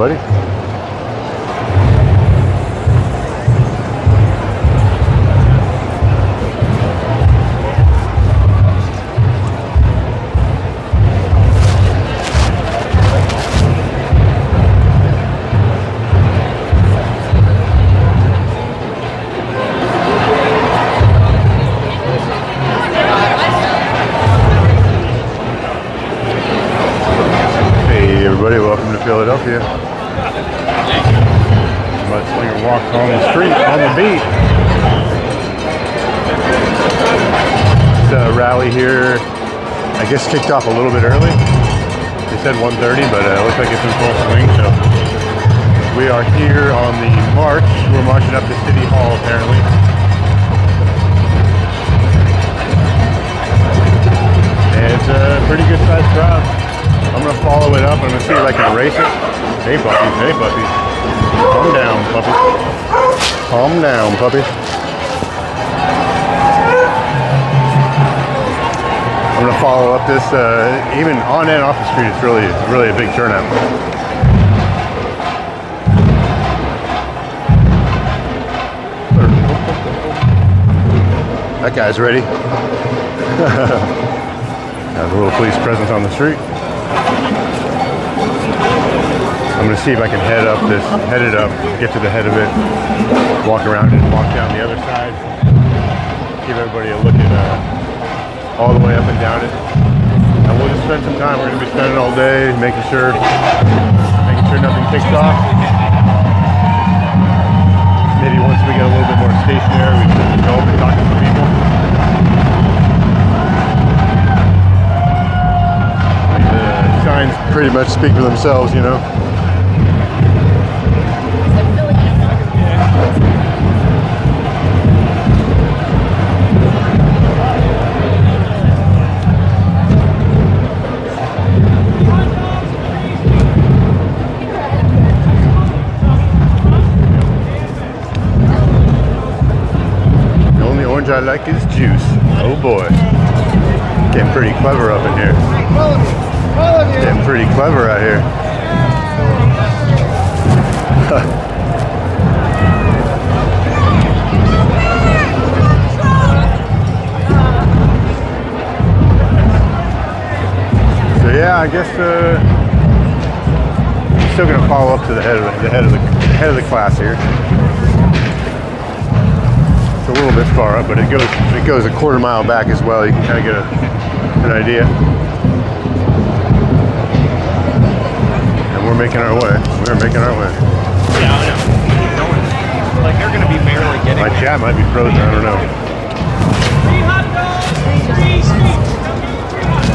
everybody. Welcome to Philadelphia. Mudslinger walks on the street, on the beat. The rally here, I guess, kicked off a little bit early. They said 1:30, but it looks like it's in full swing. So we are here on the march. We're marching up to City Hall, apparently. And it's a pretty good sized crowd. I'm going to follow it up. I'm going to see if I can race it. Hey, puppies. Hey, puppies. Calm down, puppies. Calm down, puppy. I'm going to follow up this, even on and off the street, it's really a big turnout. That guy's ready. Got a little police presence on the street. I'm going to see if I can head it up, get to the head of it, walk around it, walk down the other side, give everybody a look at all the way up and down it. And we'll just spend some time. We're going to be spending all day making sure nothing kicks off. Maybe once we get a little bit more stationary, we can go up and talk to some people. The signs pretty much speak for themselves, you know. I like his juice. Oh boy. Getting pretty clever up in here. Getting pretty clever out here. So yeah, I guess I'm still gonna follow up to the head of the class here. A little bit far up, but it goes a quarter mile back as well. You can kind of get an idea. And we're making our way. We're making our way. Yeah, I know. Like they're going to be barely getting. My chat might be frozen. I don't know.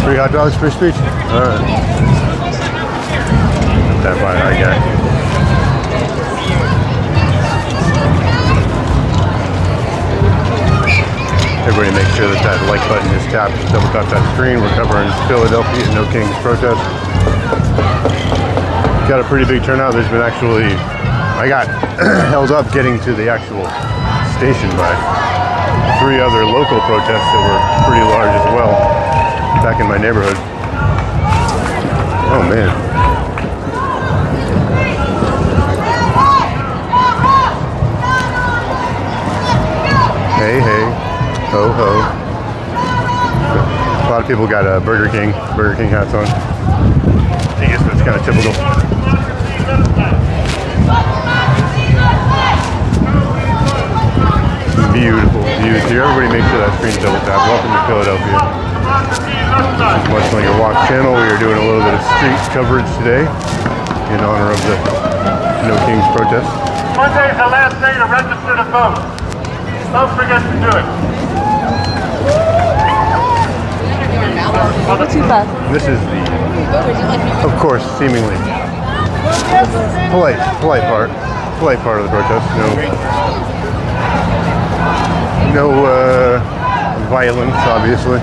Free hot dogs, free speech. All right. That fine, I got it. Everybody make sure that like button is tapped. Double tap that screen. We're covering Philadelphia No Kings protest. Got a pretty big turnout. There's been actually, I got held up getting to the actual station by 3 other local protests that were pretty large as well back in my neighborhood. Oh man. Hey, hey. Ho ho. A lot of people got Burger King hats on. I guess that's kind of typical. Beautiful views here. Everybody make sure that screen's double tap. Welcome to Philadelphia. This is Mudslinger Walk channel. We are doing a little bit of street coverage today in honor of the No Kings protest. Monday is the last day to register to vote. Don't forget to do it. Too fast. This is the, of course, seemingly polite part of the protest. No violence, obviously.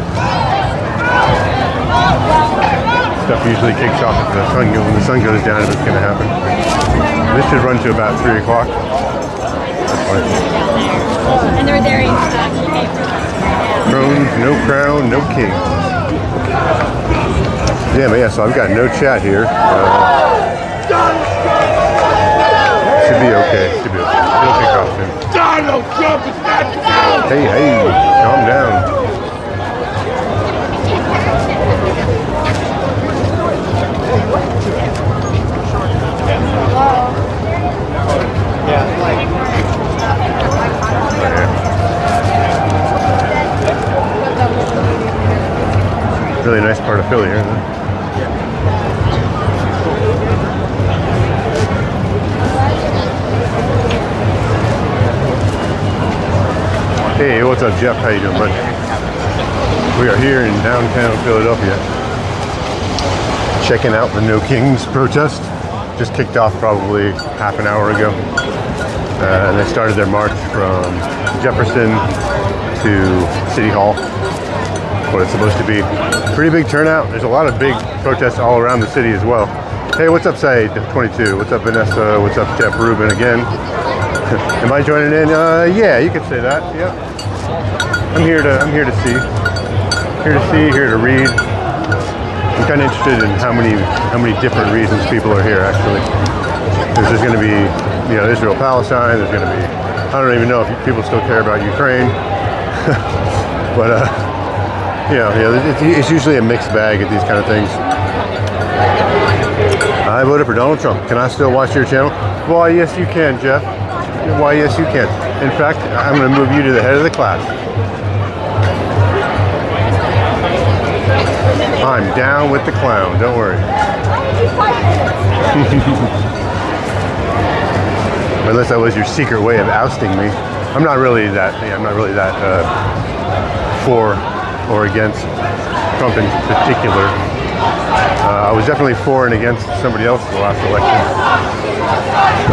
Stuff usually kicks off when the sun goes down, if it's going to happen. This should run to about 3 o'clock. That's fine. And they're there. Thrones, no crown, no king. Yeah, but yeah, so I've got no chat here. Should be okay. Should be okay. It'll kick off soon. Donald Trump is not down! Hey, calm down. Really nice part of Philly here, isn't it? Hey, what's up, Jeff? How you doing, bud? We are here in downtown Philadelphia, checking out the No Kings protest. Just kicked off probably half an hour ago. And they started their march from Jefferson to City Hall. What it's supposed to be. Pretty big turnout. There's a lot of big protests all around the city as well. Hey, what's up, Said 22? What's up, Vanessa? What's up, Jeff Rubin again? Am I joining in? Yeah, you could say that. Yep. I'm here to see. Here to read. I'm kind of interested in how many different reasons people are here actually. Because there's going to be, Israel Palestine. There's going to be, I don't even know if people still care about Ukraine. But it's usually a mixed bag at these kind of things. I voted for Donald Trump. Can I still watch your channel? Why, yes, you can, Jeff. Why, yes, you can. In fact, I'm going to move you to the head of the class. I'm down with the clown. Don't worry. Unless that was your secret way of ousting me. I'm not really that. For or against Trump in particular. I was definitely for and against somebody else in the last election.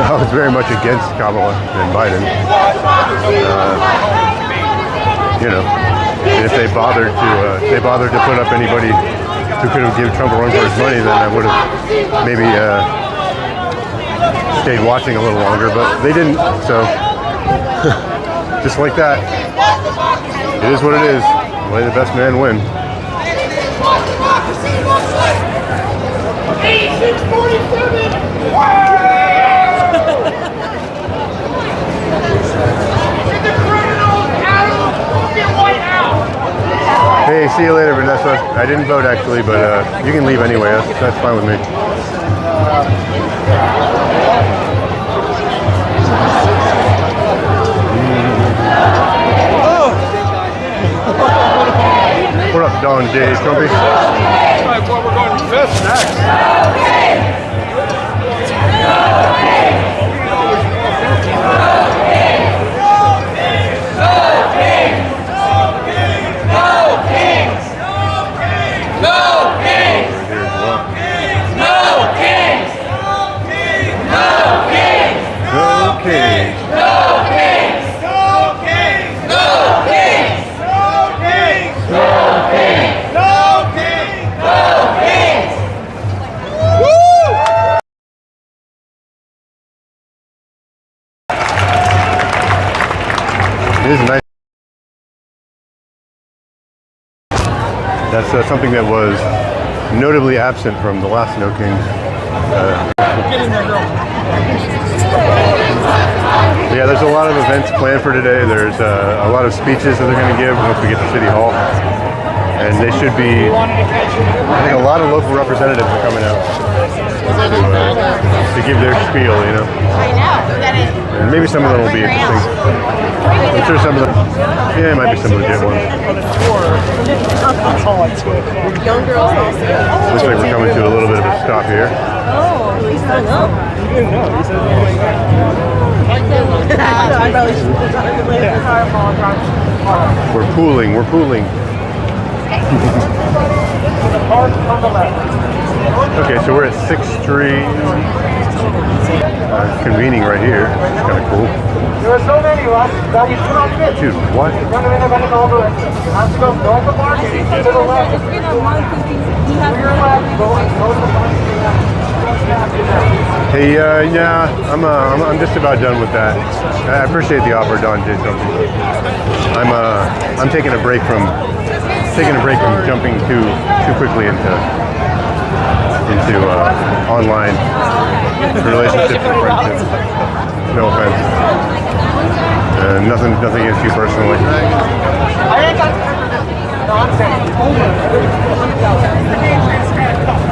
I was very much against Kamala and Biden. And if they bothered to put up anybody who could have given Trump a run for his money, then I would have maybe stayed watching a little longer, but they didn't. So just like that, it is what it is. Let the best man win. 8647! Hey, see you later, Vanessa. I didn't vote actually, but you can leave anyway. That's fine with me. What up, Don J. Trumpy? That's like what we're going to fifth next. It is nice. That's something that was notably absent from the last No Kings. Yeah, there's a lot of events planned for today. There's a lot of speeches that they're going to give once we get to City Hall. And they should be, I think a lot of local representatives are coming out to give their spiel, I know. And maybe some of them will be interesting. I'm sure some of them, it might be some legit ones. Young girls also. Looks like we're coming to a little bit of a stop here. Oh, he's still up. You didn't know. He said, oh my God. We're pooling. Okay, so we're at 6th Street. Convening right here. It's kind of cool. There are so many lots that you do not fit. Dude, what? You're going to end up in all the way. You have to go north of Market to the left. To your left, go north of Market. Hey, yeah, I'm just about done with that. I appreciate the offer, Don J. Something. I'm taking a break from jumping too quickly into online relationships and friendships. No offense. Nothing against you personally.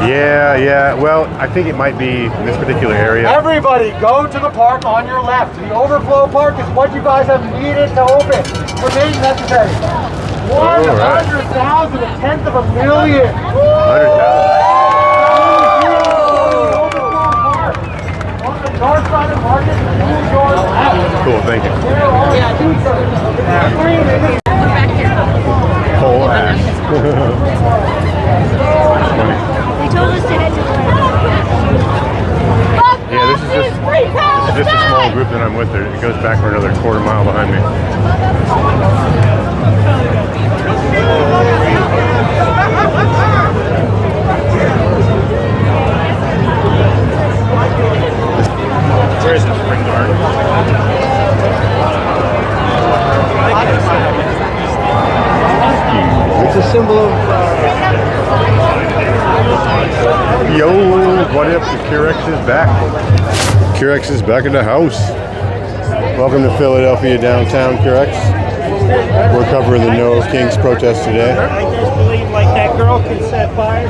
Yeah. Well, I think it might be in this particular area. Everybody, go to the park on your left. The overflow park is what you guys have needed to open. Remain necessary. 100,000, a tenth of a million. 100,000. On the north side of Market, use your left. Cool, thank you. Whole ass. They told us to head to Yeah, this is just a small group that I'm with. It goes back for another quarter mile behind me. Where is the spring garden? It's a symbol of... Yo, what up? The Curex is back. Curex is back in the house. Welcome to Philadelphia downtown, Curex. We're covering the No Kings protest today. I just believe like that girl can set fire.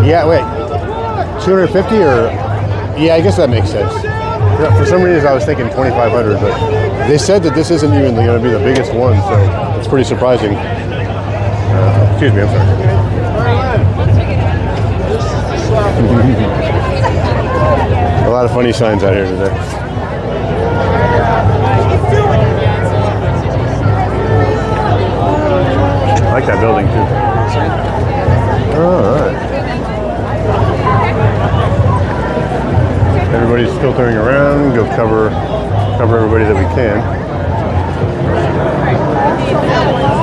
Yeah, wait. 250 or? Yeah, I guess that makes sense. For some reason, I was thinking 2,500, but they said that this isn't even going to be the biggest one, so it's pretty surprising. Excuse me, I'm sorry. A lot of funny signs out here today. I like that building too. All right. Everybody's filtering around. Go cover everybody that we can.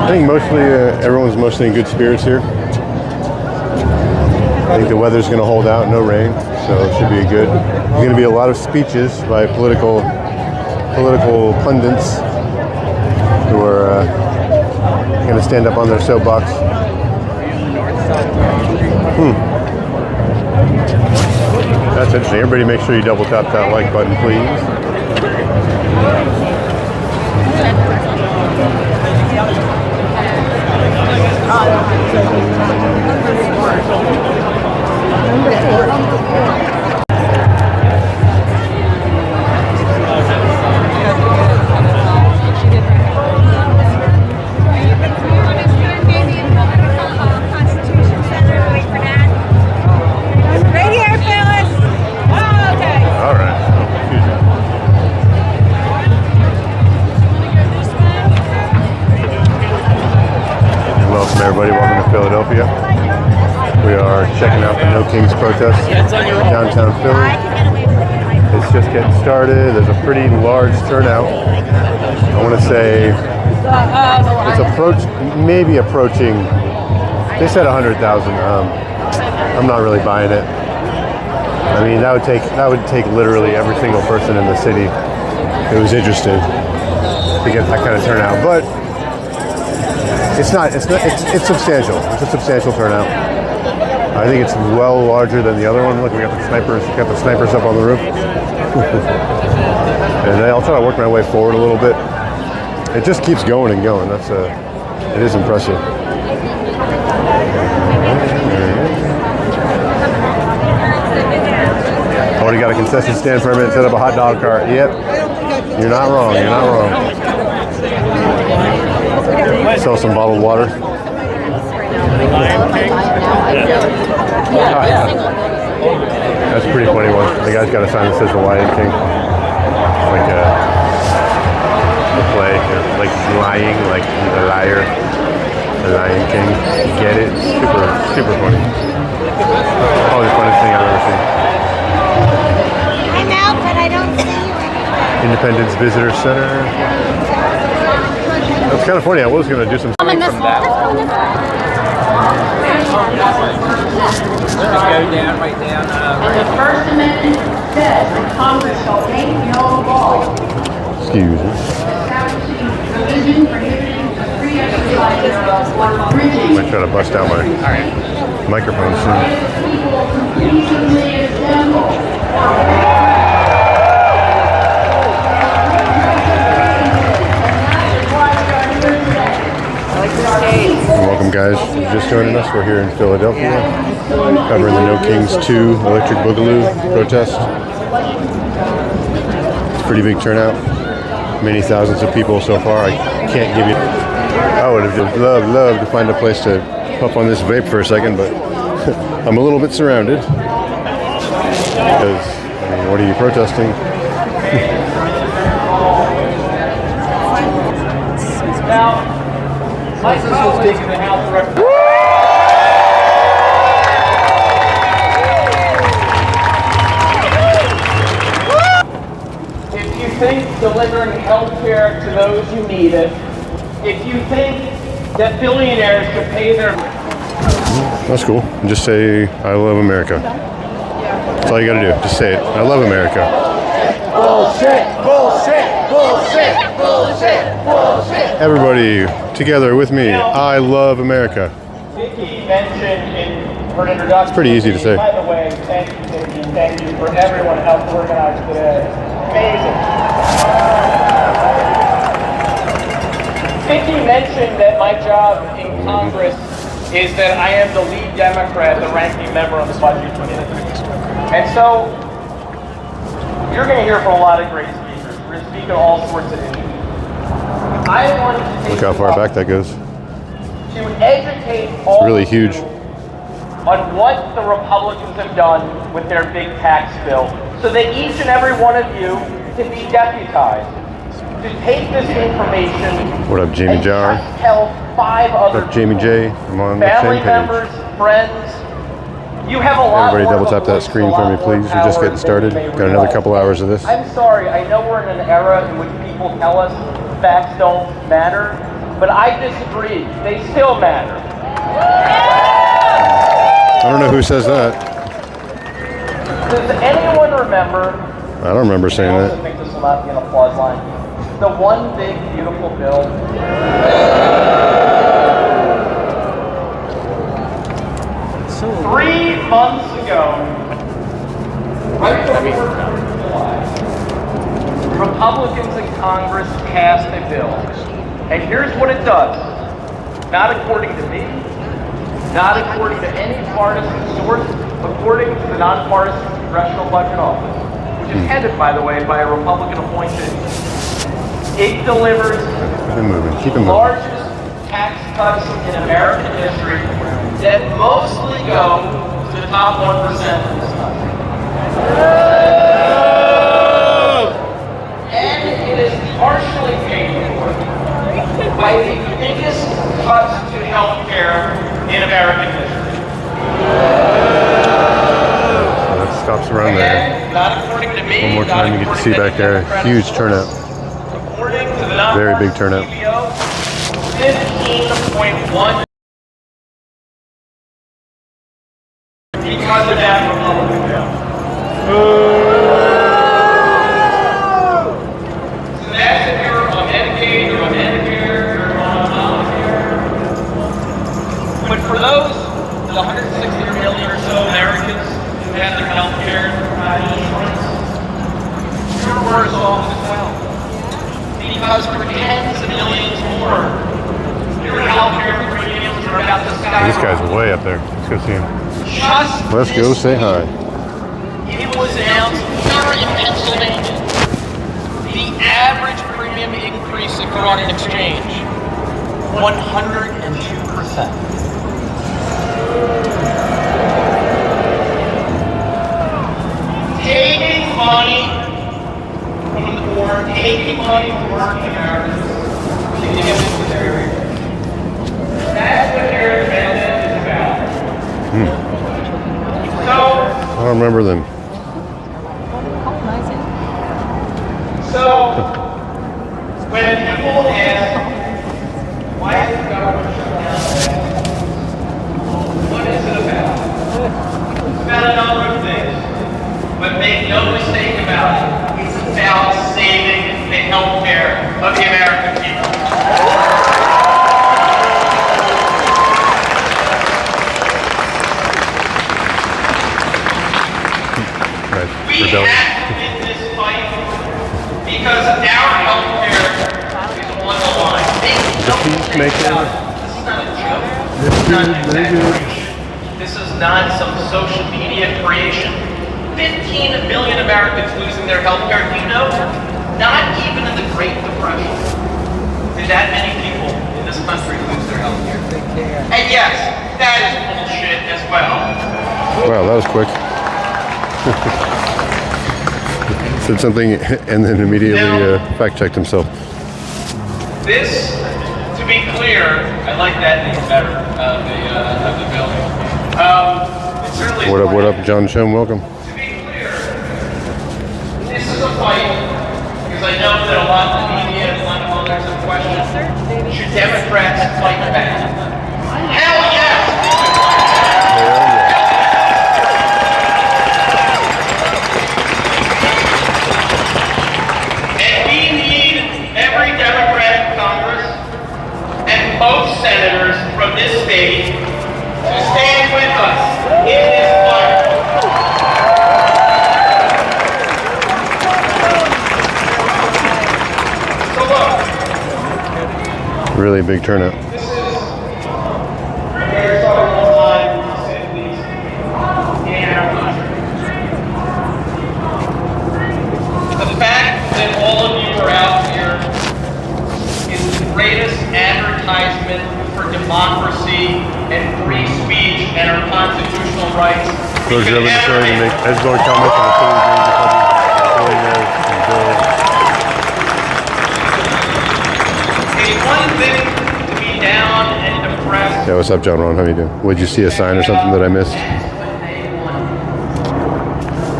I think mostly everyone's mostly in good spirits here. I think the weather's going to hold out, no rain, so it should be good. There's going to be a lot of speeches by political pundits who are going to stand up on their soapbox. That's interesting. Everybody make sure you double tap that like button, please. Everybody, welcome to Philadelphia. We are checking out the No Kings protest downtown Philly. It's just getting started. There's a pretty large turnout. I want to say it's maybe approaching. They said 100,000. I'm not really buying it. I mean, that would take literally every single person in the city who was interested to get that kind of turnout, but. It's substantial. It's a substantial turnout. I think it's well larger than the other one. Look, we got the snipers up on the roof. And I'll try to work my way forward a little bit. It just keeps going and going. It is impressive. Already got a concession stand permit, set up a hot dog cart. Yep. You're not wrong. Sell some bottled water. That's a pretty funny one. The guy's got a sign that says The Lion King. It's like a play, like lying, like he's a liar. The Lion King. Get it? Super funny. Probably the funniest thing I've ever seen. I'm out, but I don't see you anymore. Independence Visitor Center. That's kind of funny. I was going to do some. From that. Right down. The First Amendment says that Congress shall make no law Excuse me. establishing provision prohibiting the free exercise or I'm abridging going to try to bust out my microphone soon. Welcome guys, if you're just joining us, we're here in Philadelphia covering the No Kings 2 Electric Boogaloo protest. It's a pretty big turnout, many thousands of people so far. I can't give you, I would have loved to find a place to puff on this vape for a second, but I'm a little bit surrounded because, I mean, what are you protesting? Now, my colleague in the House of Representatives. If you think delivering health care to those who need it, if you think that billionaires should pay their... That's cool. Just say, I love America. That's all you gotta do. Just say it. I love America. Bullshit! Bullshit! Bullshit! Bullshit! Bullshit! Everybody together with me. I love America. Vicki mentioned in her introduction... It's pretty easy to say. By the way, thank you, Vicki. Thank you for everyone helped organize today. Amazing. Vicki mentioned that my job in Congress is that I am the lead Democrat, the ranking member of the Budget Committee. And so, you're going to hear from a lot of great speakers. We're going to speak on all sorts of issues. I wanted to take Look how far back that goes. to educate all It's really of you huge. on what the Republicans have done with their big tax bill, so that each and every one of you can be deputized to take this information. What up, Jamie and Jar? just tell 5 other What up, Jamie J? I'm on the family same page. members, friends. You have a lot Everybody more double of a tap that voice, screen a lot for me, more please. We're just power getting started. than you may Got another realize. couple hours of this. I'm sorry, I know we're in an era in which people tell us facts don't matter, but I disagree. They still matter. I don't know who says that. Does anyone remember? I don't remember saying I also that. think this will not be an applause line. The one big beautiful bill. 3 months ago, right before July, Republicans in Congress passed a bill. And here's what it does. Not according to me, not according to any partisan source, according to the nonpartisan Congressional Budget Office, which is headed, by the way, by a Republican appointee. It delivers Keep it moving. Keep it the moving. largest tax cuts in American history that mostly go to the top 1% of this country. And it is partially paid for by the biggest cuts to health care in American history. That stops around there. Again, not according to me. One more time, you get to see back there. Huge turnout. According to the Very big turnout. 15.1 because of that Republican bill. So that's if you're on Medicaid or on Medicare or on Obamacare. But for those, the 160 million or so Americans who have their health care and insurance, you're worse off as well. Because for tens of millions more, your healthcare premiums are about to skyrocket. This guy's way up there. Let's go see him. Just Let's go this say hi. It was announced here in Pennsylvania. The average premium increase at Corona Exchange, 102%. Taking money from the poor, taking money from working Americans to give it to their rich. That's what their agenda is about. I don't remember them. So, when people ask, why is the government shut down? What is it about? It's about a number of things. But make no mistake about it, it's about saving the health care of the American people. about it. This is not a joke. This is not an exaggeration. This is not some social media creation. 15 million Americans losing their health care. Do you know? Not even in the Great Depression did that many people in this country lose their health care. And yes, that is bullshit as well. Wow, that was quick. Said something and then immediately fact-checked himself. This, to be clear, I like that name better, of the building. It certainly What up, John Shum? Welcome. To be clear, this is a fight, because I know that a lot of the media and a lot of others have questioned, should Democrats fight back? Hell yes! And we need every Democrat in Congress and both senators from this state to stand with us in this fight. So look, Really big turnout. this is very sorrowful time, to say the least, in our country. The fact that all of you are out here is the greatest advertisement for democracy and free speech and our constitutional rights. Those we are could to ever make. make edgelord comments on the Philly Green and Bill. It's one thing to be down and depressed. Yeah, what's up, John Ron? How you doing? Would you see a sign or something that I missed?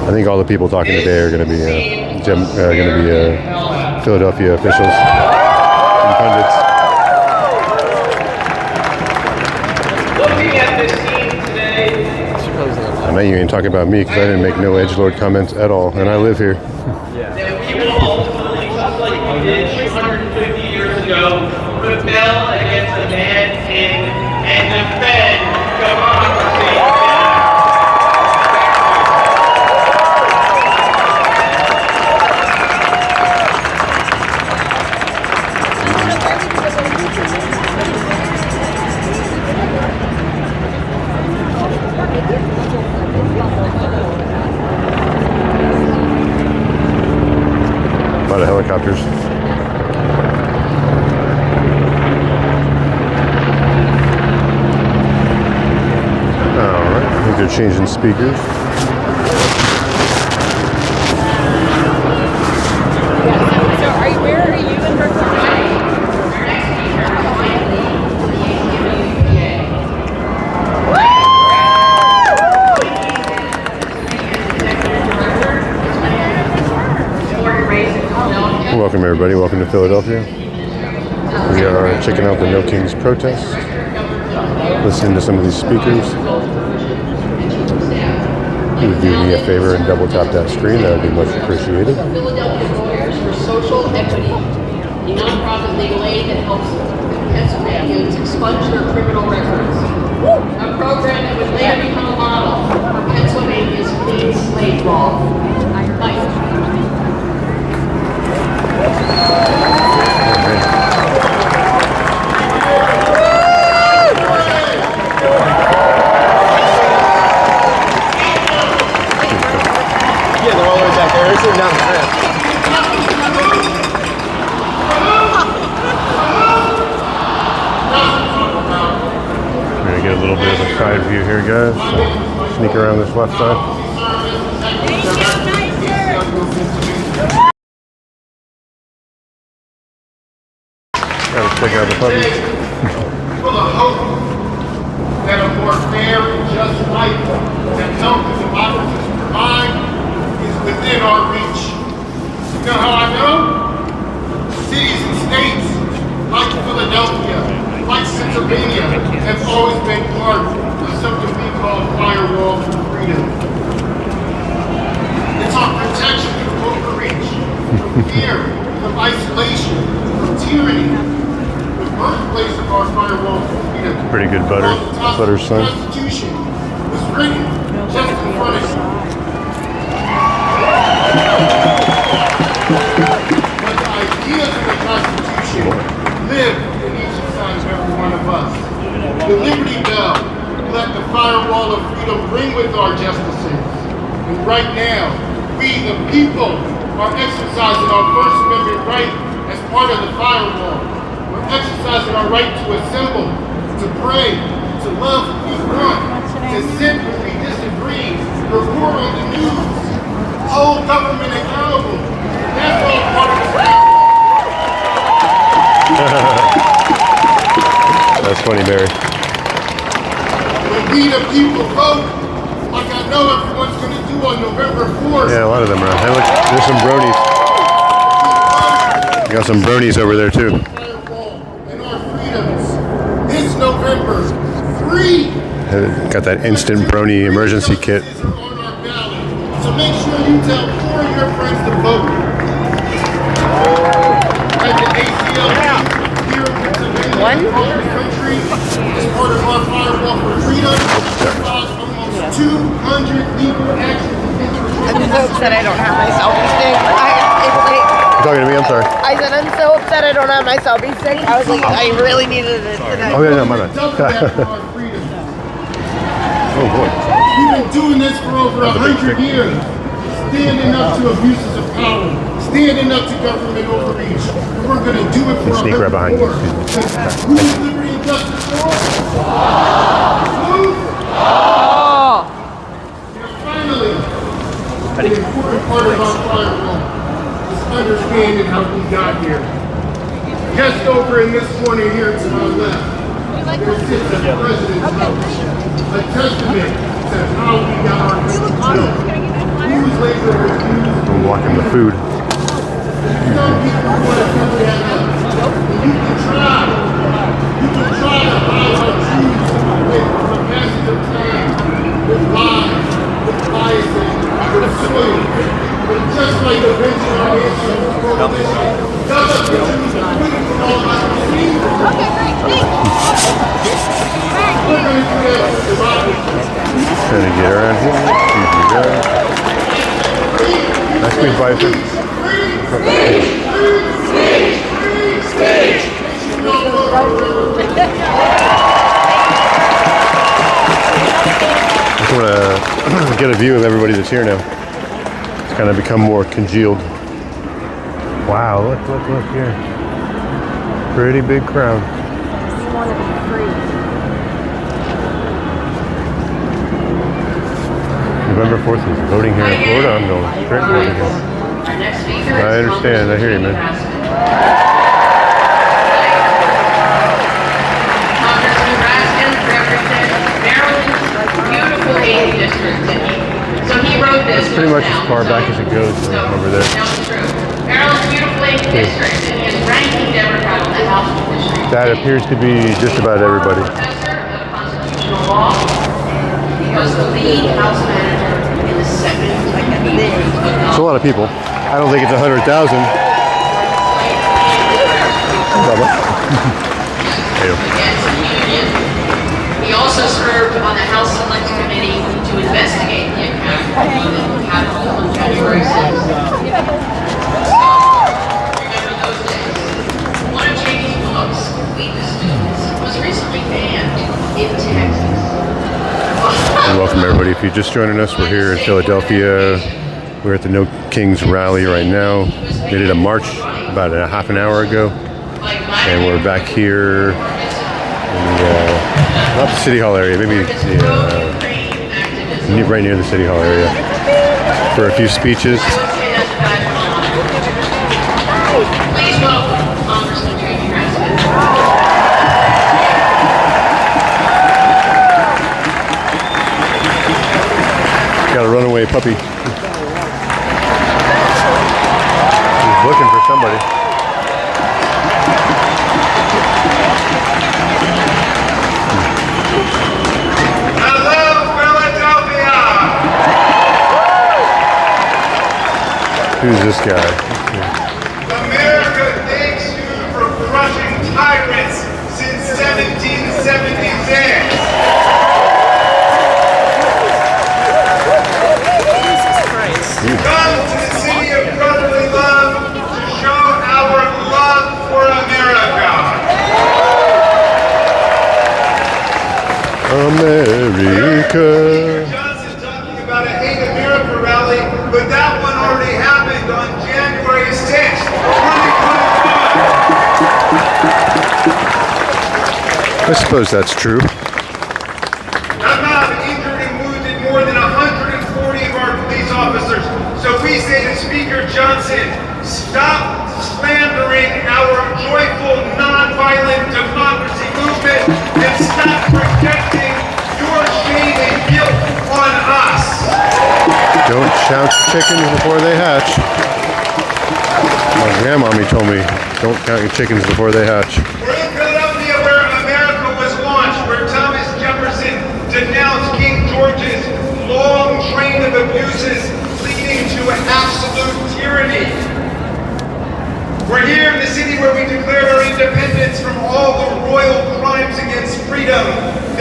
I think all the people talking today are going to be Philadelphia officials and pundits. Looking at this scene today, I know you ain't talking about me because I didn't make no edgelord comments at all, and I live here. that we will ultimately, just like we did 250 years ago, rebel against a mad king and defend democracy. A lot of helicopters. Alright, I think they're changing speakers. So where are you in Brooklyn? Welcome everybody, welcome to Philadelphia. We are checking out the No Kings protest, listening to some of these speakers. If you would do me a favor and double tap that screen, that would be much appreciated. Philadelphia Lawyers for Social Equity, a nonprofit legal aid that helps Pennsylvanians expunge their criminal records. A program that would later become a model for Pennsylvania's clean slate law. Yeah, they're all the way back there. They're sitting down the ramp. We're going to get a little bit of a side view here, guys. So sneak around this left side. Gotta check out the puppies. For the hope that a more fair and just life that health and democracies provide is within our reach. You know how I know? Cities and states like Philadelphia, like Pennsylvania, have always been part of something we call firewall for freedom. It's our protection from overreach, from fear, from isolation, from tyranny. The birthplace of our firewall for freedom. Pretty good butter, butter son. The Constitution was written just in front of you. But the ideas of the Constitution live in each side of every one of The Liberty Bell, let the firewall of freedom ring with our justices. And right now, we, the people, are exercising our First Amendment right as part of the firewall. We're exercising our right to assemble, to pray, to love who we want, to sit when we disagree, report on the news, hold government accountable. That's all part of the firewall. That's funny, Barry. When we the people vote, like I know everyone's going to do on November 4th. Yeah, a lot of them are. Hey, look, there's some bronies. You got some bronies over there too. And our freedoms. This November, free. Got that instant brony emergency kit. Are on our ballot. So make sure you tell 4 of your friends to vote. At the ACLU, here in Pennsylvania, across the country, as part of our firewall for freedom, almost 200 legal actions against I'm so upset I don't have my selfie stick. You're talking to me? I'm sorry. I said I'm so upset I don't have my selfie stick. I was like, I really needed it today. Oh yeah, no, my bad. double that for our freedom. Oh boy. We've been doing this for over 100 years. Standing up to abuses of power. Standing up to government overreach. And we're going to do it for Sneak right behind you. Who's liberty and justice for? Who? Finally, the important part of our firewall is understanding how we got here. Just over in this corner here to my left, there sits the president's house. A testament to how we got our country. Whose labor was used. I'm blocking the food. Some people want to cover that up. And you can try. You can try to hide our truths with the passage of time, with lies, with biases, with sway. But just like the bench in our nation, prohibition, God has choose to put it in all our proceedings. We're going to do that with democracy. Trying to get around here. Here you go. Nice squeeze bison. I just want to get a view of everybody that's here now. It's kind of become more congealed. Wow, look here. Pretty big crowd. You want to be free. November 4th is voting here in Florida. I'm going straight for it. Our next speaker I is understand. I hear you, man. Congressman Raskin represents Maryland's beautiful 8th district. So he wrote this. Pretty much as far back as it goes over there. No, it's true. Maryland's beautiful 8th district and his ranking Democrat on the House Judiciary. That appears to be just about everybody. Professor of constitutional law. He was the lead House manager in the second It's a lot of people. I don't think it's 100,000. Bubba. He also served on the House Select Committee to investigate the attack on the Capitol on January 6th. Remember those days. One of Cheney's books, Weakness Students, was recently banned in Texas. And welcome everybody. If you're just joining us, we're here in Philadelphia. We're at the No Kings rally right now. They did a march about a half an hour ago. And we're back here in not the City Hall area, maybe right near the City Hall area for a few speeches. Please welcome Congressman Cheney Raskin. Got a runaway puppy. He's looking for somebody. Hello, Philadelphia! Who's this guy? America thanks you for crushing tyrants since 1776. Come to the city of brotherly love to show our love for America. America. Johnson talking about a Hate America rally, but that one already happened on January 6th, 2021. I suppose that's true. Have injured and wounded more than 140 of our police officers. So we say to Speaker Johnson, stop slandering our joyful, non-violent democracy movement and stop projecting your shame and guilt on us. Don't shout chickens before they hatch. My grandmommy told me, don't count your chickens before they hatch. We're in Philadelphia where America was launched, where Thomas Jefferson denounced King George's long train of abuses leading to absolute tyranny. We're here in the city where we declared our independence from all the royal crimes against freedom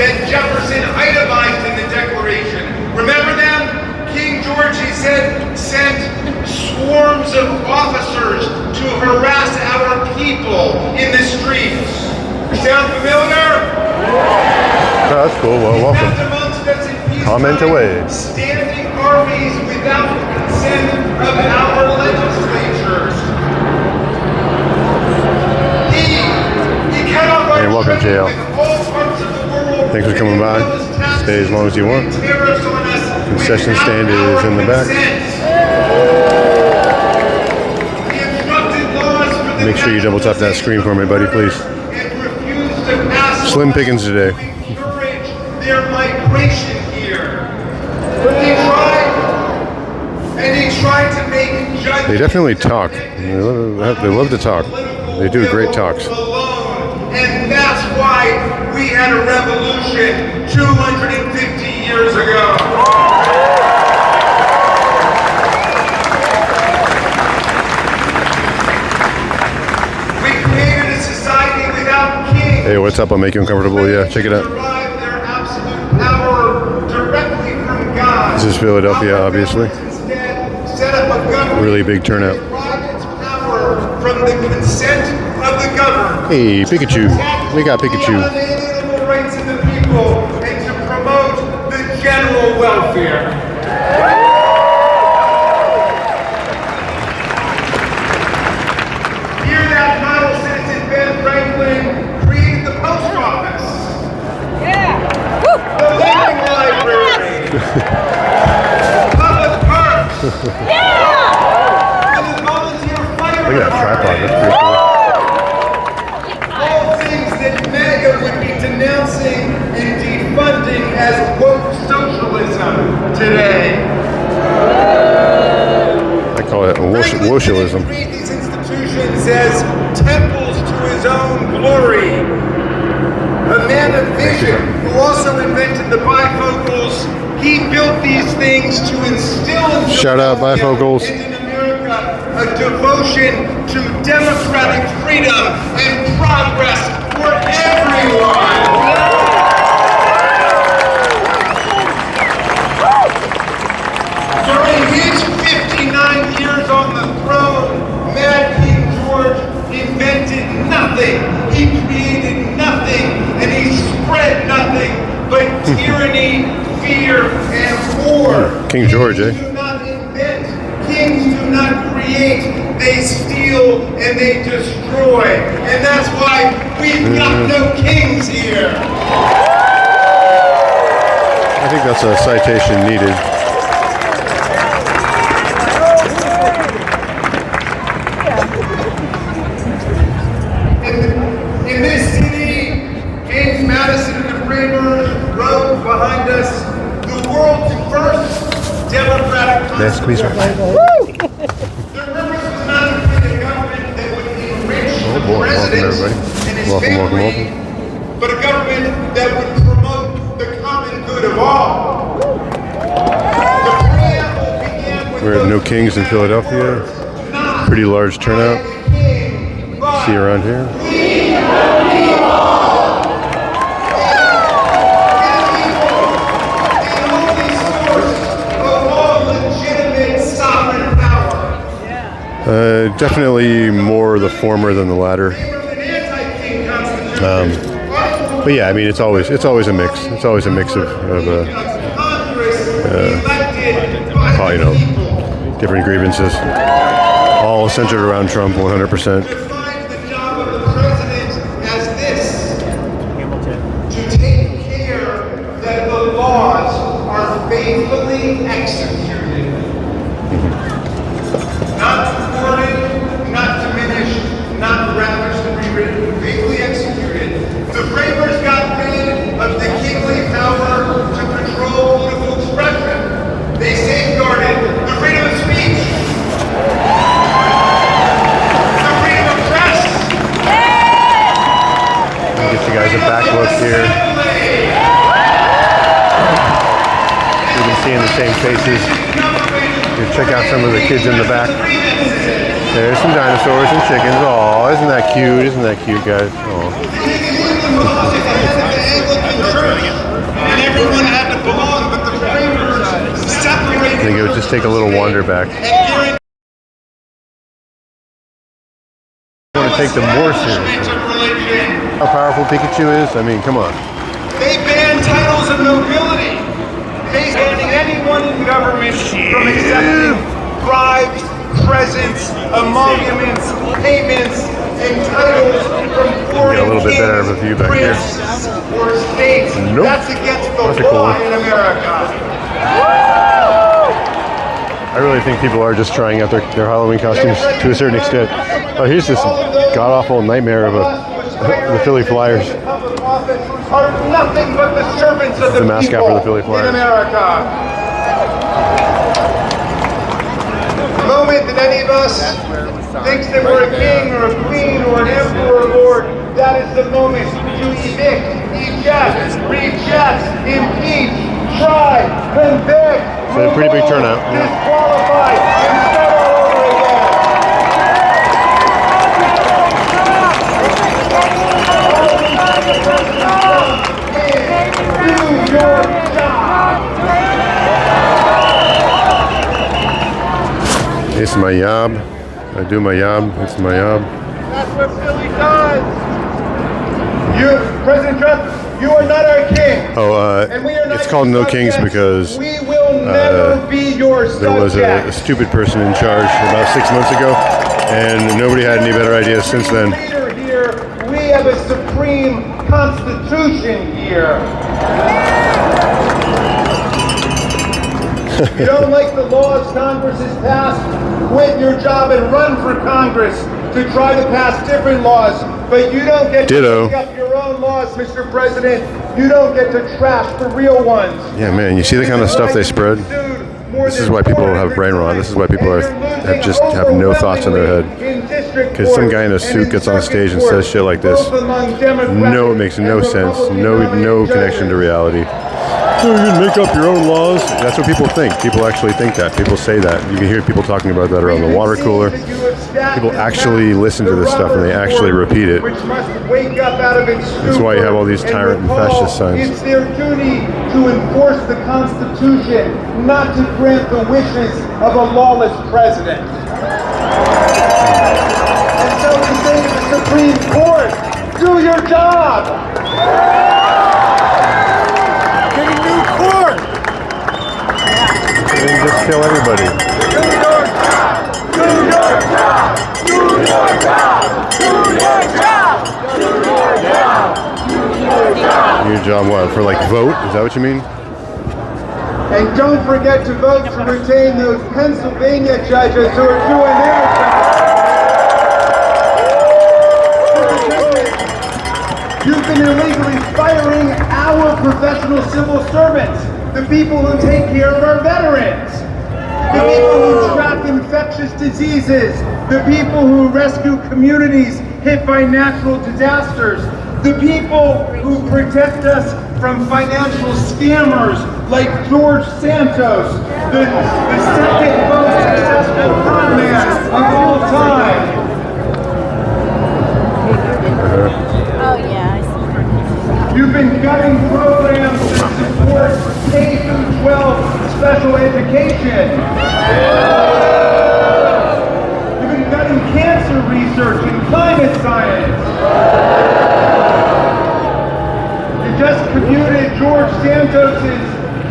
that Jefferson itemized in the Declaration. Remember them? King George, he said, sent swarms of officers to harass our people in the streets. Sound familiar? Oh, that's cool. Well, welcome. Comment away. Standing armies without the consent of our legislatures. Hey, welcome, JL. Thanks for coming by. Stay as long as you want. Concession stand is in the back. Make sure you double tap that screen for me, buddy, please. Slim pickings today. Their migration here. They tried to make judges. They definitely talk. They love to talk. They do great talks. And that's why we had a revolution 250 years ago. We created a society without kings. Hey, what's up? I'll make you uncomfortable. Yeah, check it out. Derive their absolute power directly from God. This is Philadelphia, obviously. Instead, set up a government. Really big turnout. Derive its power from the consent of the governed. Hey, Pikachu. We got Pikachu. The unalienable rights of the people and to promote the general welfare. Hear that model citizen Ben Franklin created the post office. Yeah. The living library. Public parks. And the volunteer fire Look at that tripod. That's pretty cool. Would be denouncing and defunding as woke socialism today. I call it woshialism. Read these institutions as temples to his own glory. A man of vision who also invented the bifocals. He built these things to instill Shout out bifocals. in America a devotion to democratic freedom and progress for everyone. During his 59 years on the throne, Mad King George invented nothing. He created nothing, and he spread nothing but tyranny, fear, and war. King George, eh? Kings do not invent. Kings do not create. They steal and they destroy. And that's why we've got no kings here. I think that's a citation needed. In this city, James Madison and the Framers wrote behind us the world's first democratic constitution. Their purpose was not to create a government that would enrich the president and his family, but a government that would promote the common good of all. The preamble began with We're at No Kings in Philadelphia. Pretty large turnout. See around here. Definitely more the former than the latter. But yeah, I mean, it's always a mix. It's always a mix of you know, different grievances, all centered around Trump, 100%. Define the job of the president as this: to take care that the laws are faithfully executed, not thwarted, not diminished, not ravaged and rewritten, faithfully executed. The framers got rid of the kingly power to control political expression. They safeguarded the freedom of speech, the freedom of press. I'll get you guys a back look here. You can see in the same faces. You check out some of the kids in the back. There's some dinosaurs and chickens. Oh, isn't that cute? Isn't that cute, guys? Oh. And everyone had to belong, but the framers separated. I think it would just take a little wander back. I want to take them more seriously. How powerful Pikachu is? I mean, come on. They banned titles of nobility. They banned anyone in government from accepting bribes, presents, emoluments, payments, and titles from foreign Get a little bit better of a view back here. princes or states. Nope. That's against the That's a cool law one. in America. I really think people are just trying out their Halloween costumes to a certain extent. Oh, here's this god-awful nightmare of the Philly Flyers. Are nothing but the servants of the mascot people for the Philly Flyers. in America. The moment that any of us thinks that we're a king or a queen or an emperor or lord, that is the moment to evict, eject, reject, impeach, try, convict, So a pretty big turnout. Yeah. disqualify, and start all over again. Do your job. It's my job. I do my job. It's my job. That's what Philly does. You, President Trump, you are not our king. Oh, And we are not it's called your No Kings subjects. because we will never be your there was a subjects. stupid person in charge about 6 months ago, and nobody had any better ideas since then. Leader here, we have a supreme constitution here. If you don't like the laws Congress has passed, quit your job and run for Congress to try to pass different laws. But you don't get Ditto. to make up your own laws, Mr. President. You don't get to trash the real ones. Yeah, man, you see the kind of stuff they spread? This is why people have brain rot. This is why people have no thoughts in their head. Because some guy in a suit gets on stage and says shit like this. No, it makes no sense. No connection to reality. So you can make up your own laws. That's what people think. People actually think that. People say that. You can hear people talking about that around the water cooler. People actually listen to this stuff and they actually repeat it. That's why you have all these tyrant and fascist signs. It's their duty to enforce the Constitution, not to grant the wishes of a lawless president. And so we say to the Supreme Court, do your job! Get a new court! They didn't just kill everybody. Do your job! Do your job! Do your job! Do your job! Do your job! Do your job! Your job what? For like vote? Is that what you mean? And don't forget to vote to retain those Pennsylvania judges who are doing their job. You've been illegally firing our professional civil servants, the people who take care of our veterans, the people who track infectious diseases, the people who rescue communities hit by natural disasters, the people who protect us from financial scammers like George Santos, the second most successful con man of all time. Oh, yeah, I see. You've been gutting programs that support K-12 special education. You've been gutting cancer research and climate science. just commuted George Santos's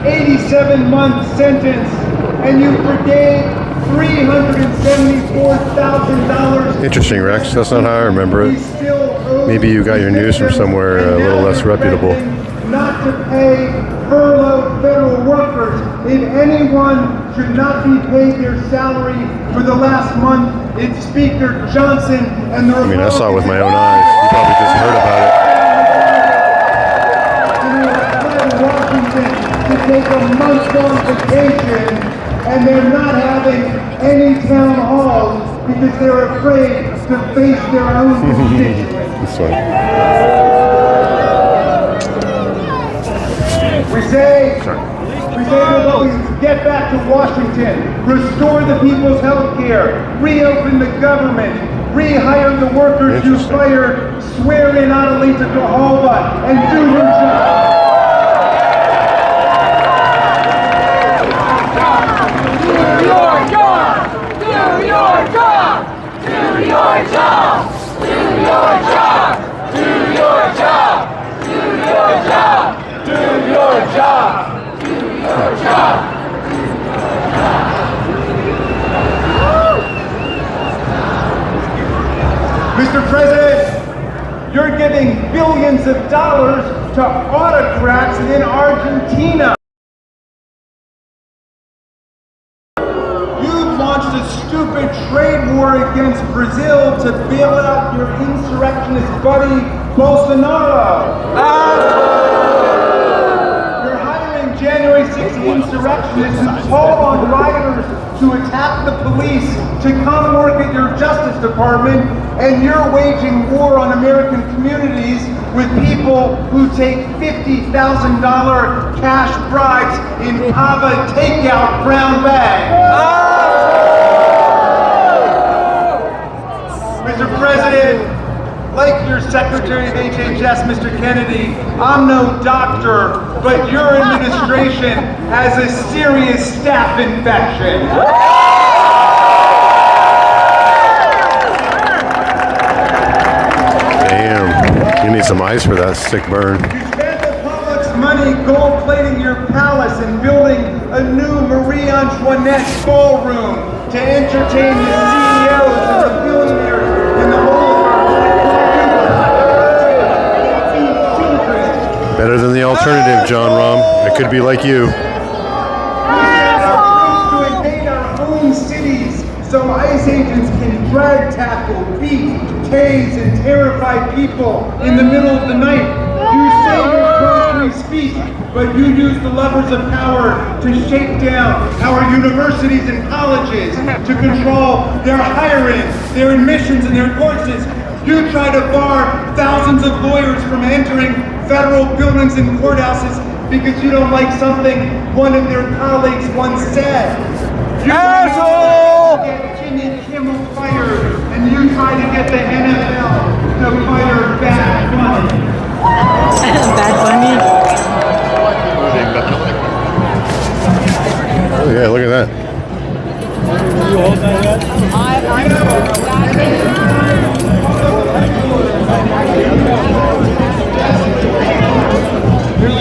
87-month sentence, and you forgave $374,000. Interesting, Rex. That's not how I remember it. Maybe you got your news from somewhere a little less reputable. Not to pay furloughed federal workers. If anyone should not be paid their salary for the last month, it's Speaker Johnson and the I saw it with my own eyes. You probably just heard about it. Washington to take a month-long vacation, and they're not having any town halls because they're afraid to face their own constituents. This one. We say to the Republicans, get back to Washington, restore the people's health care, reopen the government, rehire the workers you fired, swear in Adelita Grijalva, and do your job. Do your job! Do your job! Do your job! Do your job! Do your job! Do your job! Do your job! Do your job! Mr. President, you're giving billions of dollars to autocrats in Argentina. You've launched a stupid trade war against Brazil to bail out your insurrectionist buddy, Bolsonaro. January 6th insurrectionists who called on rioters to attack the police to come work at your Justice Department, and you're waging war on American communities with people who take $50,000 cash bribes in Pava takeout brown bags. Mr. President, like your Secretary of HHS, Mr. Kennedy, I'm no doctor, but your administration has a serious staph infection. Damn. You need some ice for that sick burn. You spent the public's money gold-plating your palace and building a new Marie Antoinette ballroom to entertain the CEOs and the billionaires in the whole. Better than the alternative, John Rahm. It could be like you. We are to invade our own cities so ICE agents can drag tackle, beat, tase, and terrify people in the middle of the night. You say your grocery speak, but you use the levers of power to shake down our universities and colleges, to control their hiring, their admissions, and their courses. You try to bar thousands of lawyers from entering federal buildings and courthouses because you don't like something one of their colleagues once said. You asshole! Get Jimmy Kimmel fired, and you try to get the NFL to fire Bad Bunny. Bad Bunny? Oh yeah, look at that.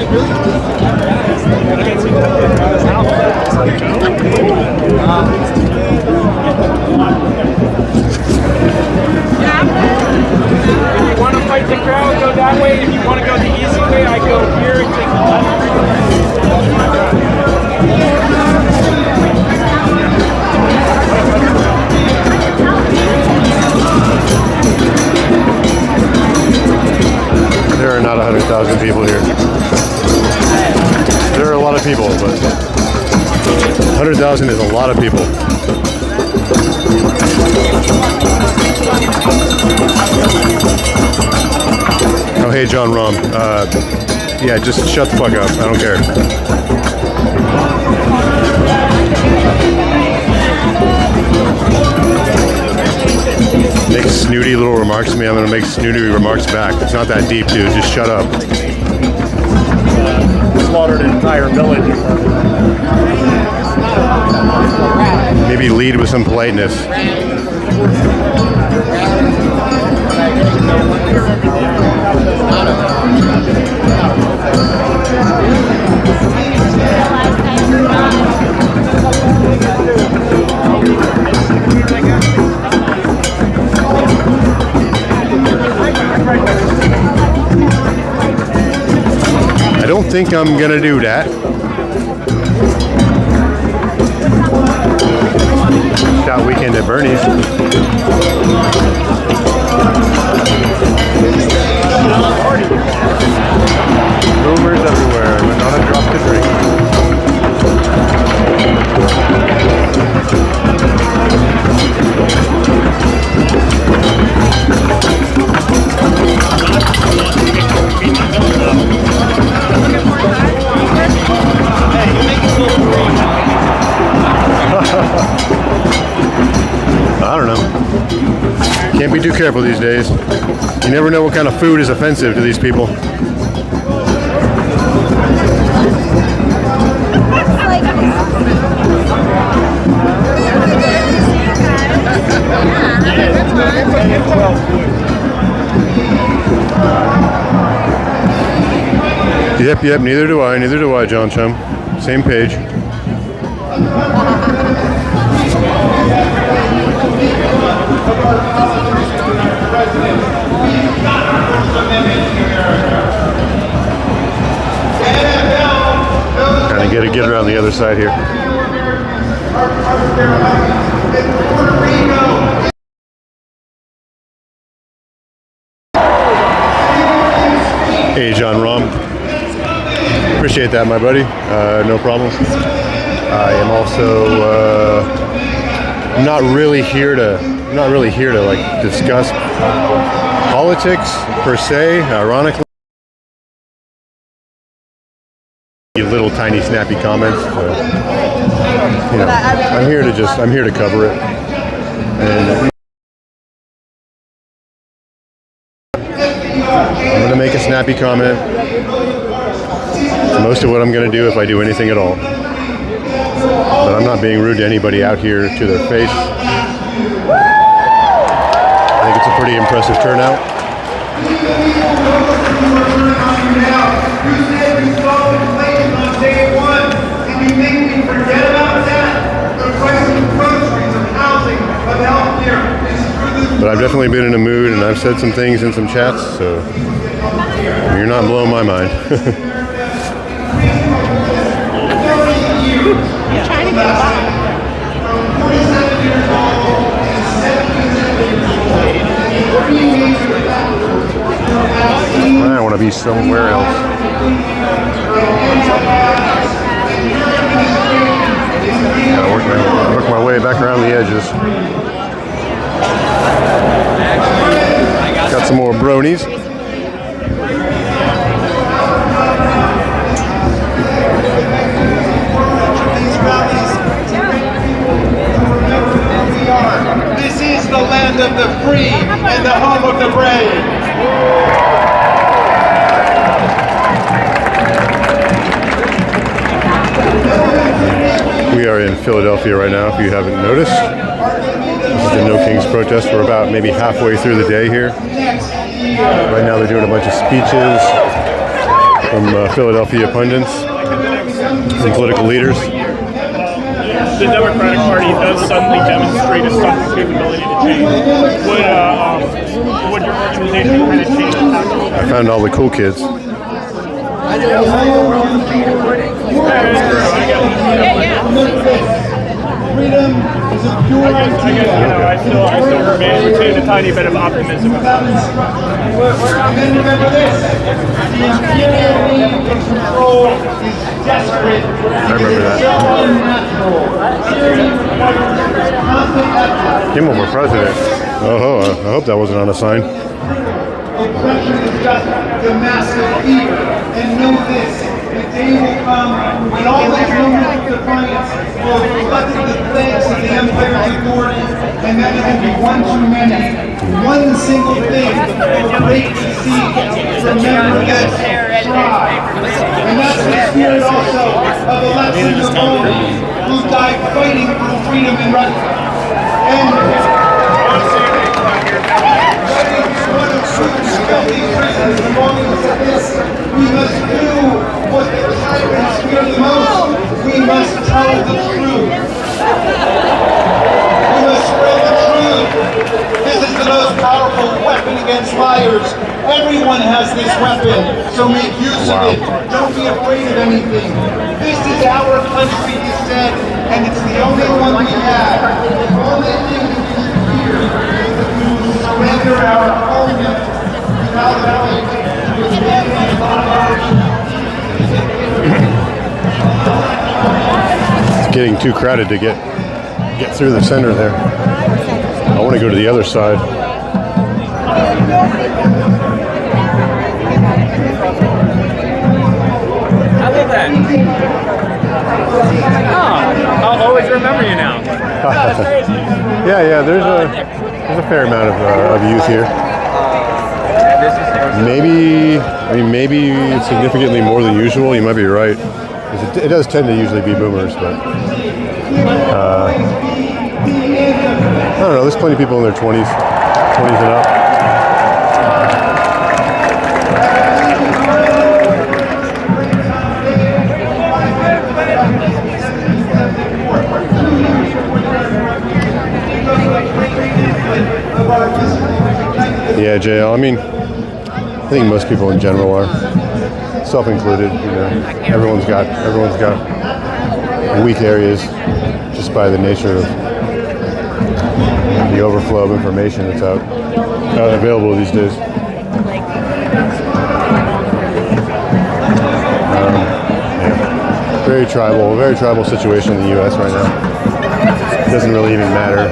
If you want to fight the crowd, go that way. If you want to go the easy way, I go here and take the left. There are not 100,000 people here. There are a lot of people, but 100,000 is a lot of people. Oh, hey, John Rahm. Yeah, just shut the fuck up. I don't care. Make snooty little remarks to me. I'm going to make snooty remarks back. It's not that deep, dude. Just shut up. Slaughtered an entire village. Maybe lead with some politeness. don't think I'm gonna do that. Shot weekend at Bernie's. Rumors everywhere, but not a drop to drink. I don't know. Can't be too careful these days. You never know what kind of food is offensive to these people. Yep, neither do I, John Chum. Same page. Kind of get around the other side here. Hey, John Rom. Appreciate that, my buddy. No problem. I am also not really here to like discuss politics per se. Ironically, little tiny snappy comments. You know, I'm here to cover it. And I'm going to make a snappy comment. Most of what I'm going to do if I do anything at all. But I'm not being rude to anybody out here to their face. I think it's a pretty impressive turnout. But I've definitely been in a mood and I've said some things in some chats, so you're not blowing my mind. I'm trying to get by. I want to be somewhere else. Gotta work my way back around the edges. Got some more bronies. This is the land of the free and the home of the brave. We are in Philadelphia right now, if you haven't noticed. This is the No Kings protest. We're about maybe halfway through the day here. Right now they're doing a bunch of speeches from Philadelphia pundits and political leaders. The Democratic Party does suddenly demonstrate a sudden capability to change. Would your organization kind of change the tactics? I found all the cool kids. Freedom is a pure idea. I still retain a tiny bit of optimism about it. And remember this, the imperial need for control is desperate. I remember that. Kimmel for president. Oh, I hope that wasn't on a sign. Oppression is just the massive fear. And know this, the day will come when all those moments of defiance will reflect the plagues of the empire's authority, and that it will be one too many. One single thing will break the siege. Remember this, try. And that's the spirit also of Alexander Rome, who died fighting for freedom and right. And we must do what the tyrants fear the most. We must tell the truth. We must spread the truth. This is the most powerful weapon against liars. Everyone has this weapon. So make use of it. Don't be afraid of anything. This is our country, he said, and it's the only one we have. The only thing that we should fear is that we will surrender our homeland without having to defend It's getting too crowded to get through the center there. I want to go to the other side. I love that. Oh, I'll always remember you now. Oh, that's crazy. Yeah. There's a fair amount of youth here. Maybe significantly more than usual. You might be right. It does tend to usually be boomers, but I don't know. There's plenty of people in their 20s and up. Yeah, JL. I mean, I think most people in general are, self-included. You know, everyone's got weak areas just by the nature of the overflow of information that's out available these days. Yeah. Very tribal situation in the U.S. right now. It doesn't really even matter.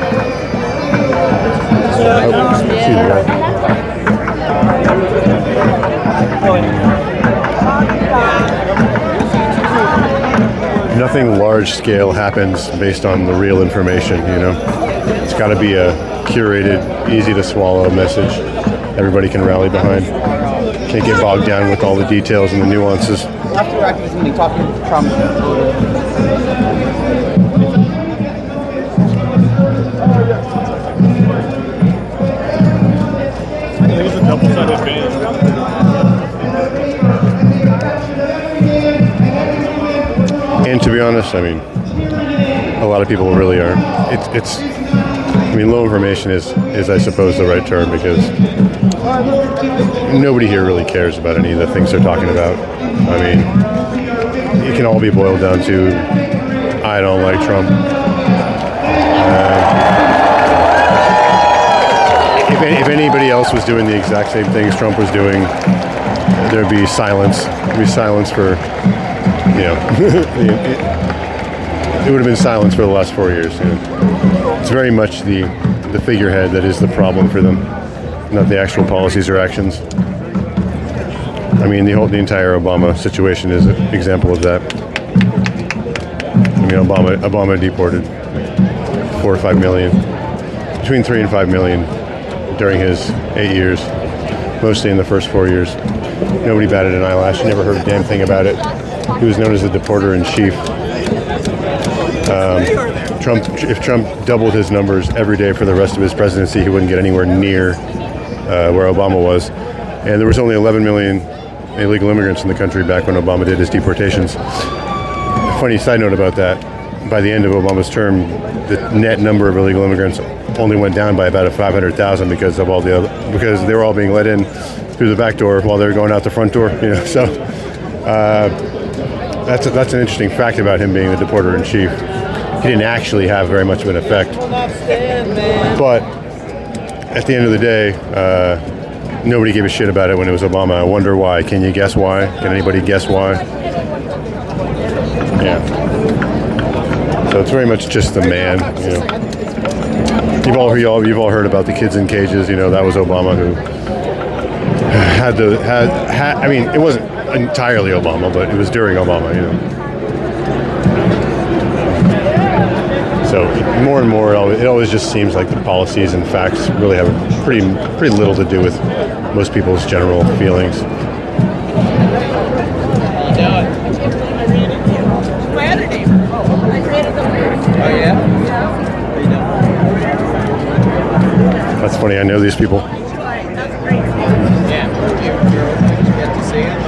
Oh, excuse me, guys. Nothing large scale happens based on the real information, you know. It's got to be a curated, easy to swallow message everybody can rally behind. Can't get bogged down with all the details and the nuances. After activism, they talking to Trump. I think it's a double-sided band. And to be honest, I mean, a lot of people really aren't. I mean, low information is I suppose the right term, because nobody here really cares about any of the things they're talking about. I mean, it can all be boiled down to, I don't like Trump. If anybody else was doing the exact same things Trump was doing, there'd be silence. There'd be silence for, you know, it would have been silence for the last 4 years. You know. It's very much the figurehead that is the problem for them, not the actual policies or actions. I mean, the entire Obama situation is an example of that. I mean, Obama deported 4 or 5 million, between 3 and 5 million during his 8 years, mostly in the first 4 years. Nobody batted an eyelash. You never heard a damn thing about it. He was known as the deporter-in-chief. If Trump doubled his numbers every day for the rest of his presidency, he wouldn't get anywhere near where Obama was. And there was only 11 million illegal immigrants in the country back when Obama did his deportations. Funny side note about that, by the end of Obama's term, the net number of illegal immigrants only went down by about 500,000 because they were all being let in through the back door while they were going out the front door. You know, so that's an interesting fact about him being the deporter-in-chief. He didn't actually have very much of an effect. But at the end of the day, nobody gave a shit about it when it was Obama. I wonder why. Can you guess why? Can anybody guess why? Yeah. So it's very much just the man. You know, you've all heard about the kids in cages. You know, that was Obama who had. I mean, it wasn't entirely Obama, but it was during Obama. You know. So more and more, it always just seems like the policies and facts really have pretty little to do with most people's general feelings. My other neighbor. I created them. Oh yeah? That's funny. I know these people. That's great. Yeah. You get to see him?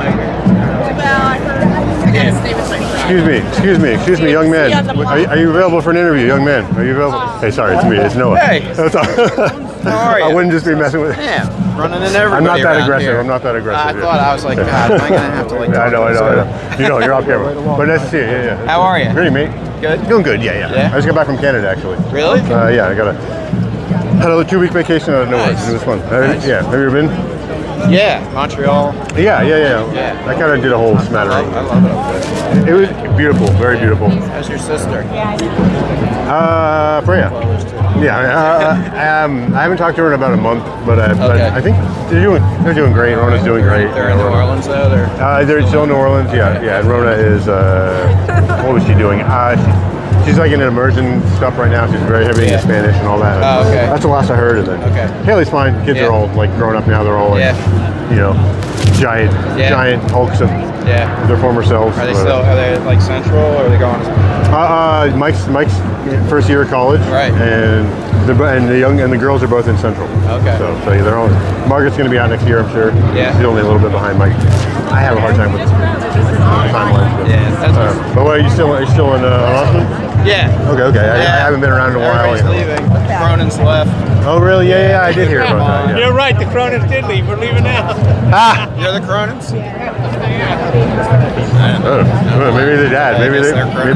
Well, I heard. His name is like. Excuse me, young man. Are you available for an interview, young man? Are you available? Hey, sorry, it's me. It's Noah. Hey. How are you? I wouldn't just be messing with. Yeah. running into everybody. I'm not that around aggressive. here. I'm not that aggressive. I thought, I was like, God, am I going to have to like I talk know. to this guy? You know, you're off camera. But nice to see you. Yeah. How are you? Great, mate. Good? Doing good, yeah. I just got back from Canada, actually. Really? Yeah, had a 2-week vacation out of nowhere. Nice. It was fun. Nice. Yeah, have you ever been? Yeah, Montreal. Yeah. Yeah. I kind of did a whole smattering. I love it up there. It was beautiful, very beautiful. How's your sister? Freya. Yeah, I haven't talked to her in about a month, but I think they're doing great. Rona's doing great. They're in New Orleans though. They're still in New Orleans. Yeah. And Rona is what was she doing? She's like in immersion stuff right now. She's very heavy into Spanish and all that. Oh, okay. That's the last I heard. And then Haley's fine. Kids are all like grown up now. They're all like, giant hulks of their former selves. Are they like central or are they going? Mike's first year of college, right? And the girls are both in Central. Okay. So they're all. Margaret's going to be out next year, I'm sure. Yeah. She's only a little bit behind Mike. I have a hard time with timelines. But what, are you still in Austin? Yeah. Okay. I haven't been around in a while. Everybody's leaving. Cronin's left. Oh really? Yeah. I did hear about that. Yeah. You're right, the Cronins did leave. We're leaving now. You're the Cronins? Maybe their dad. Maybe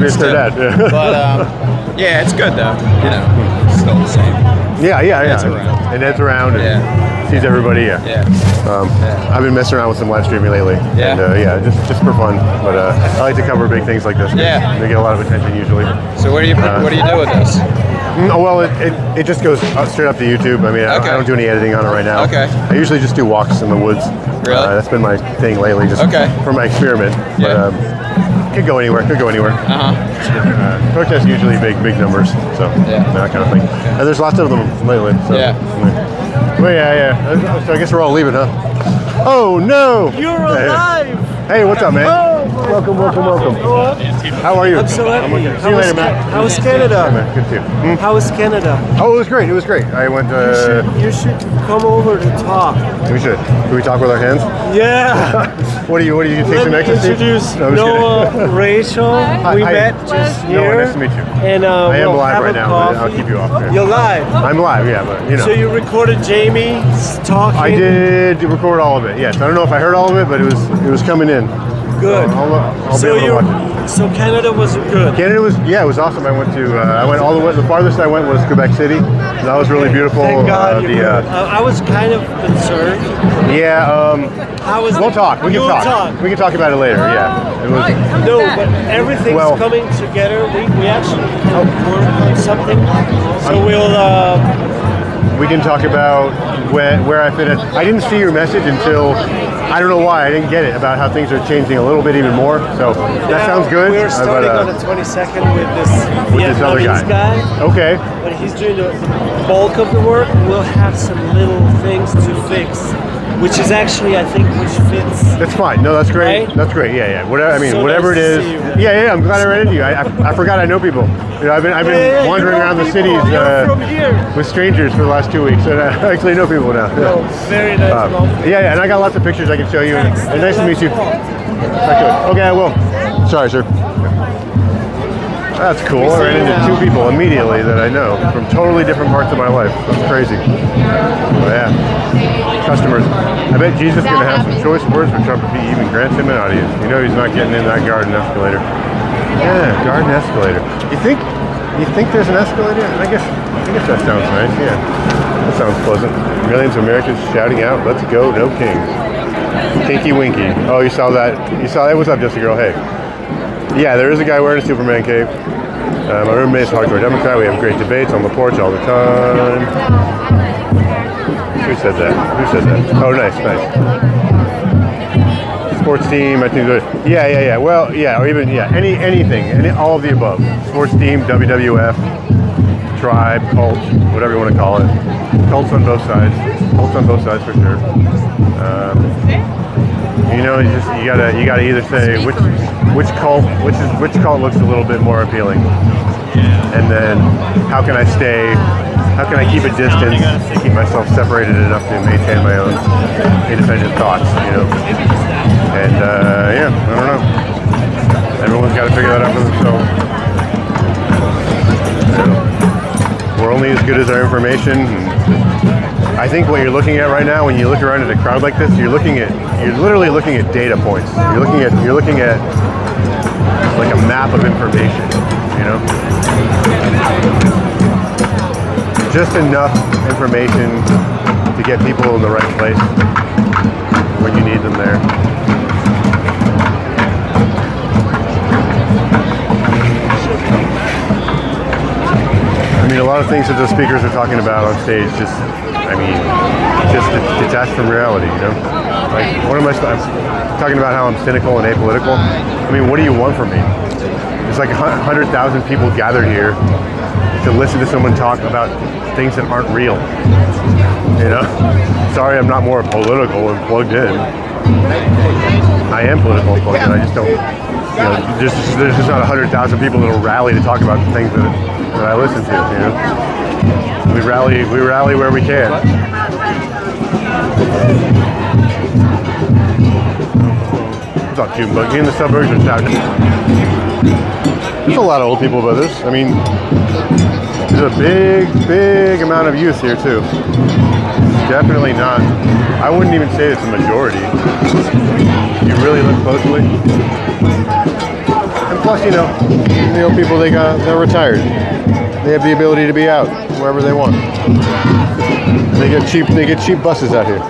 it's their dad. Yeah. But yeah, it's good though. You know, it's still the same. Yeah. Ed's around. And Ed's around and sees everybody. I've been messing around with some live streaming lately. Yeah. And, just for fun. But I like to cover big things like this. Yeah. They get a lot of attention usually. So what do you do with this? Well, it just goes straight up to YouTube. I mean, I don't do any editing on it right now. Okay. I usually just do walks in the woods. Really? That's been my thing lately, just for my experiment. Yeah. But could go anywhere. Protests usually big numbers, so that kind of thing. And there's lots of them lately. So. Well, yeah. So I guess we're all leaving, huh? Oh no! You're alive! Hey, what's up, man? Welcome. How are you? I'm so happy. See you later, Matt. How was Canada? Hey, man. Good too. How was Canada? Oh, it was great. I went. You should come over to talk. We should. Can we talk with our hands? Yeah. What do you take some ecstasy? Introduce No, Noah, Rachel. We met just here. Noah, nice to meet you. And I am we'll live have right a now. coffee. But I'll keep you off. Yeah. You're live. I'm live, yeah, but you know. So you recorded Jamie talking. I did record all of it. Yes, I don't know if I heard all of it, but it was coming in. Good. I'll be able to watch it. So Canada was good. Canada was it was awesome. I went all the way. The farthest I went was Quebec City. That was really beautiful. Thank God I was kind of concerned. Yeah. We'll talk. We can talk. We can talk about it later. Yeah. It was. No, but everything's coming together. We actually work on something. So we can talk about where I fit in. I didn't see your message until. I don't know why I didn't get it about how things are changing a little bit even more. So that sounds good. We're starting on the 22nd with this other guy. Okay. But he's doing the bulk of the work. We'll have some little things to fix, which is actually I think which fits. That's fine. No, that's great. Right? That's great. Yeah. Whatever. So whatever nice it to is. see you. Yeah. I'm glad I ran into you. I forgot I know people. I've been wandering around the cities from here. with strangers for the last 2 weeks, and I actually know people now. No, very nice. Yeah, and I got lots of pictures I can show you. And nice to meet you. Okay, I will. Sorry, sir. That's cool. I ran into 2 people immediately that I know from totally different parts of my life. That's crazy. But yeah. Customers. I bet Jesus is going to have some choice words for Trump if he even grants him an audience. You know he's not getting in that garden escalator. Yeah, garden escalator. You think there's an escalator? I guess that sounds nice. Yeah, that sounds pleasant. Millions of Americans shouting out, "Let's go, no kings." Tinky Winky. Oh, you saw that? What's up, Just a Girl? Hey. Yeah, there is a guy wearing a Superman cape. My roommate's hardcore Democrat. We have great debates on the porch all the time. Who said that? Oh, nice. Sports team, I think. Yeah. Well, yeah, or even anything, all of the above. Sports team, WWF, tribe, cult, whatever you want to call it. Cults on both sides for sure. You gotta either say which cult looks a little bit more appealing, and then how can I keep a distance, keep myself separated enough to maintain my own independent thoughts, And I don't know. Everyone's got to figure that out for themselves. We're only as good as our information. And I think what you're looking at right now, when you look around at a crowd like this, you're literally looking at data points. You're looking at like a map of information, you know? Just enough information to get people in the right place when you need them there. I mean, a lot of things that the speakers are talking about on stage just detached from reality, you know? Like, what am I'm talking about how I'm cynical and apolitical? I mean, what do you want from me? There's like 100,000 people gathered here to listen to someone talk about things that aren't real, you know? Sorry, I'm not more political and plugged in. I am political and plugged in, I just don't, you know, there's just not 100,000 people that'll rally to talk about the things that I listen to, you know? We rally where we can. What's up, Junebug? You in the suburbs or town? There's a lot of old people about this. I mean, there's a big amount of youth here too. Definitely not. I wouldn't even say it's a majority. You really look closely. And plus, you know, people they're retired. They have the ability to be out wherever they want. They get cheap buses out here.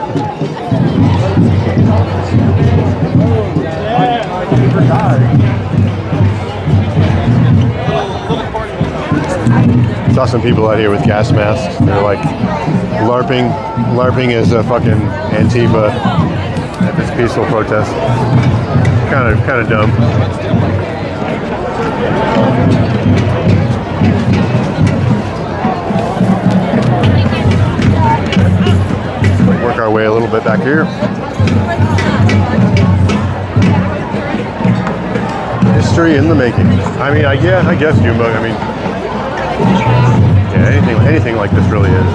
Saw some people out here with gas masks. They're like LARPing as a fucking Antifa at this peaceful protest. Kind of dumb. Work our way a little bit back here. History in the making. I mean, I guess Junebug. I mean, yeah, anything like this really is.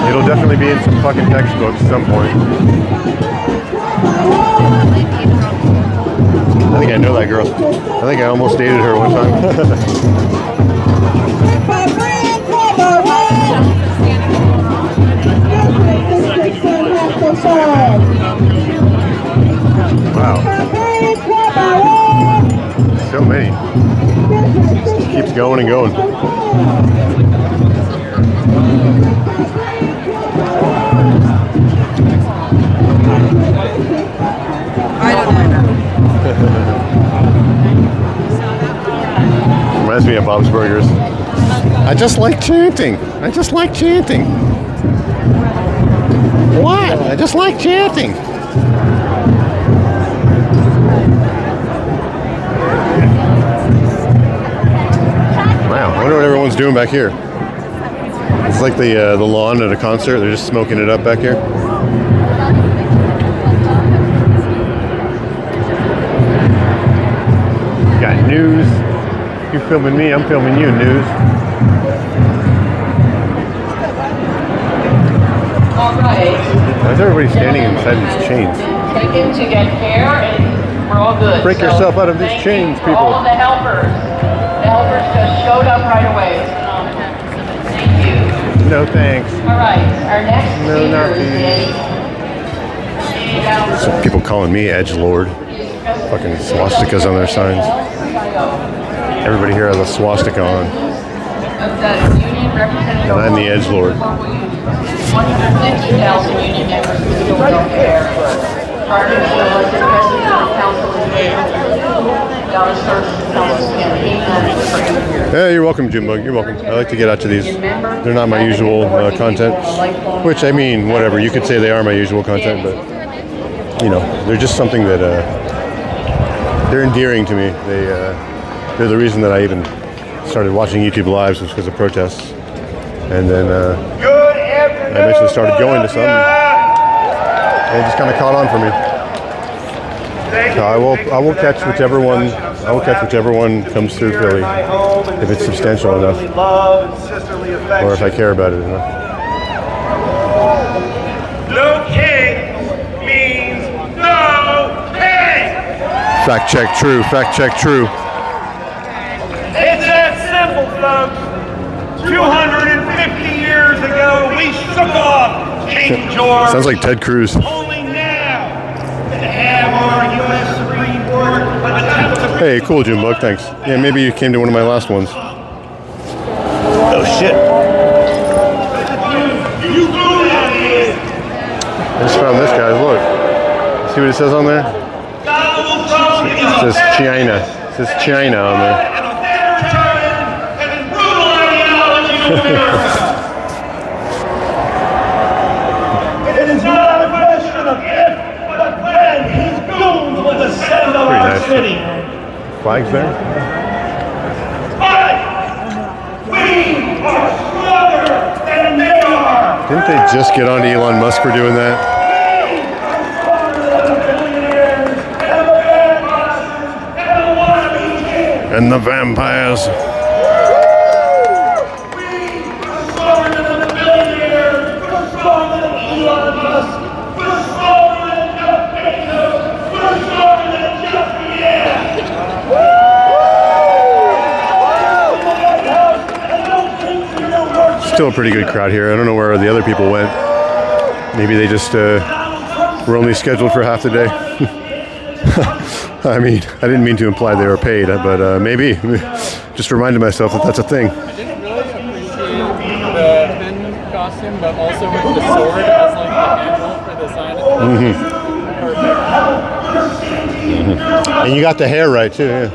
It'll definitely be in some fucking textbooks at some point. I think I know that girl. I think I almost dated her one time. Wow. So many. It keeps going and going. Reminds me of Bob's Burgers. I just like chanting. I just like chanting. What? I just like chanting. Wow, I wonder what everyone's doing back here. It's like the lawn at a concert. They're just smoking it up back here. Got news. You're filming me, I'm filming you, news. All right. Why is everybody standing inside these chains? Take him to get care, and we're all good. Break yourself out of these chains, people. All of the helpers. The helpers just showed up right away. It's phenomenal. Thank you. No thanks. All right. Our next speaker is Some people calling me edgelord. Fucking swastikas on their signs. Everybody here has a swastika on. And I'm the edgelord. 150,000 union members who still don't care. Prior to being elected president of the council in May, Dallas serves as the council's campaign manager. Yeah, you're welcome, Junebug. You're welcome. I like to get out to these. They're not my usual content. Which, I mean, whatever. You could say they are my usual content, but, you know, they're just something that, they're endearing to me. They're the reason that I even started watching YouTube lives was because of protests. And then I eventually started going to some, and it just kind of caught on for me. So I will catch whichever one. I will catch whichever one comes through Philly, if it's substantial enough, or if I care about it enough. No king means no king. Fact check true. Fact check true. It's that simple, folks. 250 50 years ago, we shook off King George. Sounds like Ted Cruz. Only now to have our U.S. Supreme Court attempt to... Hey, cool, Junebug, thanks. Yeah, maybe you came to one of my last ones. Oh, shit. I just found this, guys. Look. See what it says on there? It says China. It says China on there. It is not a question of if, but when his goons will descend on our city. Flags there? But we are stronger than they are. Didn't they just get on to Elon Musk for doing that? And the vampires. Still a pretty good crowd here. I don't know where the other people went. Maybe they just were only scheduled for half the day. I mean, I didn't mean to imply they were paid, but maybe. Just reminded myself that that's a thing. I didn't really appreciate the thin costume, but also with the sword as like the handle for the sign. Perfect. And you got the hair right too. Yeah.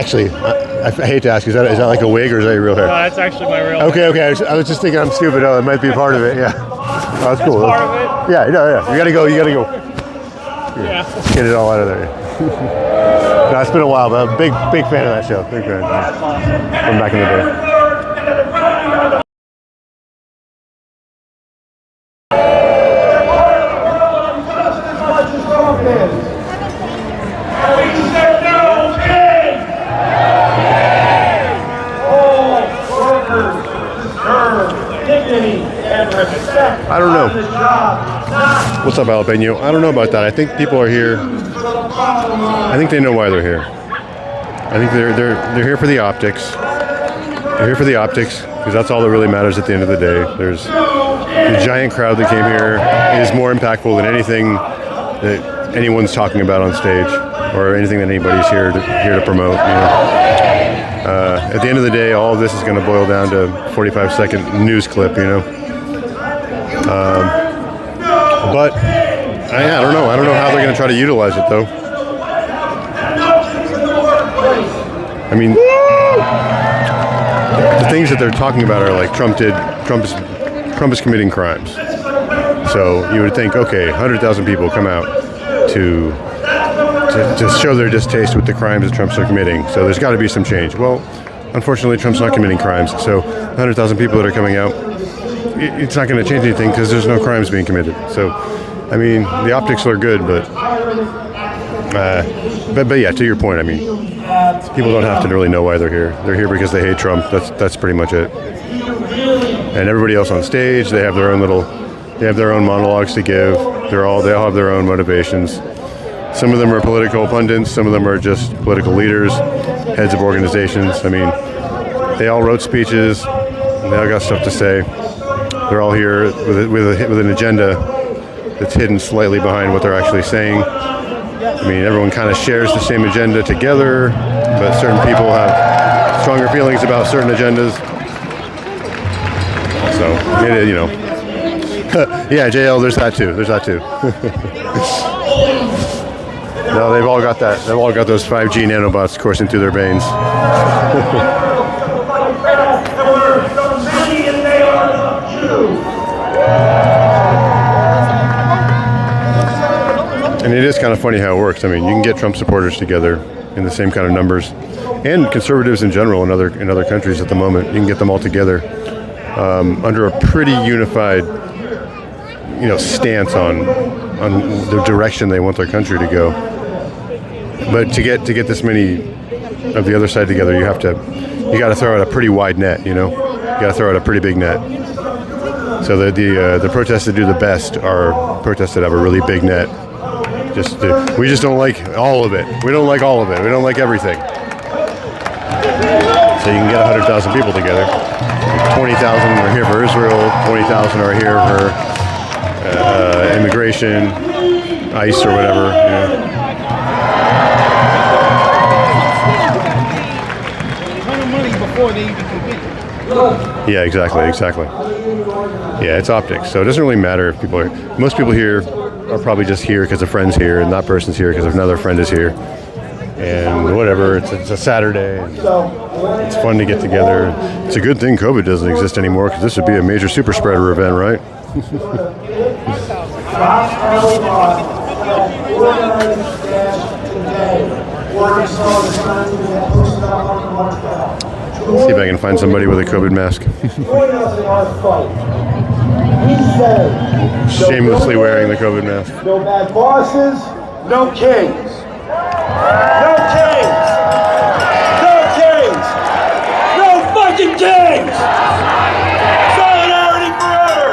I hate to ask, is that like a wig or is that your real hair? No, that's actually my real Okay. I was just thinking I'm stupid. Oh, it might be part of it. Yeah. Oh, that's cool. Part of it? Yeah. You gotta go. Yeah. Get it all out of there. No, it's been a while, but I'm a big fan of that show. Big fan. From back in the day. I don't know. What's up, Jalapeno? I don't know about that. I think people are here. I think they know why they're here. I think they're here for the optics. They're here for the optics because that's all that really matters at the end of the day. There's the giant crowd that came here is more impactful than anything that anyone's talking about on stage or anything that anybody's here to promote. You know. At the end of the day, all of this is going to boil down to a 45-second news clip, you know. But I don't know. I don't know how they're going to try to utilize it, though. I mean, the things that they're talking about are like Trump is committing crimes. So you would think, okay, 100,000 people come out to show their distaste with the crimes that Trump's committing. So there's got to be some change. Well, unfortunately, Trump's not committing crimes. So 100,000 people that are coming out, it's not going to change anything because there's no crimes being committed. So, I mean, the optics are good, but yeah, to your point, I mean, people don't have to really know why they're here. They're here because they hate Trump. That's pretty much it. And everybody else on stage, they have their own monologues to give. They all have their own motivations. Some of them are political pundits. Some of them are just political leaders, heads of organizations. I mean, they all wrote speeches. They all got stuff to say. They're all here with an agenda that's hidden slightly behind what they're actually saying. I mean, everyone kind of shares the same agenda together, but certain people have stronger feelings about certain agendas. So, you know. Yeah, JL, there's that too. No, they've all got that. They've all got those 5G nanobots coursing through their veins. And it is kind of funny how it works. I mean, you can get Trump supporters together in the same kind of numbers, and conservatives in general in other countries at the moment. You can get them all together under a pretty unified, stance on the direction they want their country to go. But to get this many of the other side together, you got to throw out a pretty wide net. You got to throw out a pretty big net. So the protests that do the best are protests that have a really big net. We just don't like all of it. We don't like all of it. We don't like everything. So you can get 100,000 people together. 20,000 are here for Israel. 20,000 are here for immigration, ICE or whatever. You know. Yeah, exactly. Yeah, it's optics. So it doesn't really matter if people are. Most people here are probably just here because a friend's here, and that person's here because another friend is here. And whatever, it's a Saturday. And it's fun to get together. It's a good thing COVID doesn't exist anymore because this would be a major super spreader event, right? Let's see if I can find somebody with a COVID mask. Shamelessly wearing the COVID mask. No bad bosses, no kings. No kings! No kings! No fucking kings! Solidarity forever!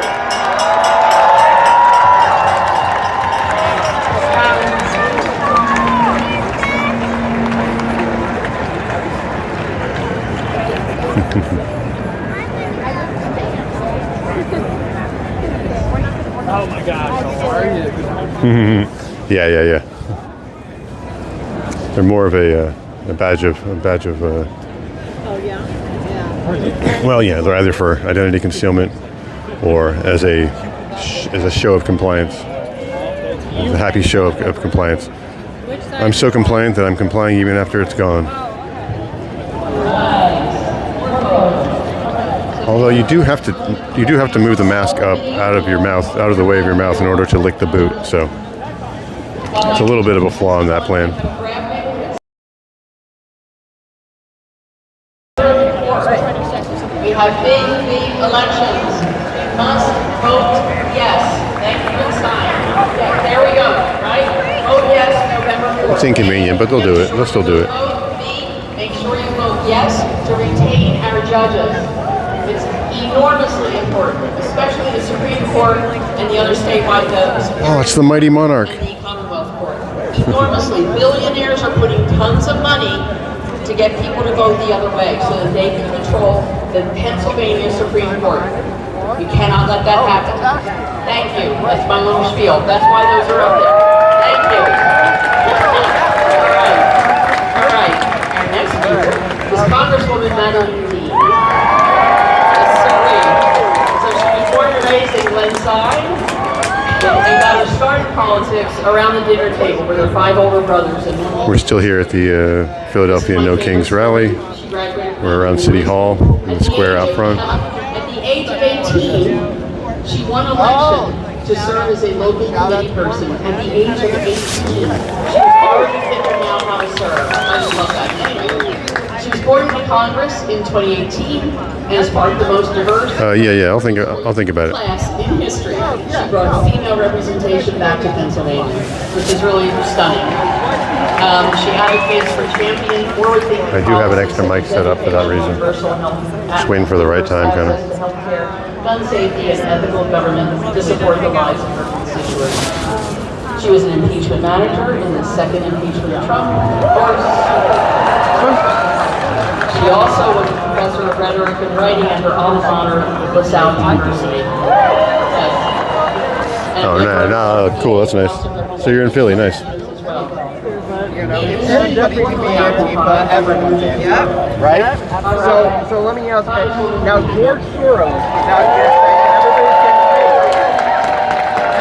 Oh my gosh, how are you? Yeah. They're more of a badge of. Oh yeah. Well, yeah, they're either for identity concealment or as a show of compliance, as a happy show of compliance. I'm so compliant that I'm complying even after it's gone. Although you do have to move the mask up out of your mouth, out of the way of your mouth, in order to lick the boot. So it's a little bit of a flaw in that plan. We have big elections. We must vote yes. Thank you, sign. There we go, right? Vote yes, November 4th. It's inconvenient, but they'll do it. They'll still do it. Vote B. Make sure you vote yes to retain our judges. It's enormously important, especially the Supreme Court and the other statewide votes. Oh, it's the mighty monarch. And the Commonwealth Court. Enormously. Billionaires are putting tons of money to get people to vote the other way so that they can control the Pennsylvania Supreme Court. We cannot let that happen. Thank you. That's my little spiel. That's why those are up there. Thank you. All right. Our next speaker is Congresswoman Madeline Lee. So she was born and raised in Glenside. And got her start in politics around the dinner table with her 5 older brothers. We're still here at the Philadelphia No Kings rally. We're around City Hall in the square out front. At the age of 18, she won election to serve as a local committee person. At the age of 18, she was already figuring out how to serve. I love that. Anyway, she was born into Congress in 2018 and is part of the most diverse. Yeah. I'll think about it. Class in history. She brought female representation back to Pennsylvania, which is really stunning. She advocates for champion forward-thinking. I do have an extra mic set up for that reason. Just waiting for the right time, kind of. Healthcare, gun safety, and ethical government to support the lives of her constituents. She was an impeachment manager in the second impeachment of Trump, of course. She also was a professor of rhetoric and writing at her alma mater, LaSalle University. Oh, no, cool, that's nice. So you're in Philly, nice. Definitely be Antifa, everyone. Yeah. Right? So let me ask you, now George Soros is out here saying everybody's getting paid.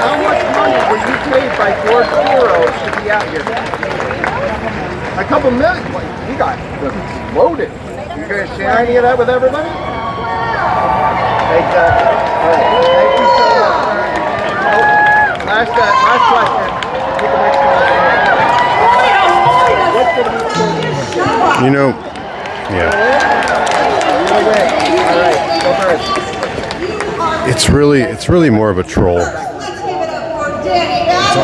How much money were you paid by George Soros to be out here? A couple million. He got loaded. You gonna share any of that with everybody? Exactly. Thank you so much. Last question. Take the next one. You know, yeah. It's really more of a troll.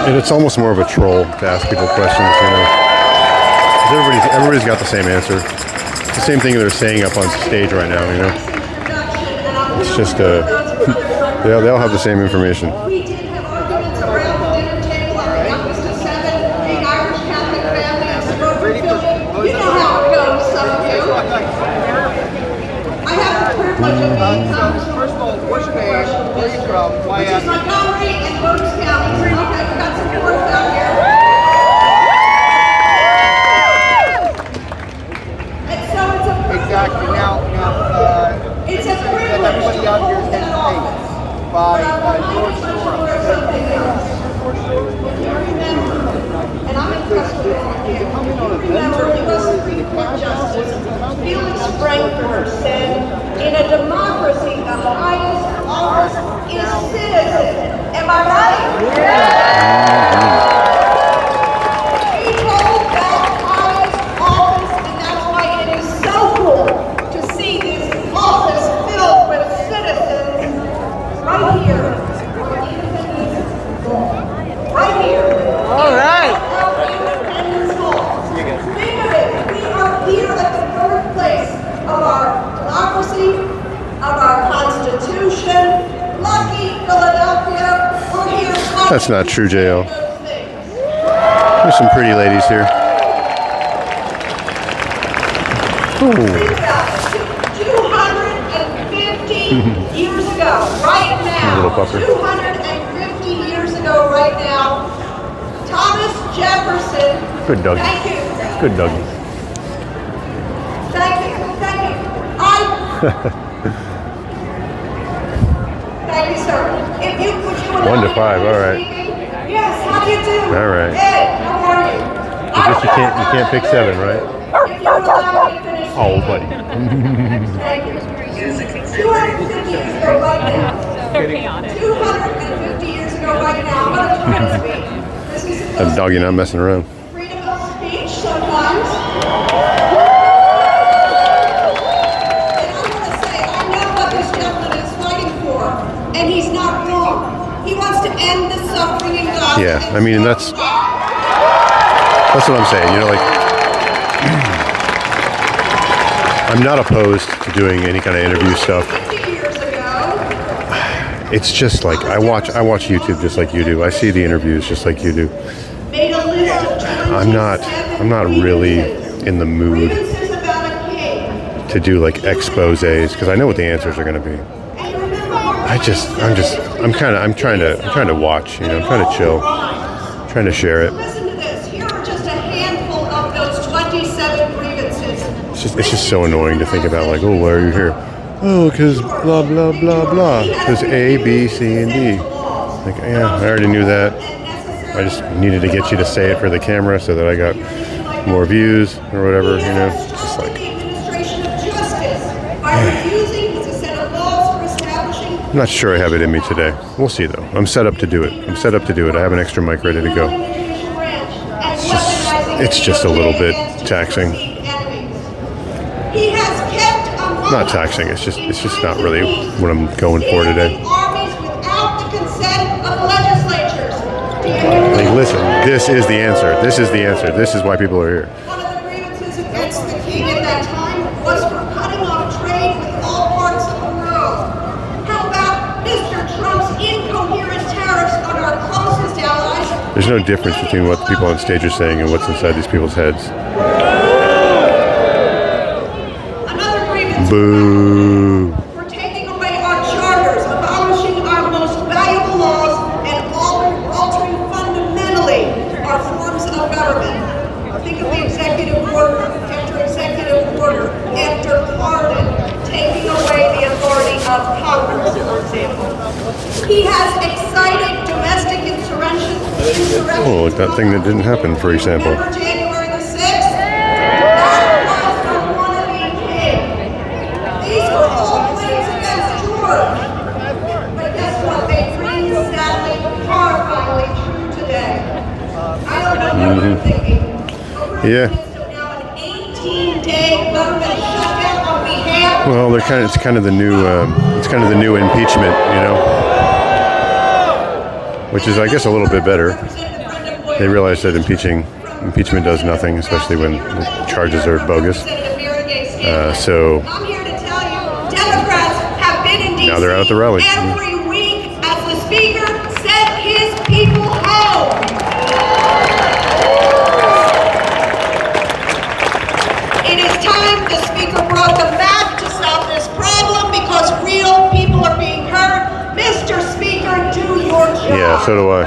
It's almost more of a troll to ask people questions, you know. 'Cause everybody's got the same answer. It's the same thing they're saying up on stage right now, you know. It's just they all have the same information. We did have arguments around the dinner table. Our youngest is 7, So, first of all, what's your name? Where are you from? Why Which is Montgomery and Berks County. Okay, we got some work out here. And so it's a Exactly. Now, it's a privilege everybody out here is getting paid by George Soros. And I'm impressed with it. Remember, U.S. Supreme Court Justice Felix Frankfurter said, in a democracy, the highest office is citizen. Am I right? He told that highest office, and that's why it is so cool to see this office filled with citizens right here. Right here. All right. Think of it. We are here at the birthplace of our democracy, of our Constitution. Lucky Philadelphia. We're here. That's not true, JL. There's some pretty ladies here. Think about it. 250 years ago, right now. Little pupper. 250 years ago, right now. Thomas Jefferson. Good doggy. Thank you. Good doggy. Thank you. Thank you. Thank you, sir. If you would you 1 to 5. All right. Yes. How do you do? All right. Hey, how are you? You can't pick 7, right? If you would allow me to finish. Oh, buddy. Thank you. 250 years ago, right now. 250 years ago, right now. I'm going to try to speak. This is That doggy not messing around. freedom of speech sometimes. And I'm going to say, I know what this gentleman is fighting for, and he's not wrong. He wants to end the suffering in God. Yeah, I mean, and that's what I'm saying. You know, like, I'm not opposed to doing any kind of interview stuff. 50 years ago. It's just like I watch YouTube just like you do. I see the interviews just like you do. Made a list of I'm not really in the mood grievances about a king. to do like exposés because I know what the answers are going to be. I'm trying to watch, you know, I'm trying to chill, trying to share it. Listen to this. Here are just a handful of those 27 grievances. It's just so annoying to think about, like, oh, why are you here? Oh, because blah, blah, blah, blah. Because A, B, C, and D. Like, yeah, I already knew that. I just needed to get you to say it for the camera so that I got more views or whatever, you know. It's just like, I'm not sure I have it in me today. We'll see, though. I'm set up to do it. I have an extra mic ready to go. It's just a little bit taxing. Not taxing. It's just not really what I'm going for today. Like, listen, this is the answer. This is the answer. This is why people are here. One of the grievances against the king at that time was for cutting off trade with all parts of the world. How about Mr. Trump's incoherent tariffs on our closest allies? There's no difference between what the people on stage are saying and what's inside these people's heads. Another grievance Boo. for taking away our charters, abolishing our most valuable laws, and altering fundamentally our forms of government. Think of the executive order after executive order after pardon, taking away the authority of Congress, for example. He has excited domestic insurrection. Oh, like that thing that didn't happen, for example. Remember January the 6th? That was the wannabe king. These were all claims against George. But guess what? They ring sadly, horrifyingly true today. I don't know what you're thinking. Yeah. Now an 18-day government shutdown on behalf. Well, it's kind of the new impeachment, you know, which is, I guess, a little bit better. They realize that impeachment does nothing, especially when the charges are bogus. So I'm here to tell you, Democrats have been in D.C. now they're out at the rally. every week as the Speaker sent his people home. It is time the Speaker brought them back to solve this problem because So do I.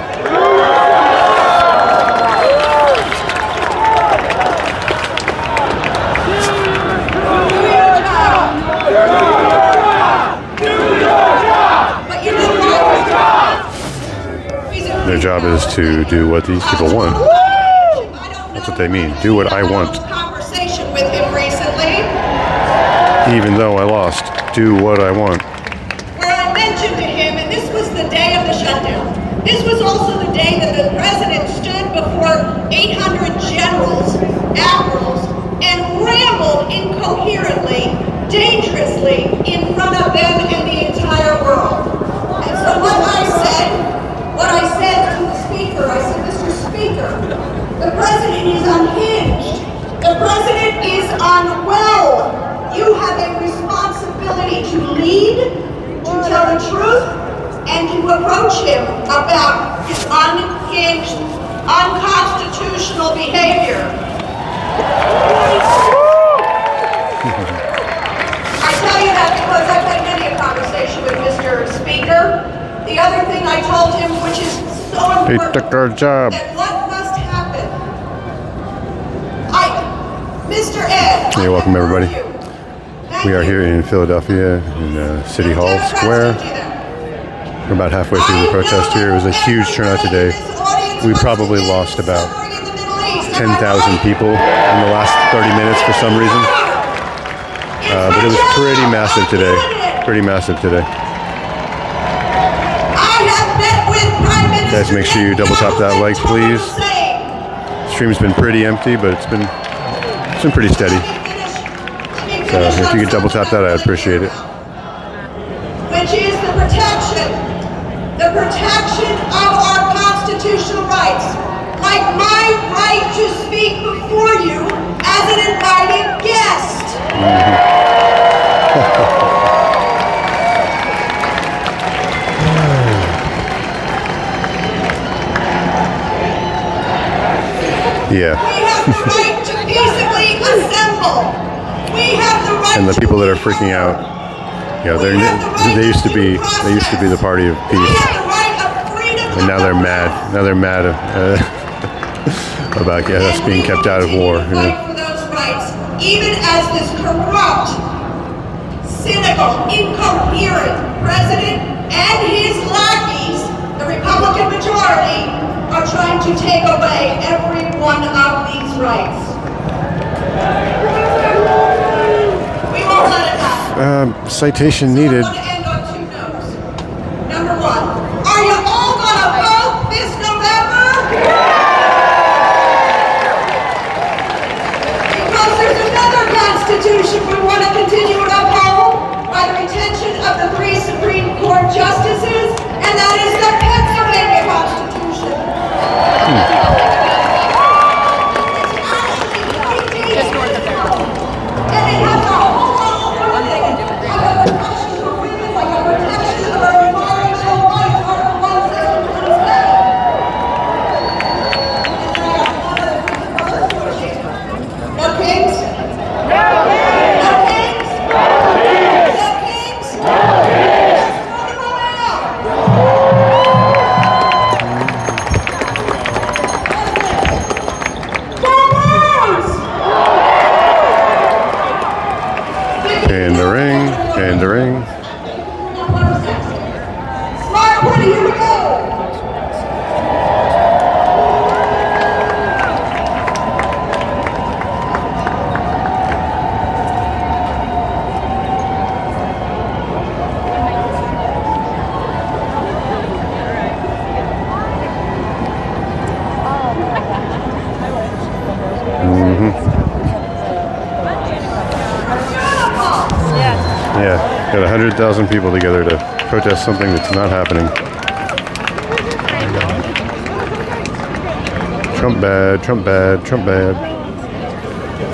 Their job is to do what these people want. That's what they mean. Do what I want. Conversation with him recently, Even though I lost, do what I want. where I mentioned to him, and this was the day of the shutdown. This was also the day that the president stood before 800 generals, admirals, and rambled incoherently, dangerously in front of them and the entire world. And so what I said to the speaker, I said, Mr. Speaker, the president is unhinged. The president is unwell. You have a responsibility to lead, to tell the truth, and to approach him about his unhinged, unconstitutional behavior. I tell you that because I've had many a conversation with Mr. Speaker. The other thing I told him, which is so They important, took our job. that what must happen. Mr. Ed. Hey, welcome everybody. We are here in Philadelphia in City Hall Square. We're about halfway through the protest here. It was a huge turnout today. We probably lost about 10,000 people in the last 30 minutes for some reason. But it was pretty massive today. Pretty massive today. Guys, make sure you double tap that like, please. Stream's been pretty empty, but it's been pretty steady. So if you could double tap that, I'd appreciate it. Which is the protection of our constitutional rights, like my right to speak before you as an invited guest. Yeah. We have the right to peaceably assemble. We have the right. And the people that are freaking out, you know, they used to be the party of peace, and now they're mad. Now they're mad about us being kept out of war. You know? For those rights, even as this corrupt, cynical, incoherent president and his lackeys, the Republican majority, are trying to take away every one of these rights. We won't let it happen. Citation needed. I want to end on two notes. Number one, are you all going to vote this November? Because there's another constitution we want to continue to uphold by the retention of the 3 Supreme Court justices, and that is the Pennsylvania Constitution. And the ring. Smart one, here we go. Yeah, got 100,000 people together to protest something that's not happening. Trump bad, Trump bad, Trump bad.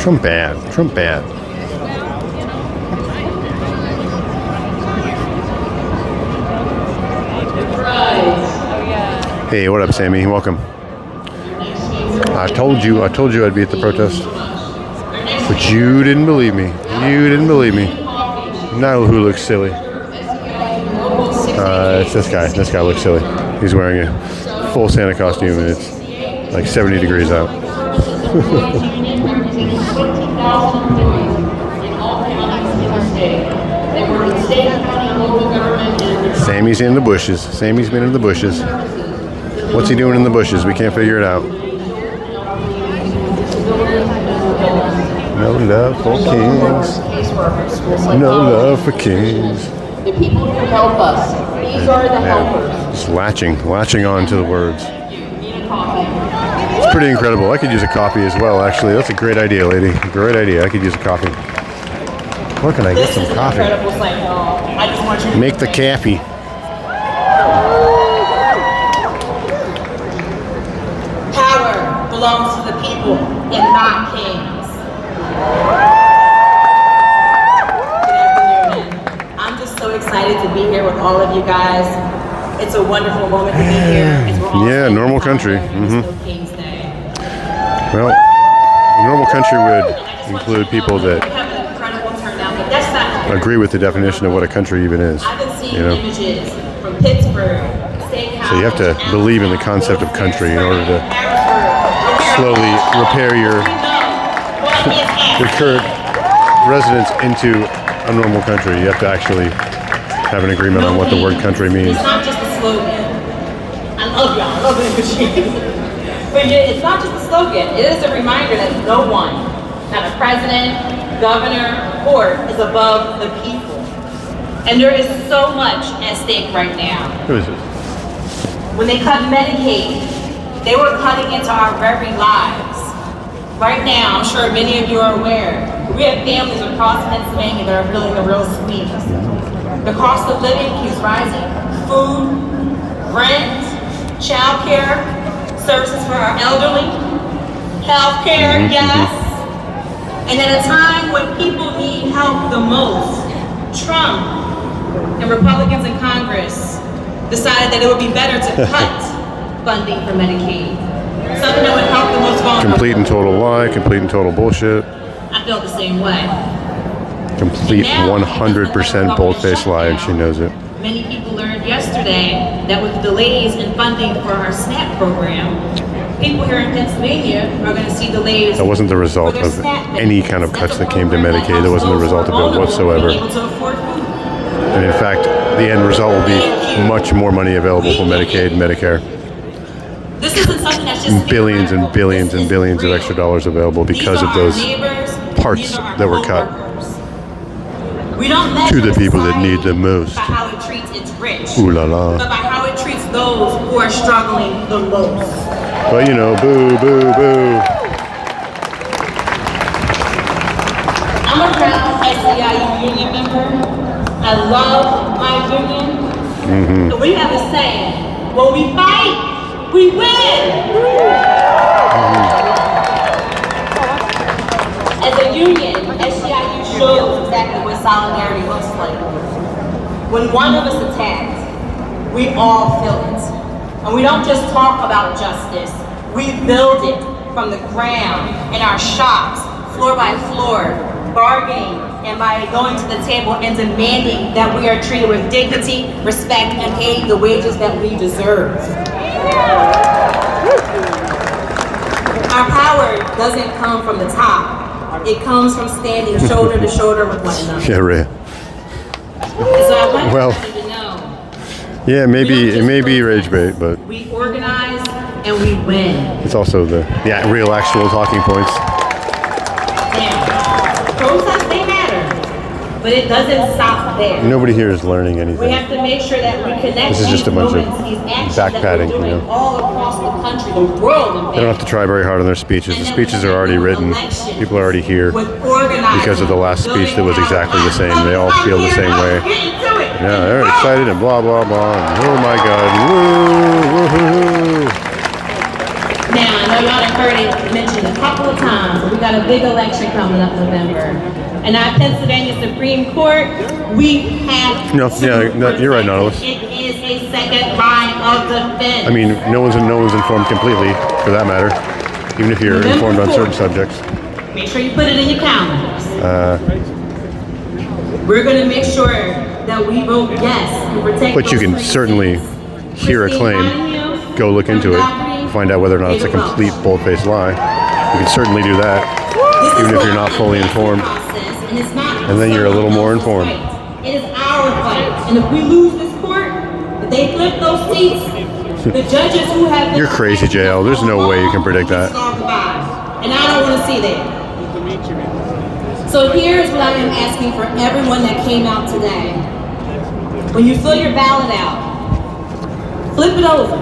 Trump bad, Trump bad. Hey, what up, Sammy? Welcome. I told you I'd be at the protest. But you didn't believe me. You didn't believe me. Now who looks silly? It's this guy. This guy looks silly. He's wearing a full Santa costume, and it's like 70 degrees out. Sammy's in the bushes. Sammy's been in the bushes. What's he doing in the bushes? We can't figure it out. No love for kings. No love for kings. The people who help us. These are the helpers. Just latching on to the words. It's pretty incredible. I could use a coffee as well, actually. That's a great idea, lady. Great idea. I could use a coffee. Where can I get some coffee? Make the coffee. Power belongs to the people and not kings. Good afternoon. I'm just so excited to be here with all of you guys. It's a wonderful moment to be here. Yeah, normal country. Well, a normal country would include people that agree with the definition of what a country even is. You know? So you have to believe in the concept of country in order to slowly repair your current residence into a normal country. You have to actually have an agreement on what the word country means. It's not just a slogan. I love y'all. I love the images. But it's not just a slogan. It is a reminder that no one, not a president, governor, or court, is above the people. And there is so much at stake right now. Who is this? When they cut Medicaid, they were cutting into our very lives. Right now, I'm sure many of you are aware, we have families across Pennsylvania that are feeling the real squeeze. The cost of living keeps rising. Food, rent, child care, services for our elderly, health care, yes. And at a time when people need help the most, Trump and Republicans in Congress decided that it would be better to cut funding for Medicaid. Something that would help the most vulnerable. Complete and total lie, complete and total bullshit. I feel the same way. Complete 100% bold-faced lie, and she knows it. Many people learned yesterday that with delays in funding for our SNAP program, people here in Pennsylvania are going to see delays. That wasn't the result of any kind of cuts that came to Medicaid. That wasn't the result of it whatsoever. And in fact, the end result will be much more money available for Medicaid and Medicare. This isn't something that's just billions and billions and billions of extra dollars available because of those parts that were cut to the people that need the most. by how it treats its rich, Ooh la la. but by how it treats those who are struggling the most. But you know, boo, boo, boo. I'm a proud SEIU union member. I love my union. And we have a saying, when we fight, we win. As a union, SEIU shows exactly what solidarity looks like. When one of us attacks, we all feel it. And we don't just talk about justice, we build it from the ground, in our shops, floor by floor, bargaining, and by going to the table and demanding that we are treated with dignity, respect, and paid the wages that we deserve. Our power doesn't come from the top. It comes from standing shoulder to shoulder with one another. Yeah, right. So I want Well, everybody to know, yeah, maybe it may be rage bait, but we organize and we win. it's also the real actual talking points. Protests, they matter, but it doesn't stop there. Nobody here is learning We anything. have to make sure that we connect This is just a bunch of movements, these actions back that padding, we're you doing know. all across the country, the world, in They don't have to try very hard on their speeches. The speeches are already written. People are already here because of the last speech that was exactly the same. They all feel the same way. Yeah, they're excited and blah, blah, blah. And oh my God. Woo, woo-hoo-hoo. Now, I know y'all have heard it mentioned a couple of times, but we got a big election coming up November. And our Pennsylvania Supreme Court, we have No, you're right, Nautilus. It is a second line of defense. I mean, no one's informed completely, for that matter, even if you're informed on certain subjects. Make sure you put it in your calendars. We're going to make sure that we vote yes and protect But you those can free certainly speech. hear a claim, go look into it, find out whether or not it's a complete bold-faced lie. You can certainly do that, even if you're not fully informed. And then you're a little more informed. It is our fight. And if we lose this court, if they flip those seats, the judges who have... You're crazy, JL. There's no way you can predict that. And I don't want to see that. So here's what I am asking for everyone that came out today. When you fill your ballot out, flip it over.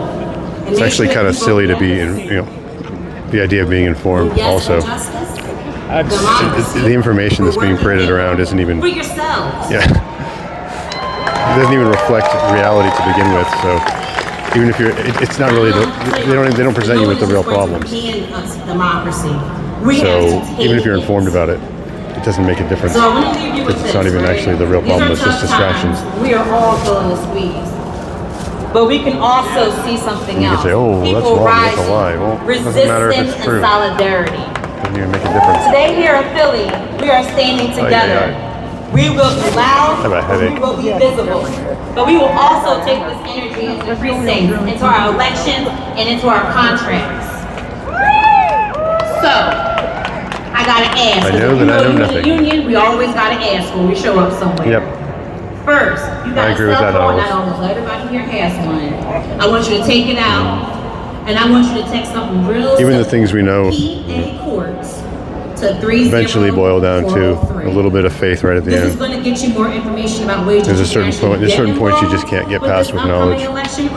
It's actually kind of silly to be, the idea of being informed also. The information that's being paraded around isn't even... For yourselves. Yeah. It doesn't even reflect reality to begin with, so even if you're... It's not really... They don't present you with the real problems. Democracy. So even if you're informed about it, it doesn't make a difference. So I want to leave you with It's not even actually the real problem, it's just distractions. We are all feeling the squeeze. But we can also see something else. You can say, oh, that's wrong, that's a lie. Well, it doesn't matter if it's true. Resistance and solidarity. Doesn't even make a difference. Today here in Philly, we are standing together. We will be loud, I have a headache. we will be visible. But we will also take this energy into precincts, into our elections, and into our contracts. So, I gotta ask. I know that I know nothing. Union, we always gotta ask when we show up somewhere. Yep. First, you got I a agree with cell that, phone. Alice. Not almost everybody here has one. I want you to take it out, and I want you to text something real Even the simple. things we know PA Courts to 30. eventually boil down to a little bit of faith right at the This is end. going to get you more information about wages. There's a certain point. There's certain points you just can't get past with knowledge, Or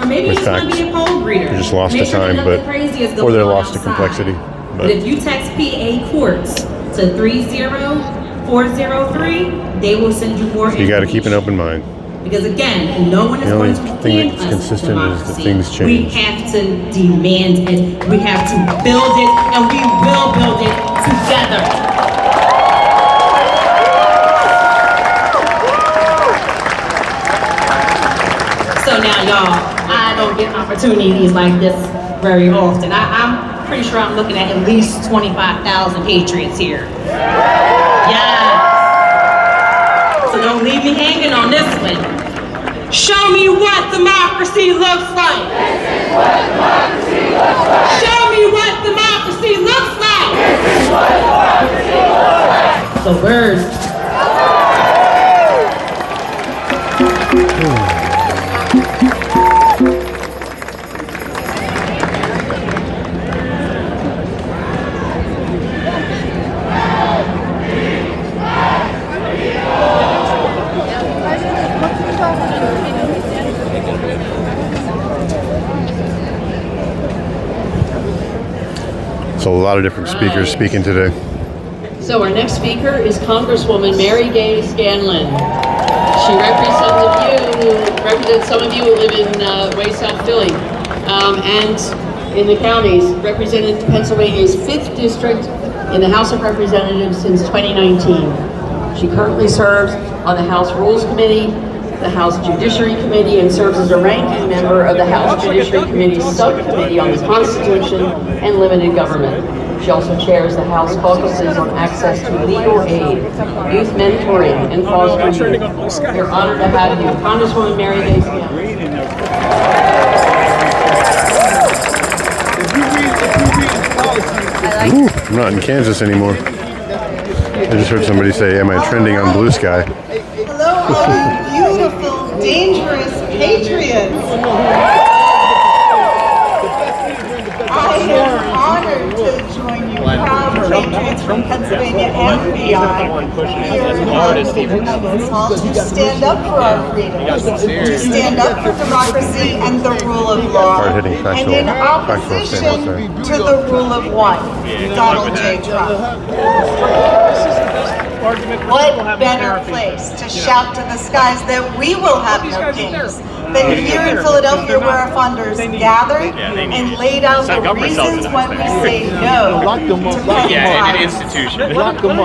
maybe with it's going to facts. be a poll breeder. You're just lost to Make sure time, nothing but crazy is or they're going on lost to outside. complexity. But But if you text PA Courts to 30403, they will send you more. you got to keep an open mind. Because again, no one is The only going to thing pretend that's us consistent is that democracy. things We change. have to demand it. We have to build it, and we will build it together. So now, y'all, I don't get opportunities like this very often. I'm pretty sure I'm looking at least 25,000 patriots here. Yes. So don't leave me hanging on this one. Show me what democracy looks like. This is what democracy looks like. Show me what democracy looks like. This is what democracy looks like. The word. So a lot of different speakers speaking today. So our next speaker is Congresswoman Mary Gay Scanlon. She represents some of you who live in way South Philly and in the counties. Represented Pennsylvania's 5th District in the House of Representatives since 2019. She currently serves on the House Rules Committee, the House Judiciary Committee, and serves as a ranking member of the House Judiciary Committee's Subcommittee on the Constitution and Limited Government. She also chairs the House caucuses on access to legal aid, youth mentoring, and fostering youth. We're honored to have you, Congresswoman Mary Gay Scanlon. Ooh, I'm not in Kansas anymore. I just heard somebody say, am I trending on Blue Sky? Hello, all you beautiful, dangerous patriots. I am honored to join you proud patriots from Pennsylvania and beyond here on Independence Hall to stand up for our freedoms, to stand up for democracy and the rule of law, Hard-hitting and factual in opposition statements to the rule of one, Donald J. Trump. What better place to shout to the skies that we will have no kings than here in Philadelphia, where our funders gathered and laid out the reasons when we say no to an institution.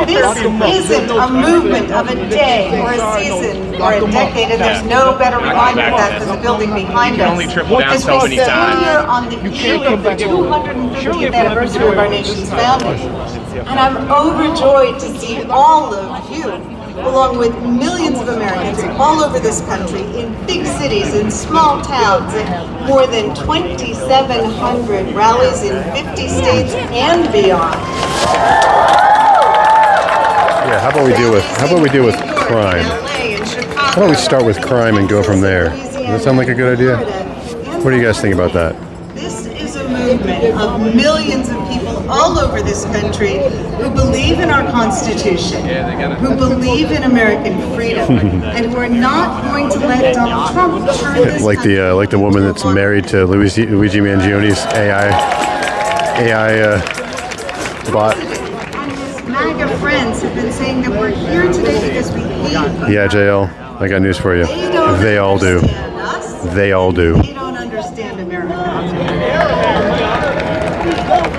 This isn't a movement of a day or a season or a decade, and there's no better reminder of that than the building behind us. As we stand here on the eve of the 250th anniversary of our nation's founding, and I'm overjoyed to see all of you along with millions of Americans all over this country, in big cities, in small towns, and more than 2,700 rallies in 50 states and beyond. Yeah, how about we deal with crime? How about we start with crime and go from there? Does that sound like a good idea? What do you guys think about that? This is a movement of millions of people all over this country who believe in our Constitution, who believe in American freedom, and who are not going to let Donald Trump turn this like the woman that's married to Luigi Mangioni's AI bot. MAGA friends have been saying that we're here today because we hate America. Yeah, JL, I got news for you. They all do. They all do. They don't understand America.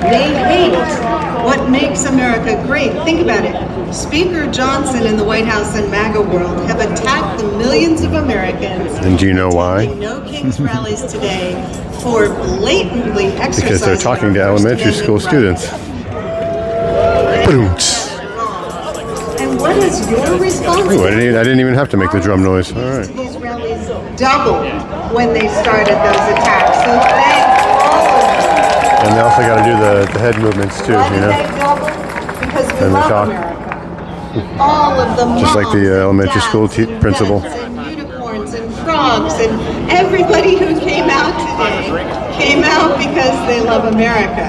They hate what makes America great. Think about it. Speaker Johnson in the White House and MAGA world have attacked the millions of Americans. And do you know why? No King's rallies today for blatantly exercising. Because they're talking to elementary school students. And what is your response? Ooh, I didn't even have to make the drum noise. All right. These rallies doubled when they started those attacks. So thank all of them. And they also got to do the head movements too, you know. Because we And they love talk. America. All of them. Just like the elementary school principal. And unicorns and frogs and everybody who came out today came out because they love America.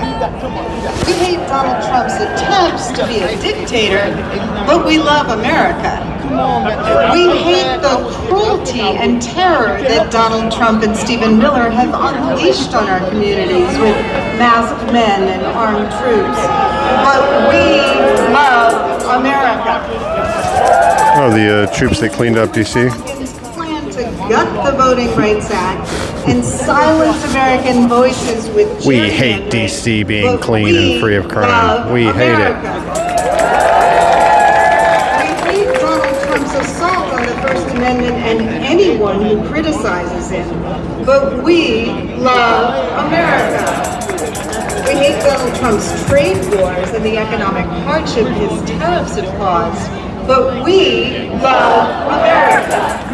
We hate Donald Trump's attempts to be a dictator, but we love America. We hate the cruelty and terror that Donald Trump and Stephen Miller have unleashed on our communities with masked men and armed troops. But we love America. Oh, the troops that cleaned up D.C.? To gut the Voting Rights Act and silence American voices with We hate D.C. being clean and free of crime. We hate it. We hate Donald Trump's assault on the First Amendment and anyone who criticizes him. But we love America. We hate Donald Trump's trade wars and the economic hardship his tariffs have caused. But we love America.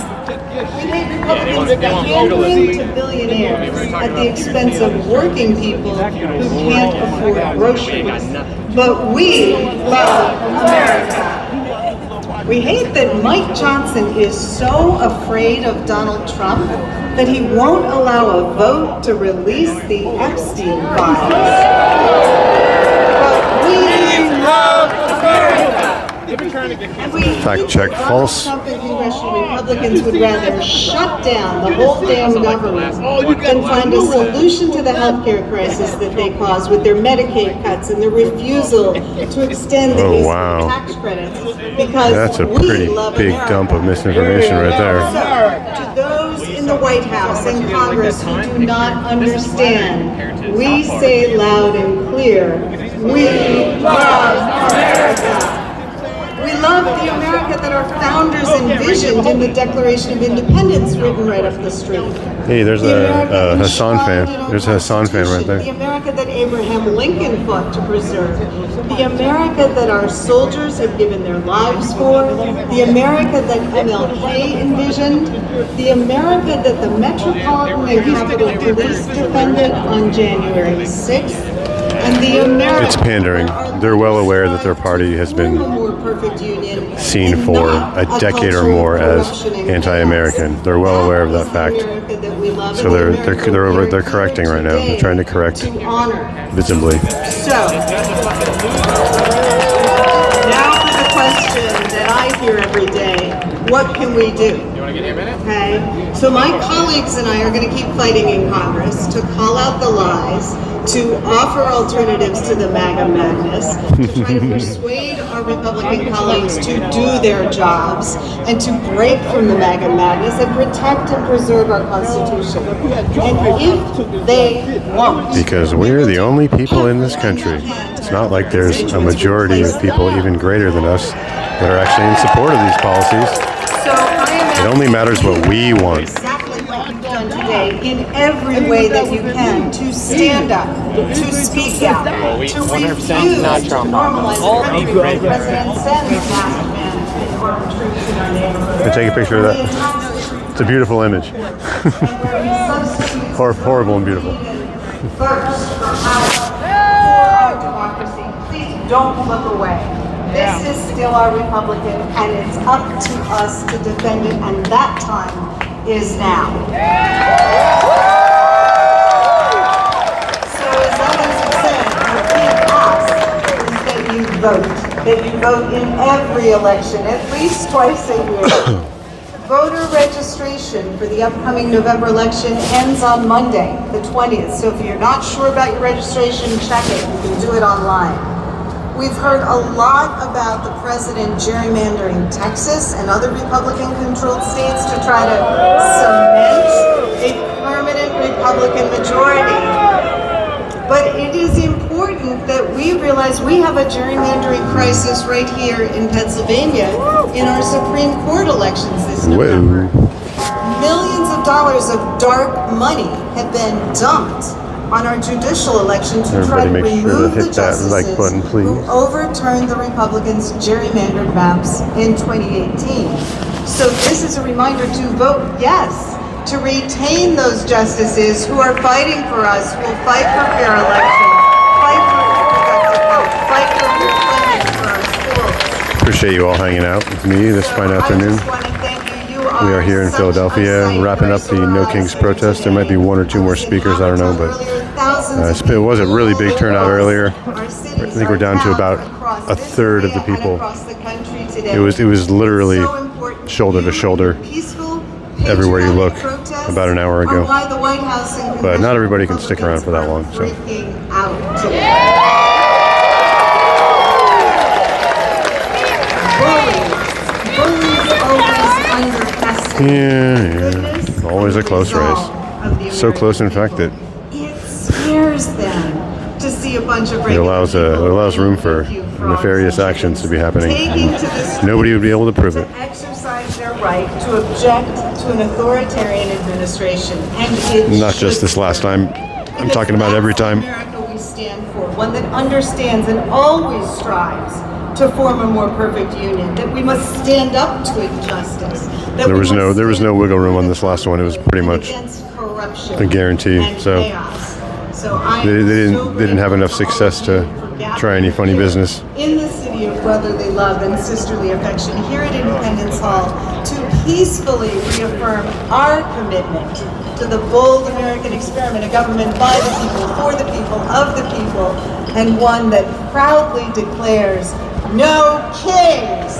We hate Republicans pandering to billionaires at the expense of working people who can't afford groceries. But we love America. We hate that Mike Johnson is so afraid of Donald Trump that he won't allow a vote to release the Epstein files. But we love America. Fact check false. Trump and congressional Republicans would rather shut down the whole damn government than find a solution to the healthcare crisis that they caused with their Medicaid cuts and their refusal to extend the tax credits. Because that's a pretty big dump of misinformation right there. So, to those in the White House and Congress who do not understand, we say loud and clear, we love America. We love the America that our founders envisioned in the Declaration of Independence written right up the street. Hey, there's a Hassan fan. There's a Hassan fan right there. The America that Abraham Lincoln fought to preserve. The America that our soldiers have given their lives for. The America that MLK envisioned. The America that the Metropolitan and Capitol Police defended on January 6th. And the America It's pandering. They're well aware that their party has been seen for a decade or more as anti-American. They're well aware of that fact. So they're correcting right now. They're trying to correct visibly. So now for the question that I hear every day: what can we do? Okay. So my colleagues and I are going to keep fighting in Congress to call out the lies, to offer alternatives to the MAGA madness, to try to persuade our Republican colleagues to do their jobs, and to break from the MAGA madness and protect and preserve our Constitution. And if they won't, because we're the only people in this country. It's not like there's a majority of people even greater than us that are actually in support of these policies. It only matters what we want. Exactly what you've done today, in every way that you can, to stand up, to speak out, to refuse to normalize the country where the president sends masked men armed troops in our neighborhood. Can I take a picture of that? It's a beautiful image. Horrible and beautiful. First for our democracy. Please don't look away. This is still our republican, and it's up to us to defend it, and that time is now. So as others have said, our big ask is that you vote. That you vote in every election, at least twice a year. Voter registration for the upcoming November election ends on Monday, the 20th. So if you're not sure about your registration, check it. You can do it online. We've heard a lot about the president gerrymandering Texas and other Republican-controlled states to try to cement a permanent Republican majority. But it is important that we realize we have a gerrymandering crisis right here in Pennsylvania in our Supreme Court elections this November. Millions of dollars of dark money have been dumped on our judicial election to try to remove the justices who overturned the Republicans' gerrymandered maps in 2018. So this is a reminder to vote yes, to retain those justices who are fighting for us, who will fight for fair elections, fight for reproductive health, fight for fair funding for our schools. Appreciate you all hanging out with me this fine afternoon. We are here in Philadelphia, wrapping up the No Kings protest. There might be one or two more speakers, I don't know, but it was a really big turnout earlier. I think we're down to about a third of the people. It was literally shoulder to shoulder everywhere you look about an hour ago. But not everybody can stick around for that long. So. Yeah. Always a close race. So close, in fact, that it scares them to see a bunch of it allows room for nefarious actions to be happening. Nobody would be able to prove it. Exercise their right to object to an authoritarian administration, and not just this last time. I'm talking about every time. America we stand for, one that understands and always strives to form a more perfect union. That we must stand up to injustice. There was no wiggle room on this last one. It was pretty much a guarantee. So they didn't have enough success to try any funny business. In the city of brotherly love and sisterly affection, here at Independence Hall, to peacefully reaffirm our commitment to the bold American experiment, a government by the people, for the people, of the people, and one that proudly declares, no kings!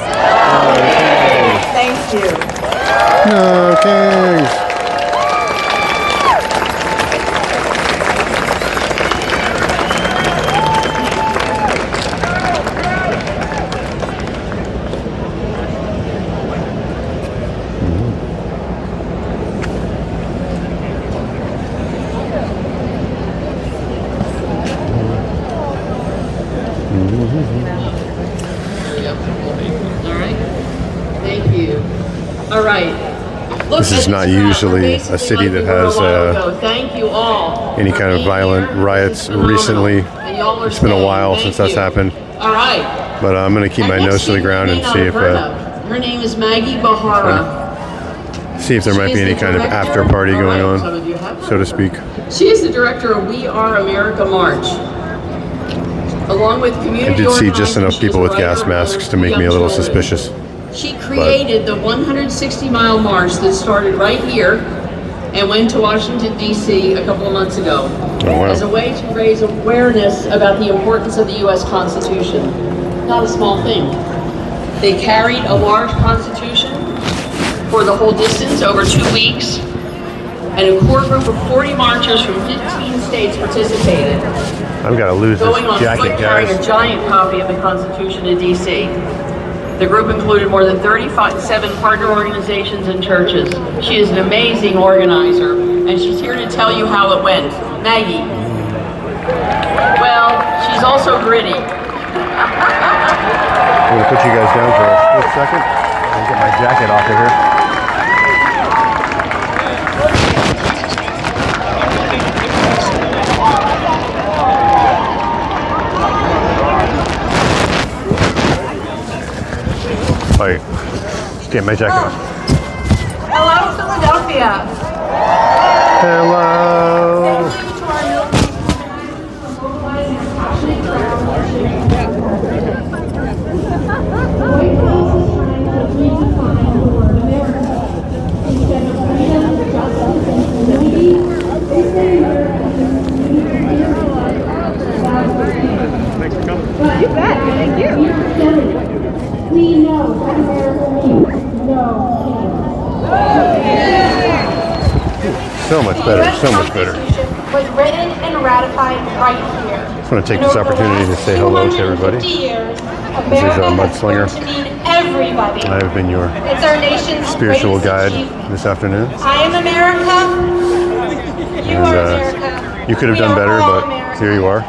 Thank you. No kings! All right. This is not usually a city that has Thank you all. any kind of violent riots recently. It's been a while since that's happened. All right. But I'm going to keep my nose to the ground and see if her name is Maggie Bahara. See if there might be any kind of after party going on, so to speak. She is the director of We Are America March. Along with community I did see just enough people with gas masks to make me a little suspicious. She created the 160-mile march that started right here and went to Washington, D.C. a couple of months ago as a way to raise awareness about the importance of the U.S. Constitution. Not a small thing. They carried a large Constitution for the whole distance, over 2 weeks, and a core group of 40 marchers from 15 states participated. I've got to lose this jacket, carrying guys. a giant copy of the Constitution to D.C. The group included more than 37 partner organizations and churches. She is an amazing organizer, and she's here to tell you how it went. Maggie. Well, she's also gritty. I'm going to put you guys down for a split second and get my jacket off of here. Like, Get my jacket off. Hello, Philadelphia. Hello. You bet. Thank you. We know what America means. So much better, so much better. Was written and ratified right here. I just want to take this opportunity to say hello to everybody. This is a Mudslinger. Everybody. I have been your It's our nation's spiritual guide achievement. this afternoon. I am America. You are America. You could have done better, but here you are.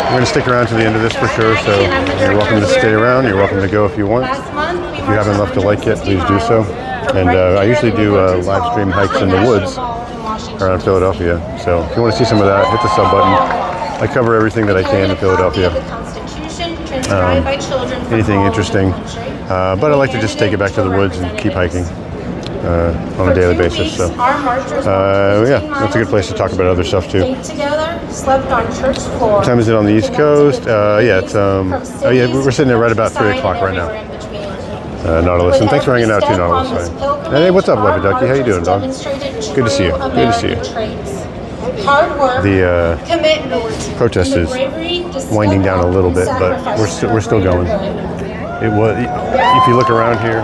We're going to stick around to the end of this for sure, so you're welcome to stay around. You're welcome to go if you want. If you haven't left a like yet, please do so. And I usually do live stream hikes in the woods around Philadelphia. So if you want to see some of that, hit the sub button. I cover everything that I can in Philadelphia. Anything interesting. But I like to just take it back to the woods and keep hiking on a daily basis. So yeah, that's a good place to talk about other stuff too. Slept on church floor. What time is it on the East Coast? Yeah, it's oh yeah, we're sitting there right about 3 o'clock right now. Nautilus, and thanks for hanging out too, Nautilus. Hey, what's up, Leopard Ducky? How you doing, dog? Good to see you. Good to see you. Hard work, The commitment, protest is winding down a little bit, but we're still going. It was, if you look around here,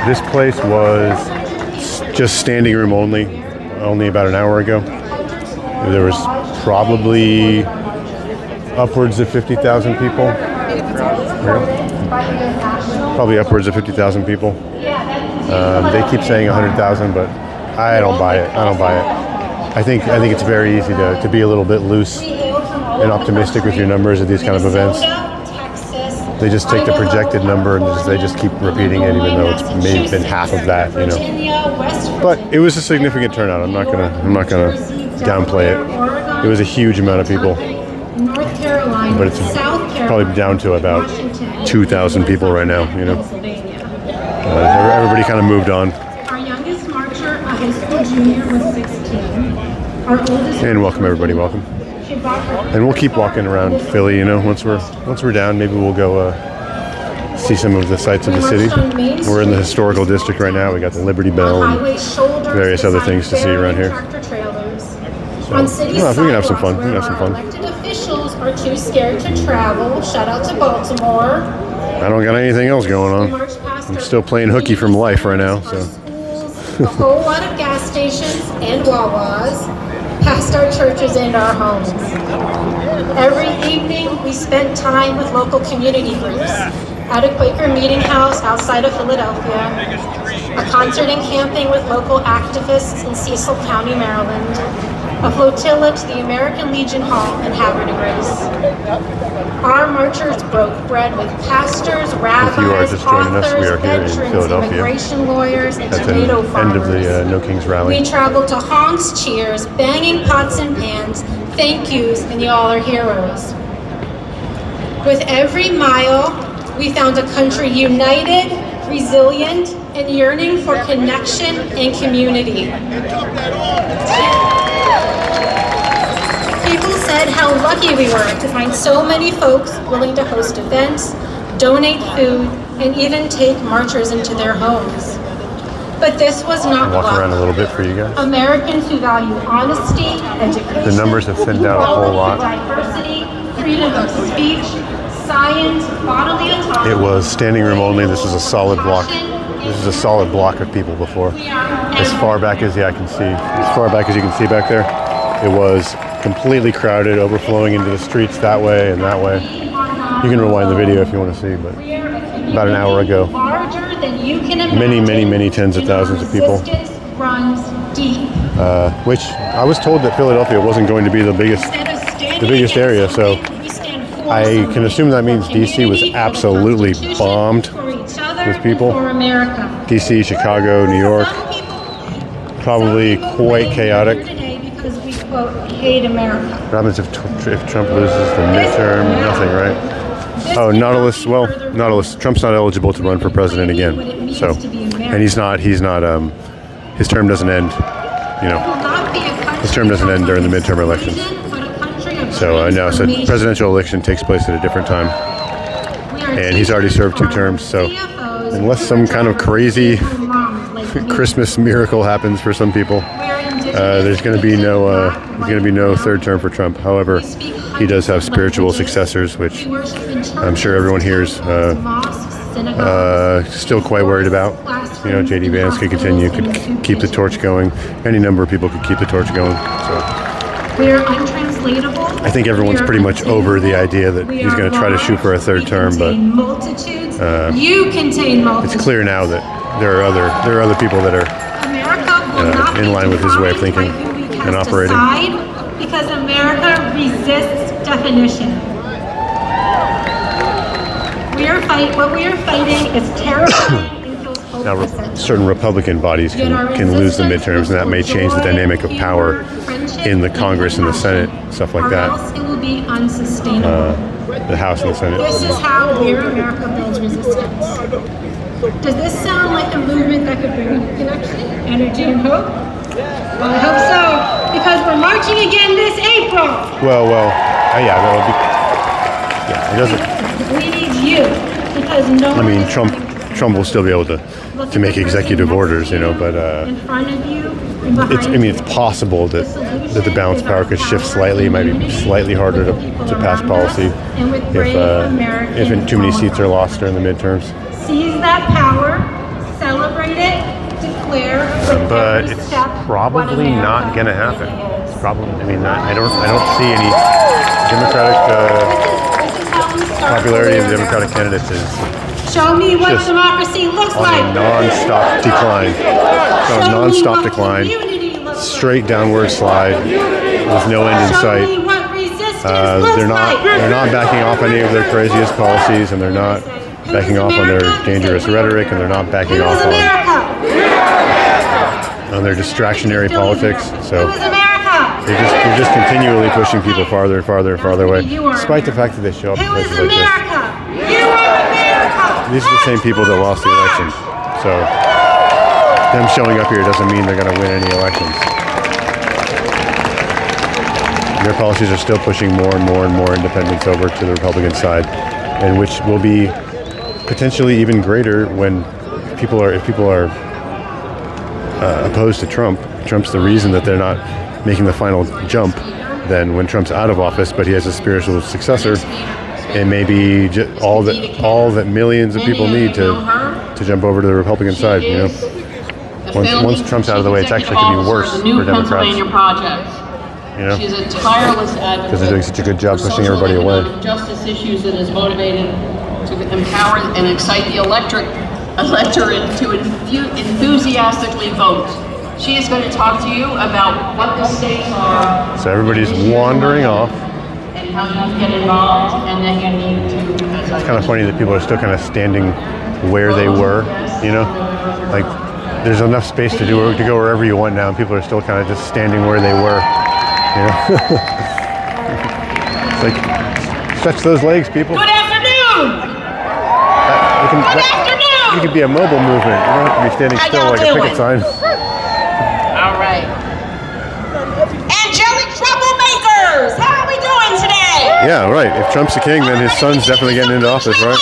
this place was just standing room only about an hour ago. There was probably upwards of 50,000 people. Probably upwards of 50,000 people. They keep saying 100,000, but I don't buy it. I don't buy it. I think it's very easy to be a little bit loose and optimistic with your numbers at these kind of events. They just take the projected number and they just keep repeating it, even though it's maybe been half of that, you know. But it was a significant turnout. I'm not gonna downplay it. It was a huge amount of people, but it's probably down to about 2,000 people right now, you know. Everybody kind of moved on. Our youngest marcher, a high school junior, was 16. Our oldest. And welcome everybody, welcome. And we'll keep walking around Philly, you know. Once we're down, maybe we'll go see some of the sights of the city. We're in the historical district right now. We got the Liberty Bell and various other things to see around here. So, we can have some fun. We can have some fun. Elected officials are too scared to travel. Shout out to Baltimore. I don't got anything else going on. I'm still playing hooky from life right now. So. A whole lot of gas stations and Wawas, past our churches and our homes. Every evening, we spent time with local community groups at a Quaker meeting house outside of Philadelphia, a concert and camping with local activists in Cecil County, Maryland, a flotilla to the American Legion Hall in Havre de Grace. Our marchers broke bread with pastors, rabbis, authors, veterans, immigration lawyers, and tomato farmers. End of the No Kings rally. We traveled to honks, cheers, banging pots and pans, thank yous, and y'all are heroes. With every mile, we found a country united, resilient, and yearning for connection and community. People said how lucky we were to find so many folks willing to host events, donate food, and even take marchers into their homes. But this was not walk luck. around a little bit for you guys. Americans who value honesty, education, The numbers have thinned out a whole lot. diversity, freedom of speech, science, bodily autonomy. It was standing room only. This is a solid block. This is a solid block of people before. As far back as I can see. As far back as you can see back there, it was completely crowded, overflowing into the streets that way and that way. You can rewind the video if you want to see, but about an hour ago, many tens of thousands of people. Runs deep. Which I was told that Philadelphia wasn't going to be the biggest area, so I can assume that means DC was absolutely bombed with people. DC, Chicago, New York, probably quite chaotic. Because we quote hate America. What happens if Trump loses the midterm? Nothing, right? Oh, Nautilus. Well, Nautilus. Trump's not eligible to run for president again. So, and he's not. His term doesn't end. You know, his term doesn't end during the midterm elections. So no. So presidential election takes place at a different time, and he's already served 2 terms. So unless some kind of crazy Christmas miracle happens for some people, there's going to be no 3rd term for Trump. However, he does have spiritual successors, which I'm sure everyone here is still quite worried about. You know, J.D. Vance could continue, could keep the torch going. Any number of people could keep the torch going. So we're untranslatable. I think everyone's pretty much over the idea that he's going to try to shoot for a 3rd term, but you contain multitudes. It's clear now that there are other people that are in line with his way of thinking and operating. Because America resists definition. What we are fighting is terrifying. Now, certain Republican bodies can lose the midterms, and that may change the dynamic of power in the Congress and the Senate, stuff like that. Or else it will be unsustainable. The House and the Senate. This is how We're America builds resistance. Does this sound like a movement that could bring connection, energy, and hope? Well, I hope so, because we're marching again this April. Well, yeah, that'll be. Yeah, it doesn't. We need you, because no one. I mean, Trump will still be able to make executive orders, you know, but in front of you, and behind it's possible that the balance of power could shift slightly. It might be slightly harder to pass policy if too many seats are lost during the midterms. Seize that power, celebrate it, declare. But it's probably not going to happen. It's probably. I mean, I don't see any Democratic popularity of the Democratic candidates is. Show me what democracy looks like. On a non-stop decline. Non-stop decline. Straight downward slide with no end in sight. They're not backing off any of their craziest policies, and they're not backing off on their dangerous rhetoric, and they're not backing off on their distractionary politics. So they're just continually pushing people farther and farther and farther away, despite the fact that they show up in places like this. These are the same people that lost the election. So them showing up here doesn't mean they're going to win any elections. Their policies are still pushing more and more and more independents over to the Republican side, and which will be potentially even greater when if people are opposed to Trump. Trump's the reason that they're not making the final jump. Then when Trump's out of office, but he has a spiritual successor, it may be all that millions of people need to jump over to the Republican side. You know, once Trump's out of the way, it's actually going to be worse for Democrats. You know, she's a tireless advocate because they're doing such a good job pushing everybody away. Justice issues and is motivated to empower and excite the electorate to enthusiastically vote. She is going to talk to you about what the stakes are. So everybody's wandering off. And how you get involved, and that you need to. It's kind of funny that people are still kind of standing where they were. You know, like there's enough space to go wherever you want now, and people are still kind of just standing where they were. You know, it's like stretch those legs, people. Good afternoon. Good afternoon. You could be a mobile movement. You don't have to be standing still like a picket sign. All right. Angelic troublemakers, how are we doing today? Yeah, right. If Trump's the king, then his son's definitely getting into office, right?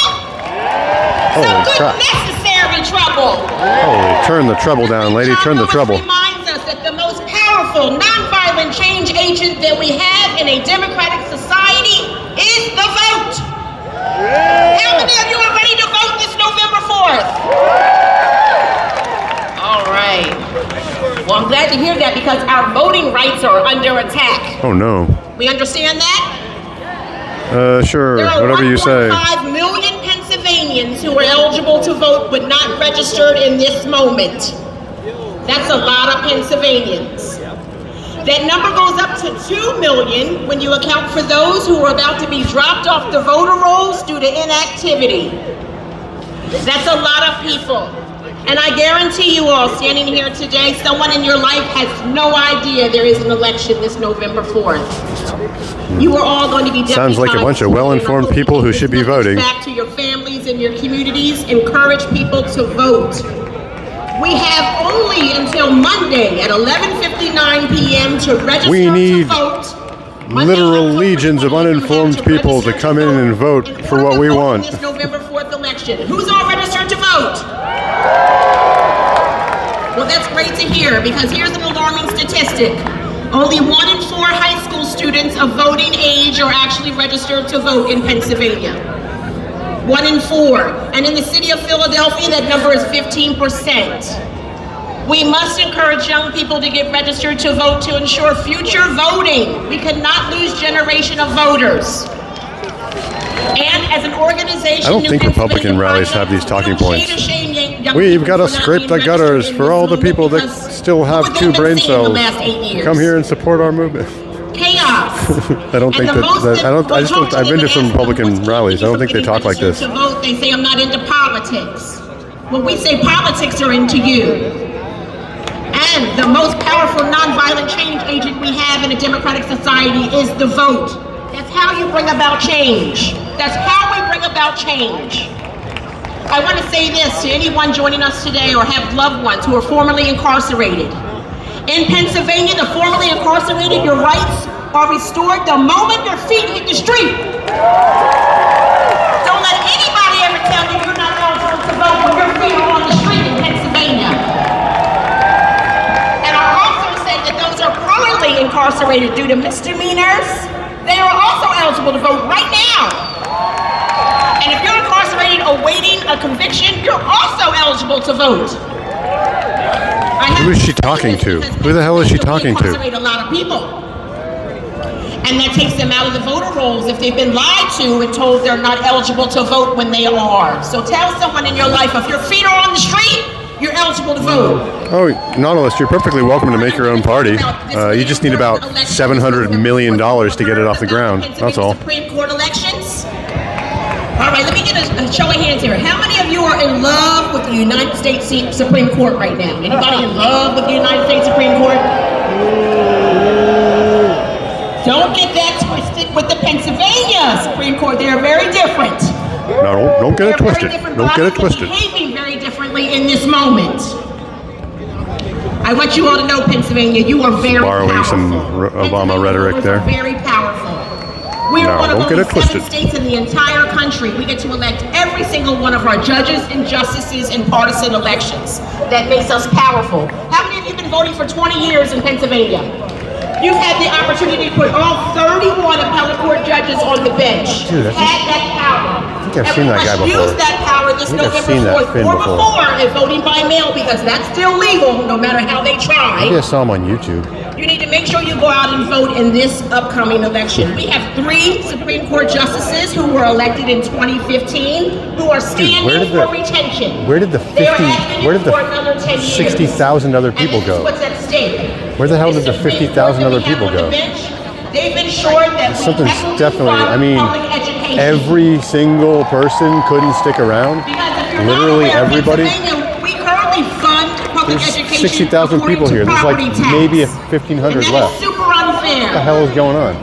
Holy crap. Necessary trouble. Holy, turn the trouble down, lady. Turn the trouble. Reminds us that the most powerful, nonviolent change agent that we have in a democratic society is the vote. How many of you are ready to vote this November 4th? All right. Well, I'm glad to hear that because our voting rights are under attack. Oh, no. We understand that? Sure. Whatever you say. There are 1.5 million Pennsylvanians who are eligible to vote but not registered in this moment. That's a lot of Pennsylvanians. That number goes up to 2 million when you account for those who are about to be dropped off the voter rolls due to inactivity. That's a lot of people. And I guarantee you all standing here today, someone in your life has no idea there is an election this November 4th. You are all going to be Sounds like a bunch of well-informed people who should be voting. Back to your families and your communities, encourage people to vote. We have only until Monday at 11:59 p.m. to register We need to vote. literal legions of uninformed people to come in and vote for what we want. This November 4th election. Who's all registered to vote? Well, that's great to hear, because here's an alarming statistic. Only 1 in 4 high school students of voting age are actually registered to vote in Pennsylvania. 1 in 4. And in the city of Philadelphia, that number is 15%. We must encourage young people to get registered to vote to ensure future voting. We cannot lose generation of voters. And as an organization, I don't think Republican rallies have these talking points. We've got to scrape the gutters for all the people that still have 2 brain cells. Come here and support our movement. Chaos. I don't think I've been to some Republican rallies. I don't think they talk like this. To vote, they say I'm not into politics. Well, we say politics are into you. And the most powerful nonviolent change agent we have in a democratic society is the vote. That's how you bring about change. That's how we bring about change. I want to say this to anyone joining us today or have loved ones who are formerly incarcerated. In Pennsylvania, the formerly incarcerated, your rights are restored the moment your feet hit the street. Don't let anybody ever tell you you're not eligible to vote when your feet are on the street in Pennsylvania. And I also say that those are permanently incarcerated due to misdemeanors, they are also eligible to vote right now. And if you're incarcerated awaiting a conviction, you're also eligible to vote. Who is she talking to? Who the hell is she talking to? Incarcerate a lot of people. And that takes them out of the voter rolls if they've been lied to and told they're not eligible to vote when they are. So tell someone in your life, if your feet are on the street, you're eligible to vote. Oh, Nautilus, you're perfectly welcome to make your own party. You just need about $700 million to get it off the ground. That's all. Supreme Court elections. All right, let me get a show of hands here. How many of you are in love with the United States Supreme Court right now? Anybody in love with the United States Supreme Court? Don't get that twisted with the Pennsylvania Supreme Court. They are very different. No, don't get it twisted. Don't get it twisted. Behaving very differently in this moment. I want you all to know, Pennsylvania, you are very Borrowing powerful. some Obama rhetoric there. Very powerful. We are one of only 7 states in the entire country. We get to elect every single one of our judges and justices in partisan elections. That makes us powerful. How many of you have been voting for 20 years in Pennsylvania? You've had the opportunity to put all 31 appellate court judges on the bench. Dude, had that power. I think I've seen that guy before. Use that power this November 4th or before in voting by mail, because that's still legal no matter how they try. Maybe I saw him on YouTube. You need to make sure you go out and vote in this upcoming election. We have 3 Supreme Court justices who were elected in 2015 who are standing for retention. Where did the 60,000 other people go? What's at stake? Where the hell did the 50,000 other people go? They've ensured that something's definitely, I mean, every single person couldn't stick around. Literally everybody. We currently fund public education. 60,000 people here. There's like maybe 1,500 left. Super unfair. What the hell is going on?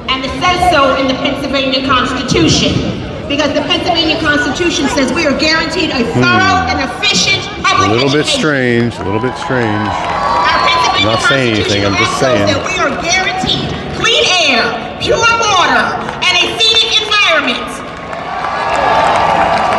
And it says so in the Pennsylvania Constitution. Because the Pennsylvania Constitution says we are guaranteed a thorough and efficient public education. A little bit strange, a little bit strange. I'm not saying anything, I'm just saying. That we are guaranteed clean air, pure water, and a scenic environment.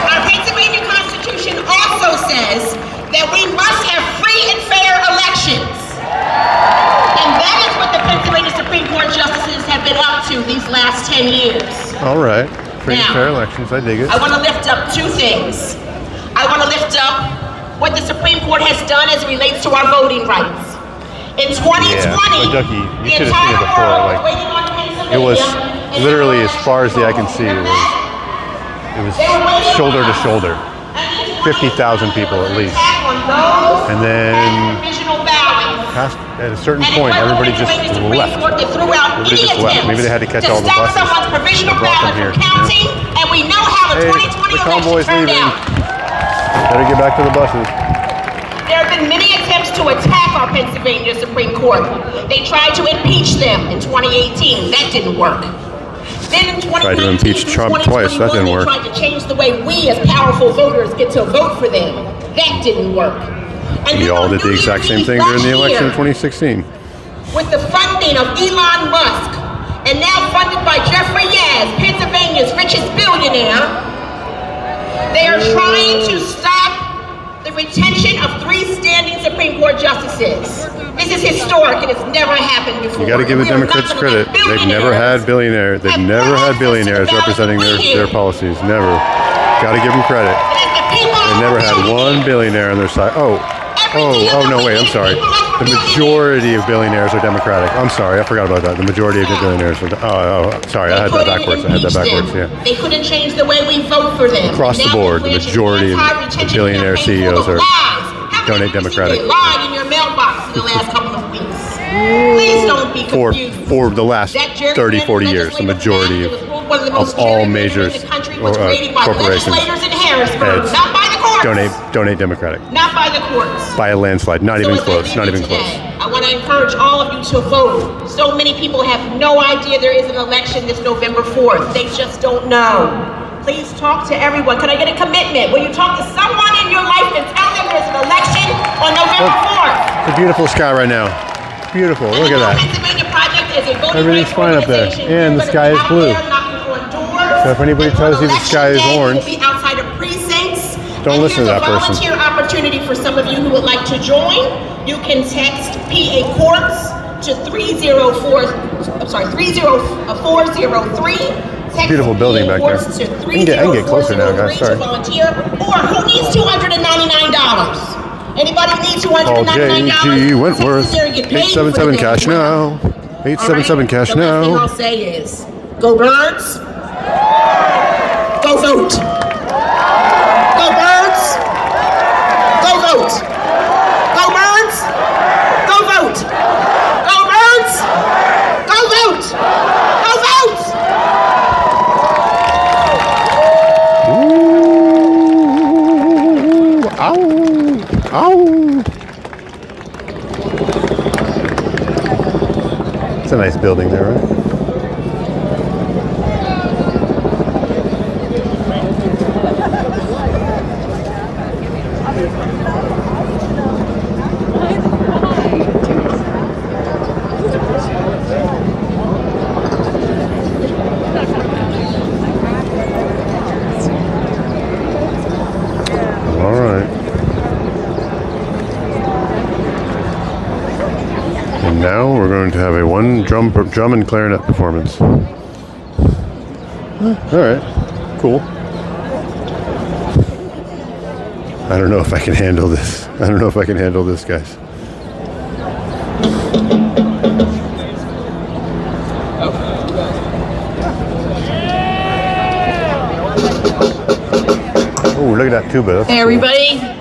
Our Pennsylvania Constitution also says that we must have free and fair elections. And that is what the Pennsylvania Supreme Court justices have been up to these last 10 years. All right. Free and fair elections, I dig it. I want to lift up 2 things. I want to lift up what the Supreme Court has done as it relates to our voting rights. In 2020, Ducky, you should have seen it before. Like, it was literally as far as the eye can see. It was shoulder to shoulder. 50,000 people at least. And then at a certain point, everybody just left. Everybody just left. Maybe they had to catch all the buses. They brought them here. And we know how the 2020 the convoy's leaving. Better get back to the buses. to attack our Pennsylvania Supreme Court. They tried to impeach them in 2018. That didn't work. Then in 2019, tried to impeach Trump twice. That didn't work. They tried to change the way we as powerful voters get to vote for them. That didn't work. And We all did the exact same thing during the election in 2016. With the funding of Elon Musk, and now funded by Jeffrey Yaz, Pennsylvania's richest billionaire, they are trying to stop the retention of 3 standing Supreme Court justices. This is historic and it's never happened before. You got to give the Democrats credit. They've never had billionaires. They've never had billionaires representing their policies. Never. Got to give them credit. They never had one billionaire on their side. Oh, no, wait, I'm sorry. The majority of billionaires are Democratic. I'm sorry, I forgot about that. The majority of billionaires are, sorry, I had that backwards. Yeah. They couldn't change the way we vote for them. Across the board, the majority of the billionaire CEOs are donate Democratic. They lied in your mailbox in the last couple of weeks. Please don't be confused. For the last 30, 40 years, the majority of all major corporations donate Democratic. Not by the courts. By a landslide, not even close, not even close. I want to encourage all of you to vote. So many people have no idea there is an election this November 4th. They just don't know. Please talk to everyone. Can I get a commitment? Will you talk to someone in your life and tell them there's an election on November 4th? It's a beautiful sky right now. Beautiful, look at that. Everything's fine up there, and the sky is blue. So if anybody tells you the sky is orange, don't listen to that person. Volunteer opportunity for some of you who would like to join. You can text PA Courts to 30403. Beautiful building back there. I can get closer now, guys. Sorry. Volunteer, or who needs $299? Anybody need $299? J.G. Wentworth. 877 cash now. 877 cash now. The last thing I'll say is, go Birds. Go vote. Go Birds. Go vote. Go Birds. Go vote. Go Birds. Go vote. Go vote. Ooh, ow. Ow. It's a nice building there, right? Now we're going to have a one drum and clarinet performance. All right, cool. I don't know if I can handle this. I don't know if I can handle this, guys. Oh, look at that tuba. That's hey, everybody. Cool.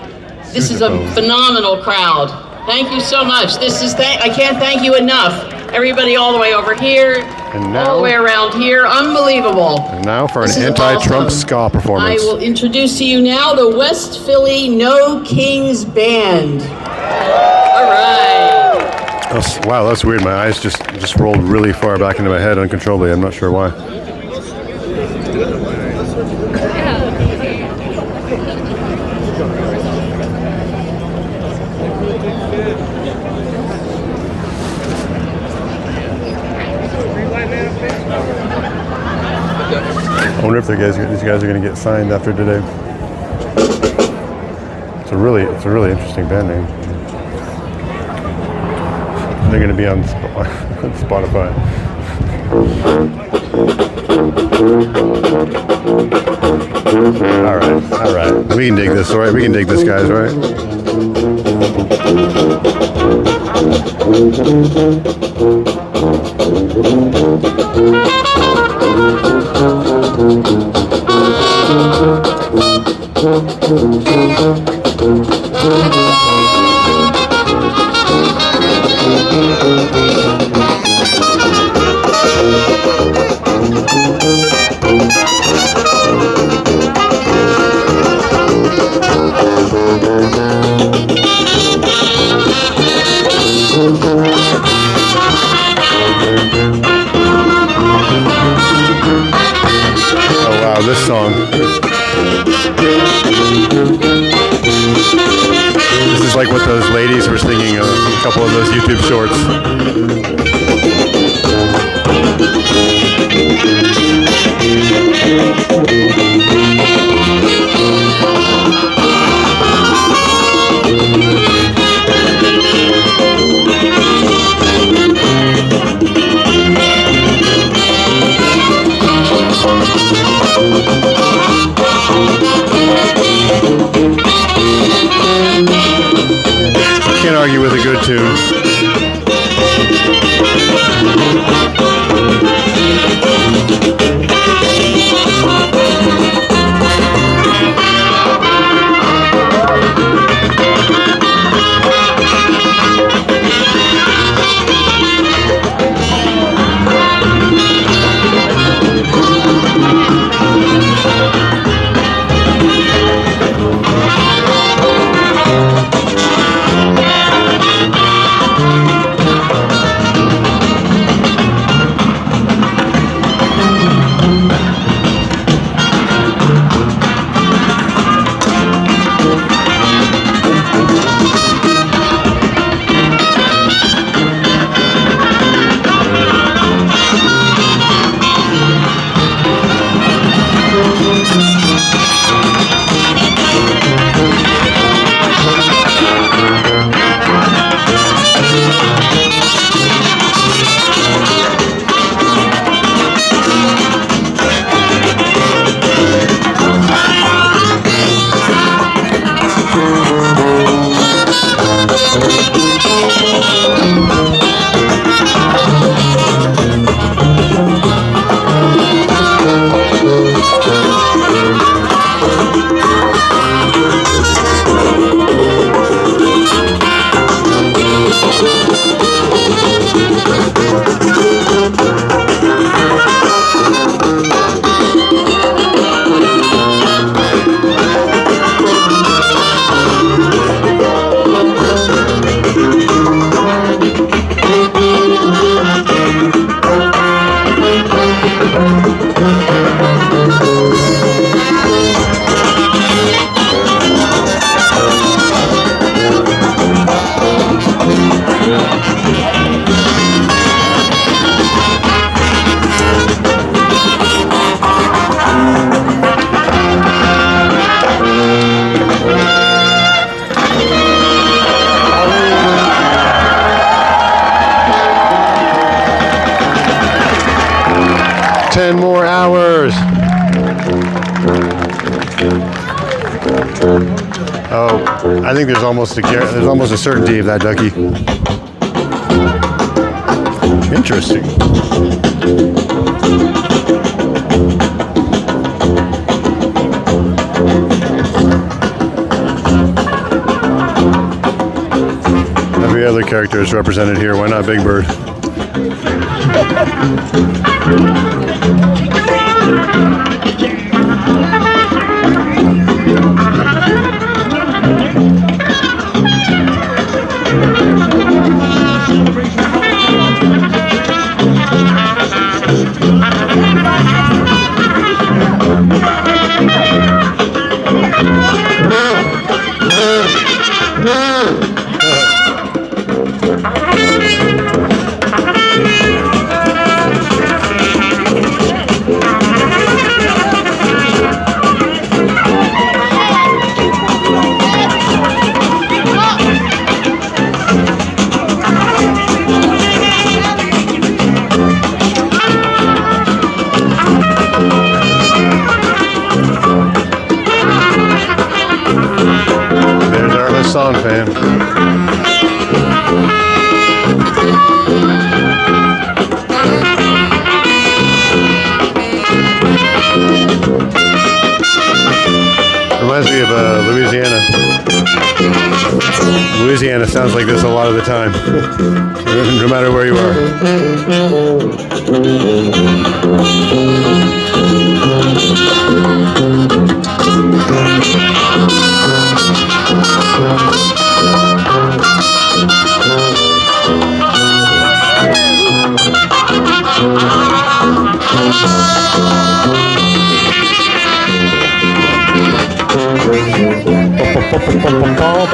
This is a phenomenal crowd. Thank you so much. I can't thank you enough. Everybody all the way over here, and now, all the way around here. Unbelievable. And now for an anti-Trump ska performance. I will introduce to you now the West Philly No Kings Band. All right. Wow, that's weird. My eyes just rolled really far back into my head uncontrollably. I'm not sure why. I wonder if these guys are going to get signed after today. It's a really interesting band name. They're going to be on Spotify. All right. We can dig this, all right? We can dig this, guys, all right? Oh wow, this song. This is like what those ladies were singing a couple of those YouTube shorts. Can't argue with a good tune. Oh, I think there's almost a certainty of that, Ducky. Interesting. Every other character is represented here. Why not Big Bird? Song fan. Reminds me of Louisiana. Louisiana sounds like this a lot of the time, no matter where you are.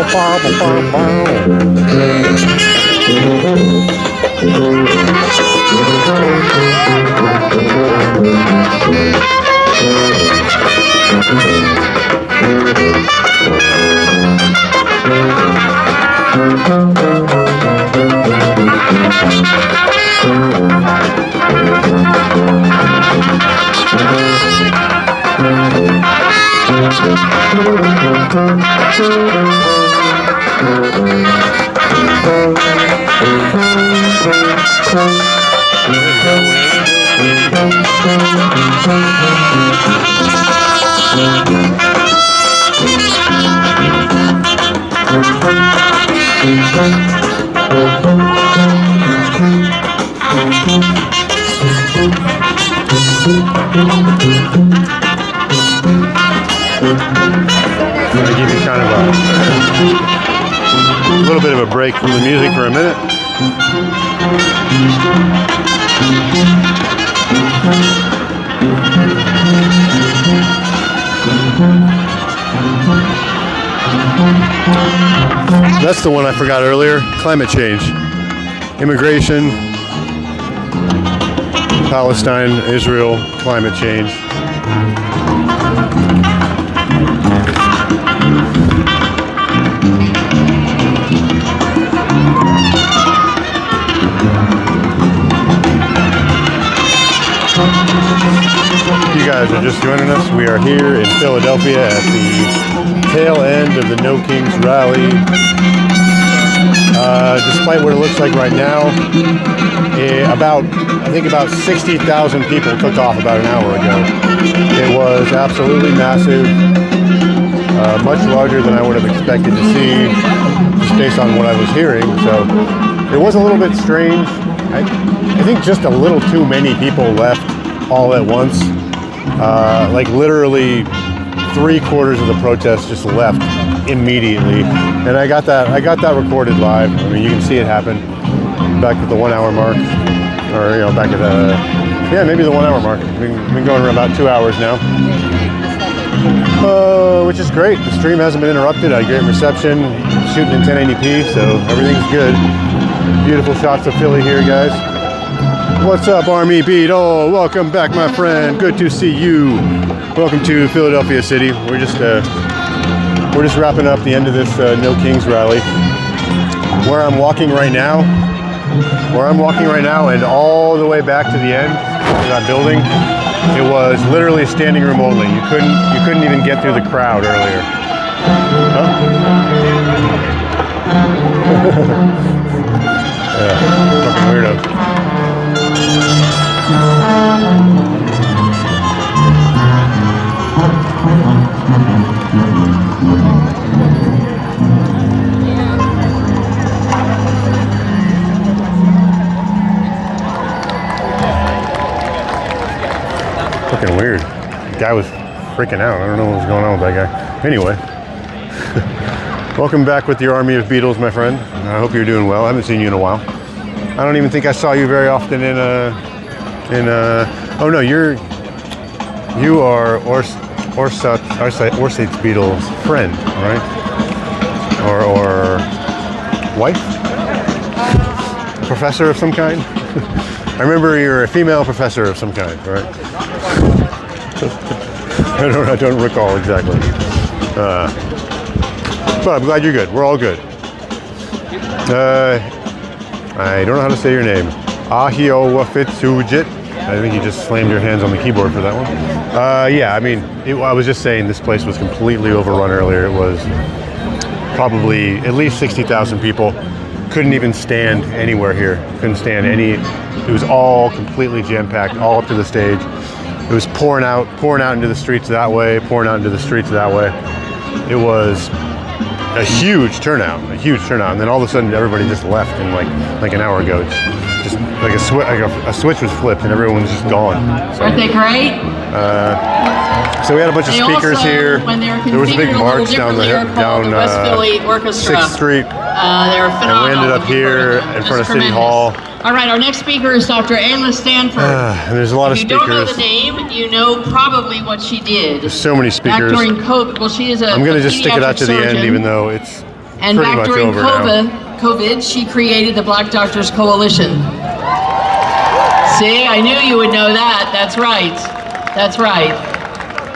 I'm going to give you kind of a little bit of a break from the music for a minute. That's the one I forgot earlier. Climate change, immigration, Palestine, Israel, climate change. You guys are just joining us. We are here in Philadelphia at the tail end of the No Kings rally. Despite what it looks like right now, I think about 60,000 people took off about an hour ago. It was absolutely massive, much larger than I would have expected to see, just based on what I was hearing. So it was a little bit strange. I think just a little too many people left all at once. Like literally 3/4 of the protest just left immediately, and I got that recorded live. I mean, you can see it happen back at the 1 hour mark, or back at maybe the 1 hour mark. We've been going for about 2 hours now, which is great. The stream hasn't been interrupted. I had great reception, shooting in 1080p, so everything's good. Beautiful shots of Philly here, guys. What's up, Army Beat? Oh, welcome back, my friend. Good to see you. Welcome to Philadelphia City. We're just wrapping up the end of this No Kings rally. Where I'm walking right now, and all the way back to the end of that building, it was literally standing room only. You couldn't even get through the crowd earlier. Huh? Yeah, fucking weirdos. Fucking weird. The guy was freaking out. I don't know what was going on with that guy. Anyway, welcome back with your army of Beatles, my friend. I hope you're doing well. I haven't seen you in a while. I don't even think I saw you very often in oh no, you are Orsate's Beatles friend, right? Or wife? Professor of some kind? I remember you're a female professor of some kind, right? I don't recall exactly. But I'm glad you're good. We're all good. I don't know how to say your name. Ahiowafitsujit. I think you just slammed your hands on the keyboard for that one. Yeah, I mean, I was just saying this place was completely overrun earlier. It was probably at least 60,000 people. Couldn't even stand anywhere here. Couldn't stand any. It was all completely jam-packed, all up to the stage. It was pouring out into the streets that way, pouring out into the streets that way. It was a huge turnout, and then all of a sudden everybody just left in like an hour ago. It's just like a switch was flipped and everyone was just gone. So, aren't they great? So we had a bunch of speakers here. When they were there was a big march down West Philly Orchestra. 6th Street. They were phenomenal. And we ended up here in front of City Hall. All right, our next speaker is Dr. Ayla Stanford. And there's a lot of speakers. If you don't know the name, you know probably what she did. There's so many speakers. Back during COVID, well, she is a I'm going to just stick it out to the end, even though And pretty back much during over now. COVID, she created the Black Doctors Coalition. See, I knew you would know that. That's right. That's right.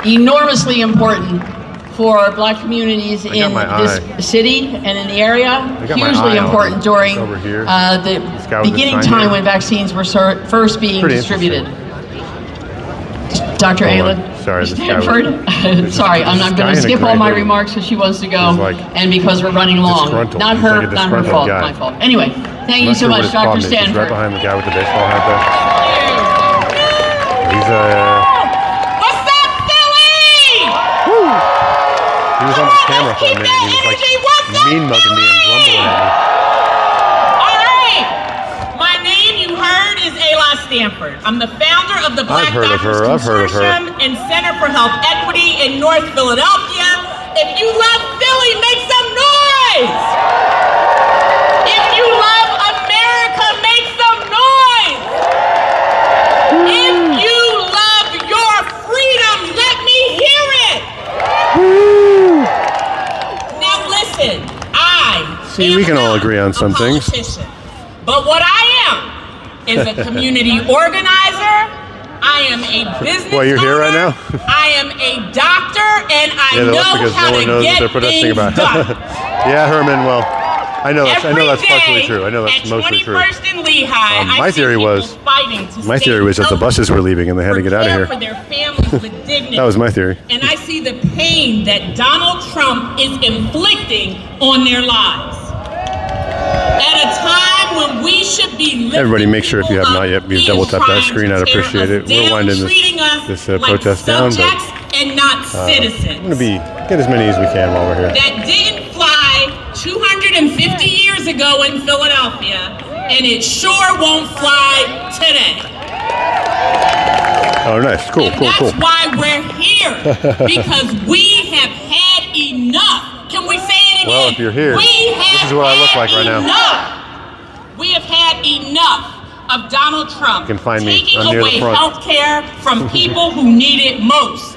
Enormously important for Black communities in this city and in the area. Hugely important during the beginning time when vaccines were first being distributed. Dr. Ayla Stanford. Sorry, I'm going to skip all my remarks because she wants to go, and because we're running long. Not her fault, my fault. Anyway, thank you so much, Dr. Stanford. Right behind the guy with the baseball hat there. He's What's up, Philly? Woo! He was on the camera for a minute. He was like mean mugging me and grumbling at me. All right. My name, you heard, is Ayla Stanford. I'm the founder of the Black Doctors Consortium and Center for Health Equity in North Philadelphia. If you love Philly, make some noise. If you love America, make some noise. If you love your freedom, let me hear it. Now listen, See, we can all agree on some things. But what I am is a community organizer. I am a business Well, you're here right now? I am a doctor, and I Yeah, know because how no one to knows what get they're protesting things about. done. Yeah, Herman, well, I know that's partially true. I know that's At mostly true. 21st and Lehigh, My theory was that the buses were leaving and they had to get out of care here. for their families with dignity. That was my theory. And I see the pain that Donald Trump is inflicting on their lives. At a time when we should be Everybody, make sure if you have not yet, you double tap that screen. I'd appreciate it. We're winding this protest down, but and not citizens. I'm going to get as many as we can while we're here. That didn't fly 250 years ago in Philadelphia, and it sure won't fly today. Oh, nice. Cool. That's why we're here, because we have had enough. Can we say it again? Well, if you're here, this is what I look like right now. We have had enough of Donald Trump You can find me. taking I'm near away the front. health care from people who need it most.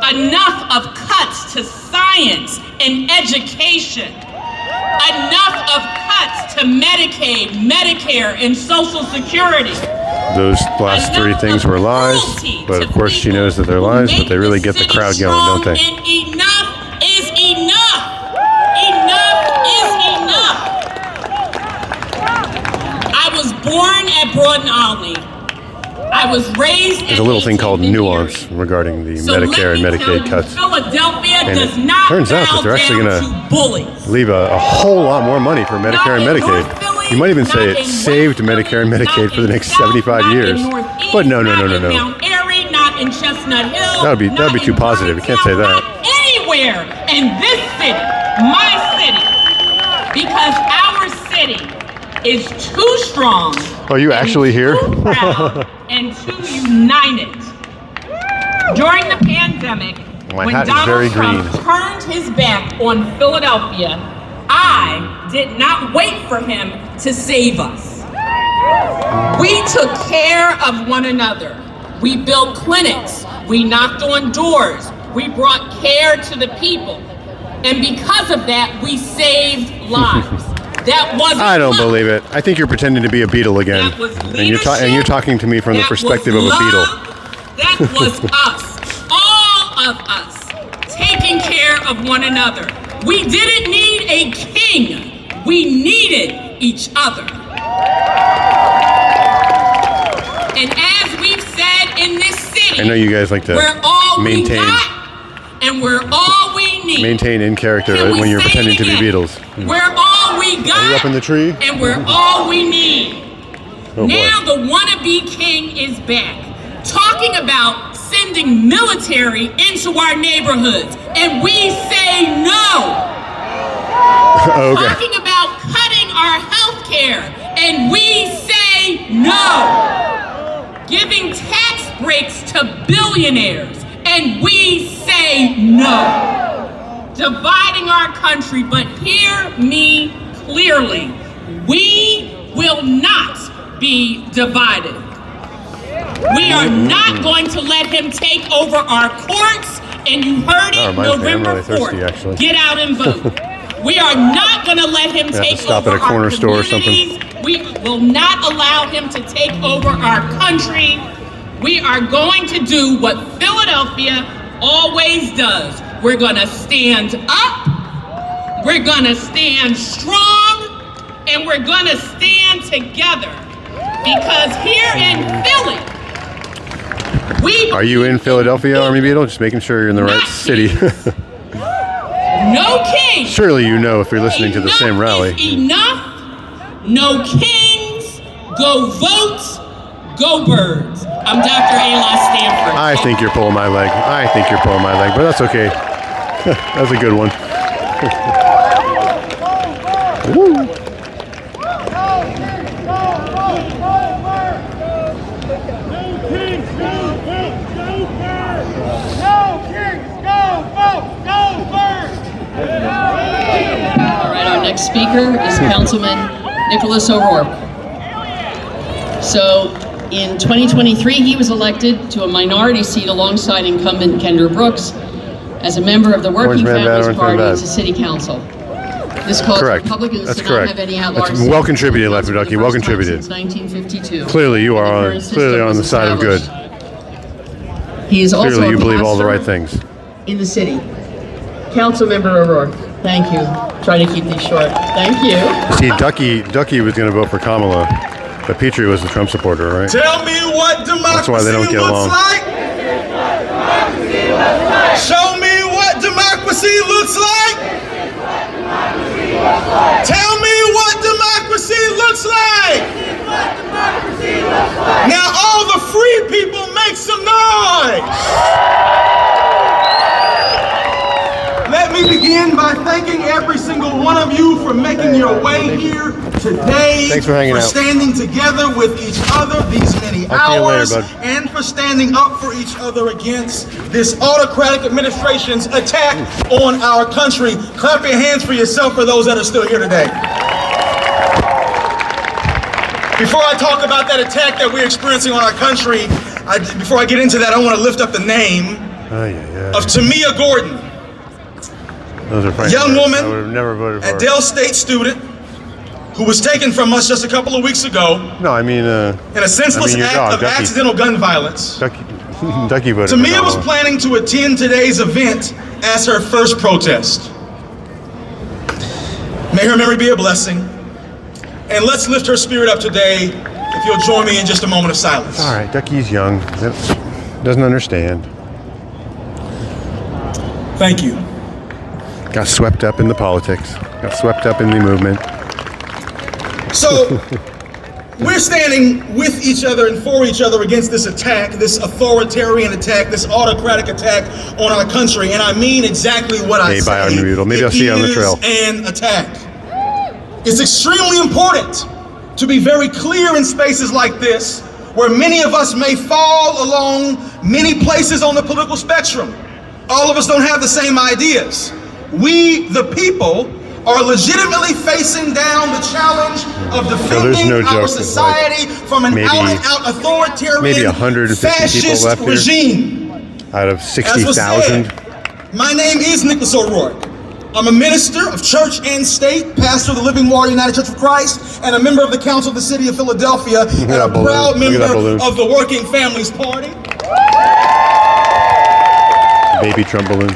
Enough of cuts to science and education. Enough of cuts to Medicaid, Medicare, and Social Security. Those last three things were lies, but of course she knows that they're lies, but they really get the crowd going, don't they? And enough is enough. Enough is enough. I was born at Broad Olney. I was raised There's a little thing called nuance regarding the Medicare and Medicaid cuts. Philadelphia And does it not turns out that they're actually going to leave a whole lot more money for Medicare and Medicaid. You might even say it saved Medicare and Medicaid for the next 75 years. But no. Mount Airy, not in Chestnut Hill. That would be too positive. You can't say that. Anywhere in this city, my city, because our city is too strong. Oh, you actually here? And too united. During the pandemic, My when hat is Donald very Trump green. turned his back on Philadelphia, I did not wait for him to save us. We took care of one another. We built clinics. We knocked on doors. We brought care to the people. And because of that, we saved lives. That wasn't I don't believe it. I think you're pretending to be a beetle again. And you're talking to me from the perspective of a beetle. That was us. All of us taking care of one another. We didn't need a king. We needed each other. And as we've said in this city, I know you guys like to we're all maintain we got, and we're all we need. maintain in character Can we when you're say pretending it to be again? beetles. We're all we got. Are you up in the tree? And we're all we need. Oh, Now the wannabe king is back, talking about sending military into our neighborhoods, and we say no. Okay. Talking about cutting our health care, and we say no. Giving tax breaks to billionaires, and we say no. Dividing our country, but hear me clearly. We will not be divided. We are not going to let him take over our courts, and you heard it, November 4th. Get out and vote. We are not going to let him take stop over at a corner our store or something. communities. We will not allow him to take over our country. We are going to do what Philadelphia always does. We're going to stand up. We're going to stand strong. And we're going to stand together. Because here in Philly, Are you in Philadelphia, Army Beetle? Just making sure you're in the right city. no king. Surely you know if you're listening to the same rally. Enough. No kings. Go vote. Go birds. I'm Dr. Ayla Stanford. I think you're pulling my leg. But that's okay. That's a good one. Woo. All right, our next speaker is Councilman Nicholas O'Rourke. So in 2023, he was elected to a minority seat alongside incumbent Kendra Brooks as a member of the Working Families Party to City Council. This calls Correct. Republicans That's to correct. not have any outlaws. That's well contributed, Lefty Ducky. Well contributed. Since 1952. Clearly, you are clearly on the side of good. He is also Clearly, you a believe all the pastor right things. in the city. Councilmember O'Rourke, thank you. Try to keep these short. Thank you. See, Ducky was going to vote for Kamala, but Petrie was the Trump supporter, right? Tell me what democracy That's why they don't get looks along. like. Show me what democracy looks like. Tell me what democracy looks like. Now all the free people make some noise. Let me begin by thanking every single one of you for making your way here today. Thanks for hanging out. standing together with each other these many I'll see you hours, later, bud. and for standing up for each other against this autocratic administration's attack on our country. Clap your hands for yourself for those that are still here today. Before I talk about that attack that we're experiencing on our country, before I get into that, I want to lift up the name of Tamia Gordon. Those are A young woman I would have never voted for at her. Dell State student who was taken from us just a couple of weeks ago No, I mean, in a senseless your act dog, of Ducky. accidental gun violence. Ducky voted for Tamia was Kamala. planning to attend today's event as her first protest. May her memory be a blessing. And let's lift her spirit up today, if you'll join me in just a moment of silence. All right, Ducky's young. Doesn't understand. Thank you. Got swept up in the politics. Got swept up in the movement. So, we're standing with each other and for each other against this attack, this authoritarian attack, this autocratic attack on our country. And I mean exactly what I Hey, say. bye, Army Beetle. Maybe I'll see you on the trail. It is an attack. It's extremely important to be very clear in spaces like this, where many of us may fall along many places on the political spectrum. All of us don't have the same ideas. We, the people, are legitimately facing down the challenge of defending no our joke. society from an out-and-out authoritarian, maybe 150 people fascist left here regime. out of As was 60,000. said, my name is Nicholas O'Rourke. I'm a minister of church and state, pastor of the Living Water United Church of Christ, and a member of the Council of the City of Philadelphia, and a proud member of the Working Families Party. Baby Trump balloon.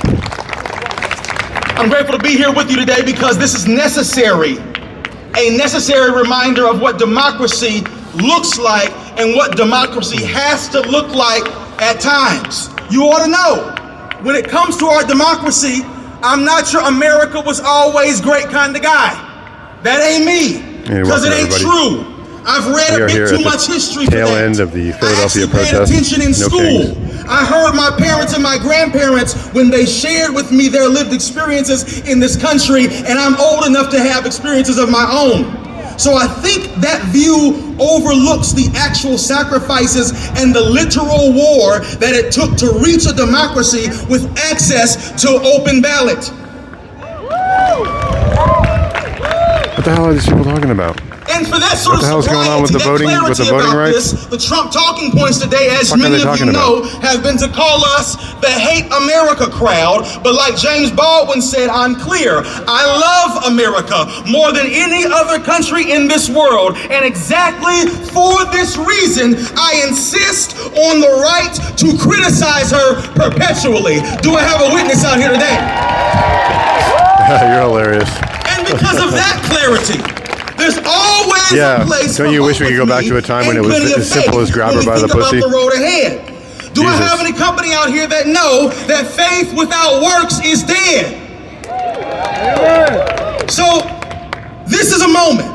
I'm grateful to be here with you today because this is necessary. A necessary reminder of what democracy looks like and what democracy has to look like at times. You ought to know, when it comes to our democracy, I'm not your America was always great kind of guy. That ain't me, because it ain't true. I've read a bit too much history for tail that. end of the I Philadelphia actually paid protest. attention in No school. kings. I heard my parents and my grandparents when they shared with me their lived experiences in this country, and I'm old enough to have experiences of my own. So I think that view overlooks the actual sacrifices and the literal war that it took to reach a democracy with access to open ballot. What the hell are these people talking about? And for that sort What the hell's going on with the voting rights? The Trump talking points today, as What many of you know, have been to call us the Hate America crowd. But like James Baldwin said, I'm clear. I love America more than any other country in this world. And exactly for this reason, I insist on the right to criticize her perpetually. Do I have a witness out here today? You're hilarious. And because of that clarity, there's always a place don't for you wish hope we could go with back me to a time when it and was plenty of as simple faith as grab her when we by the think about pussy? the road ahead. Do I have any company out here that know that faith without works is dead? So this is a moment,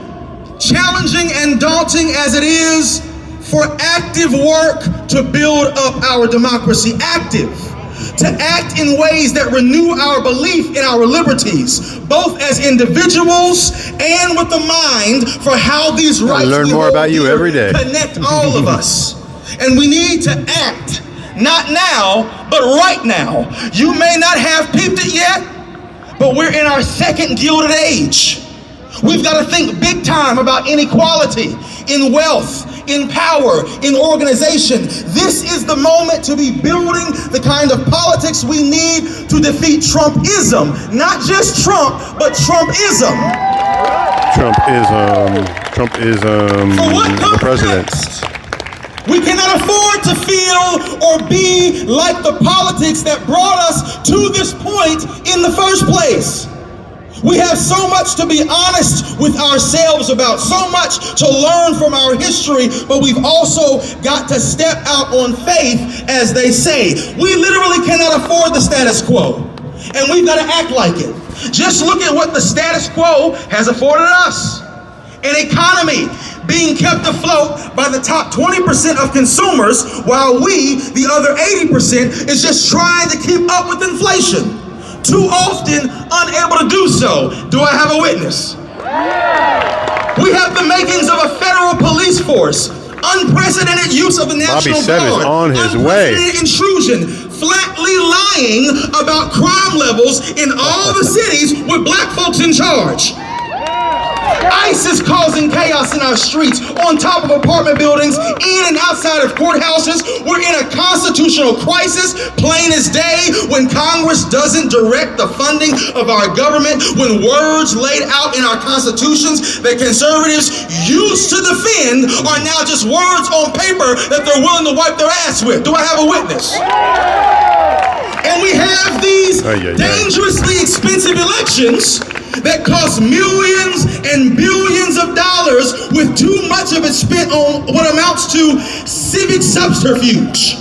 challenging and daunting as it is, for active work to build up our democracy. Active. To act in ways that renew our belief in our liberties, both as individuals and with the mind for how these rights I learn more about you every day. Connect all of us. And we need to act, not now, but right now. You may not have peeped it yet, but we're in our second Gilded Age. We've got to think big time about inequality in wealth, in power, in organization. This is the moment to be building the kind of politics we need to defeat Trumpism. Not just Trump, but Trumpism. Trumpism, the president. We cannot afford to feel or be like the politics that brought us to this point in the first place. We have so much to be honest with ourselves about, so much to learn from our history, but we've also got to step out on faith, as they say. We literally cannot afford the status quo, and we've got to act like it. Just look at what the status quo has afforded us. An economy being kept afloat by the top 20% of consumers, while we, the other 80%, is just trying to keep up with inflation. Too often unable to do so. Do I have a witness? We have the makings of a federal police force, unprecedented use of the National Guard, Bobby 7 is on his way. unprecedented intrusion, flatly lying about crime levels in all the cities with black folks in charge. ICE is causing chaos in our streets, on top of apartment buildings, in and outside of courthouses. We're in a constitutional crisis, plain as day, when Congress doesn't direct the funding of our government, when words laid out in our constitutions that conservatives used to defend are now just words on paper that they're willing to wipe their ass with. Do I have a witness? And we have these dangerously expensive elections that cost millions and billions of dollars, with too much of it spent on what amounts to civic subterfuge.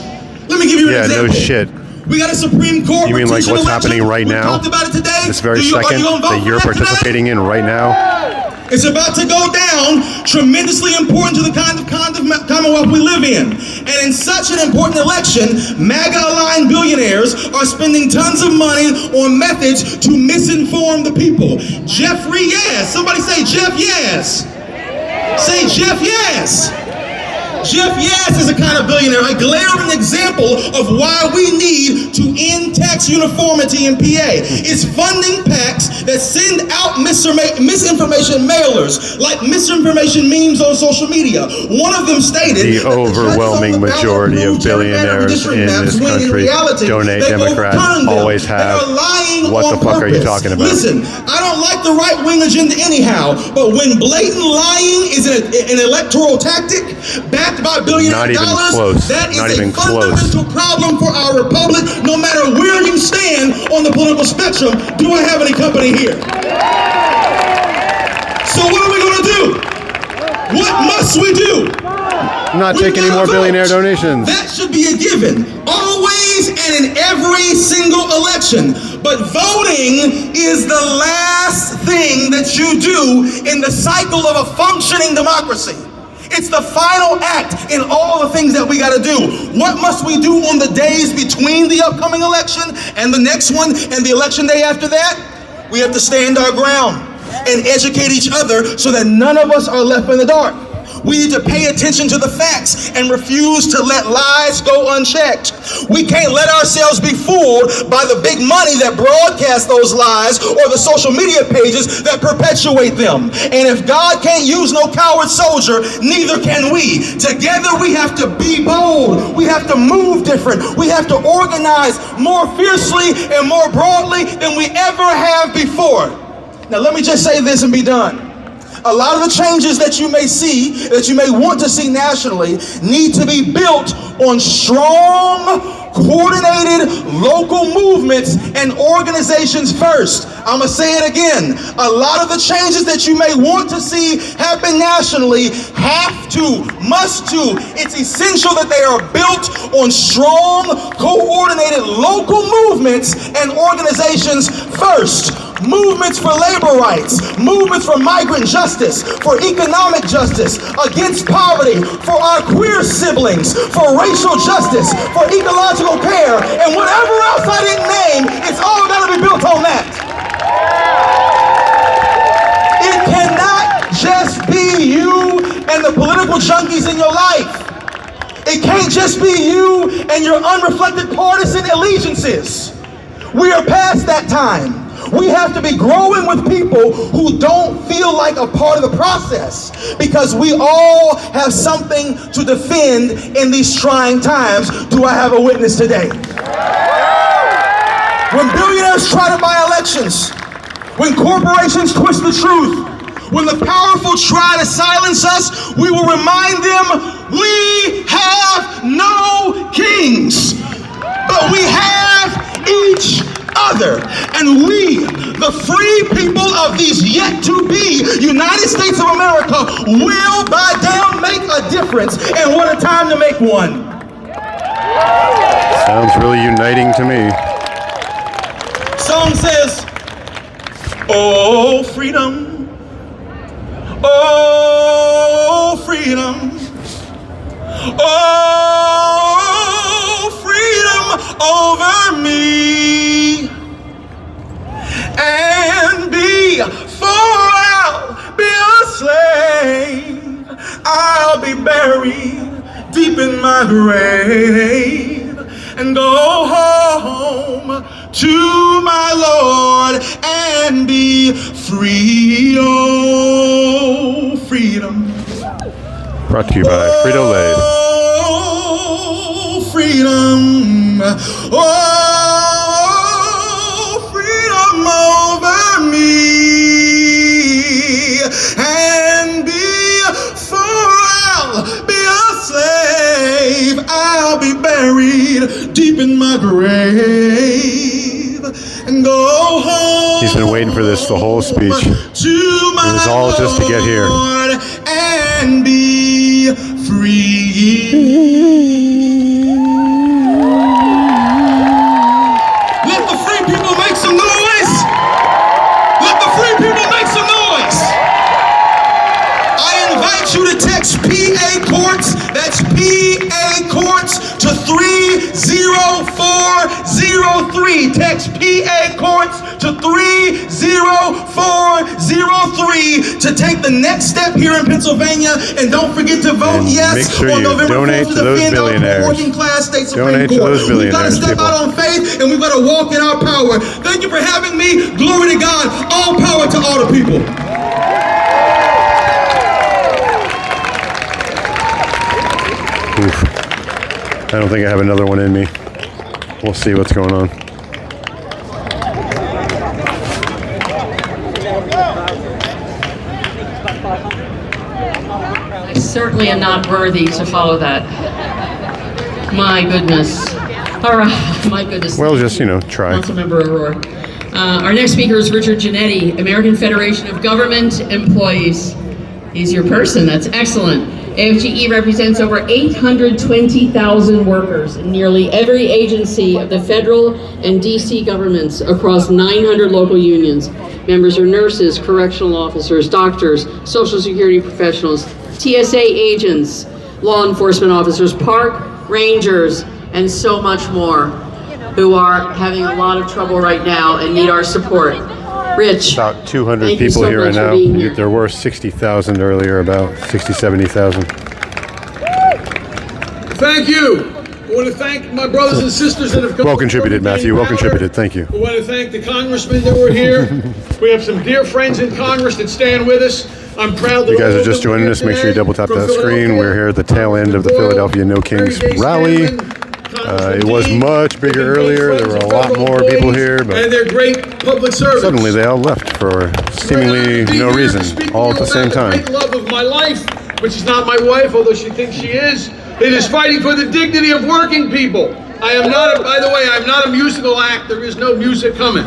Let me give you an example. Yeah, no shit. We got a Supreme Court. You mean like what's happening right now? This very second that you're participating in right now? It's about to go down, tremendously important to the kind of commonwealth we live in. And in such an important election, MAGA-aligned billionaires are spending tons of money on methods to misinform the people. Jeffrey Yes. Somebody say Jeff Yes. Say Jeff Yes. Jeff Yes is a kind of billionaire, a glaring example of why we need to end tax uniformity in PA. It's funding PACs that send out misinformation mailers, like misinformation memes on social media. One of them stated, the overwhelming majority of billionaires in this country donate. Democrats always have. What the fuck are you talking about? Listen, I don't like the right-wing agenda anyhow, but when blatant lying is an electoral tactic, backed by billionaire dollars, that is a fundamental problem for our republic, no matter where you stand on the political spectrum. Do I have any company here? So what are we going to do? What must we do? Not take any more billionaire donations. That should be a given, always and in every single election. But voting is the last thing that you do in the cycle of a functioning democracy. It's the final act in all the things that we got to do. What must we do on the days between the upcoming election and the next one and the election day after that? We have to stand our ground and educate each other so that none of us are left in the dark. We need to pay attention to the facts and refuse to let lies go unchecked. We can't let ourselves be fooled by the big money that broadcasts those lies or the social media pages that perpetuate them. And if God can't use no coward soldier, neither can we. Together we have to be bold. We have to move different. We have to organize more fiercely and more broadly than we ever have before. Now let me just say this and be done. A lot of the changes that you may see, that you may want to see nationally, need to be built on strong, coordinated local movements and organizations first. I'm gonna say it again. A lot of the changes that you may want to see happen nationally have to, must to. It's essential that they are built on strong, coordinated local movements and organizations first. Movements for labor rights, movements for migrant justice, for economic justice, against poverty, for our queer siblings, for racial justice, for ecological care, and whatever else I didn't name, it's all got to be built on that. It cannot just be you and the political junkies in your life. It can't just be you and your unreflected partisan allegiances. We are past that time. We have to be growing with people who don't feel like a part of the process, because we all have something to defend in these trying times. Do I have a witness today? When billionaires try to buy elections, when corporations twist the truth, when the powerful try to silence us, we will remind them we have no kings, but we have each other. And we, the free people of these yet-to-be United States of America, will by damn make a difference. And what a time to make one. Sounds really uniting to me. Song says, oh, freedom. Oh, freedom. Oh, freedom over me. And before I'll be a slave, I'll be buried deep in my grave and go home to my Lord and be free. Oh, freedom. Brought to you by Frito-Lay. Oh, freedom. Oh, freedom over me. And before I'll be a slave, I'll be buried deep in my grave and go home. He's been waiting for this the whole speech. It was all just to get here. And be free. Let the free people make some noise. Let the free people make some noise. I invite you to text PA Courts, that's PA Courts, to 30403. Text PA Courts to 30403 to take the next step here in Pennsylvania. And don't forget to vote yes make sure on you November donate 4th to those billionaires. Working class state Supreme Donate to Court. those We've got to billionaires, step people. out on faith, and we've got to walk in our power. Thank you for having me. Glory to God. All power to all the people. Oof. I don't think I have another one in me. We'll see what's going on. I certainly am not worthy to follow that. My goodness. All right, my goodness. Well, just, try. Councilmember O'Rourke. Our next speaker is Richard Giannetti, American Federation of Government Employees. He's your person, that's excellent. AFGE represents over 820,000 workers in nearly every agency of the federal and DC governments across 900 local unions. Members are nurses, correctional officers, doctors, social security professionals, TSA agents, law enforcement officers, park rangers, and so much more, who are having a lot of trouble right now and need our support. Rich. About 200 Thank you people so here right much for now. being here. There were 60,000 earlier, about 60, 70,000. Thank you. I want to thank my brothers and sisters that have come. Well contributed, Matthew. Well contributed. Thank you. I want to thank the congressmen that were here. We have some dear friends in Congress that stand with us. I'm proud that You guys are just joining us. Make sure you double tap that screen. We're here at the tail end of the Philadelphia No Kings rally. It was much bigger earlier. There were a lot more people here, and but they're great public servants. suddenly they all left for seemingly no reason, all at the same time. The great love of my life, which is not my wife, although she thinks she is. It is fighting for the dignity of working people. I am not, by the way, I'm not a musical act. There is no music coming.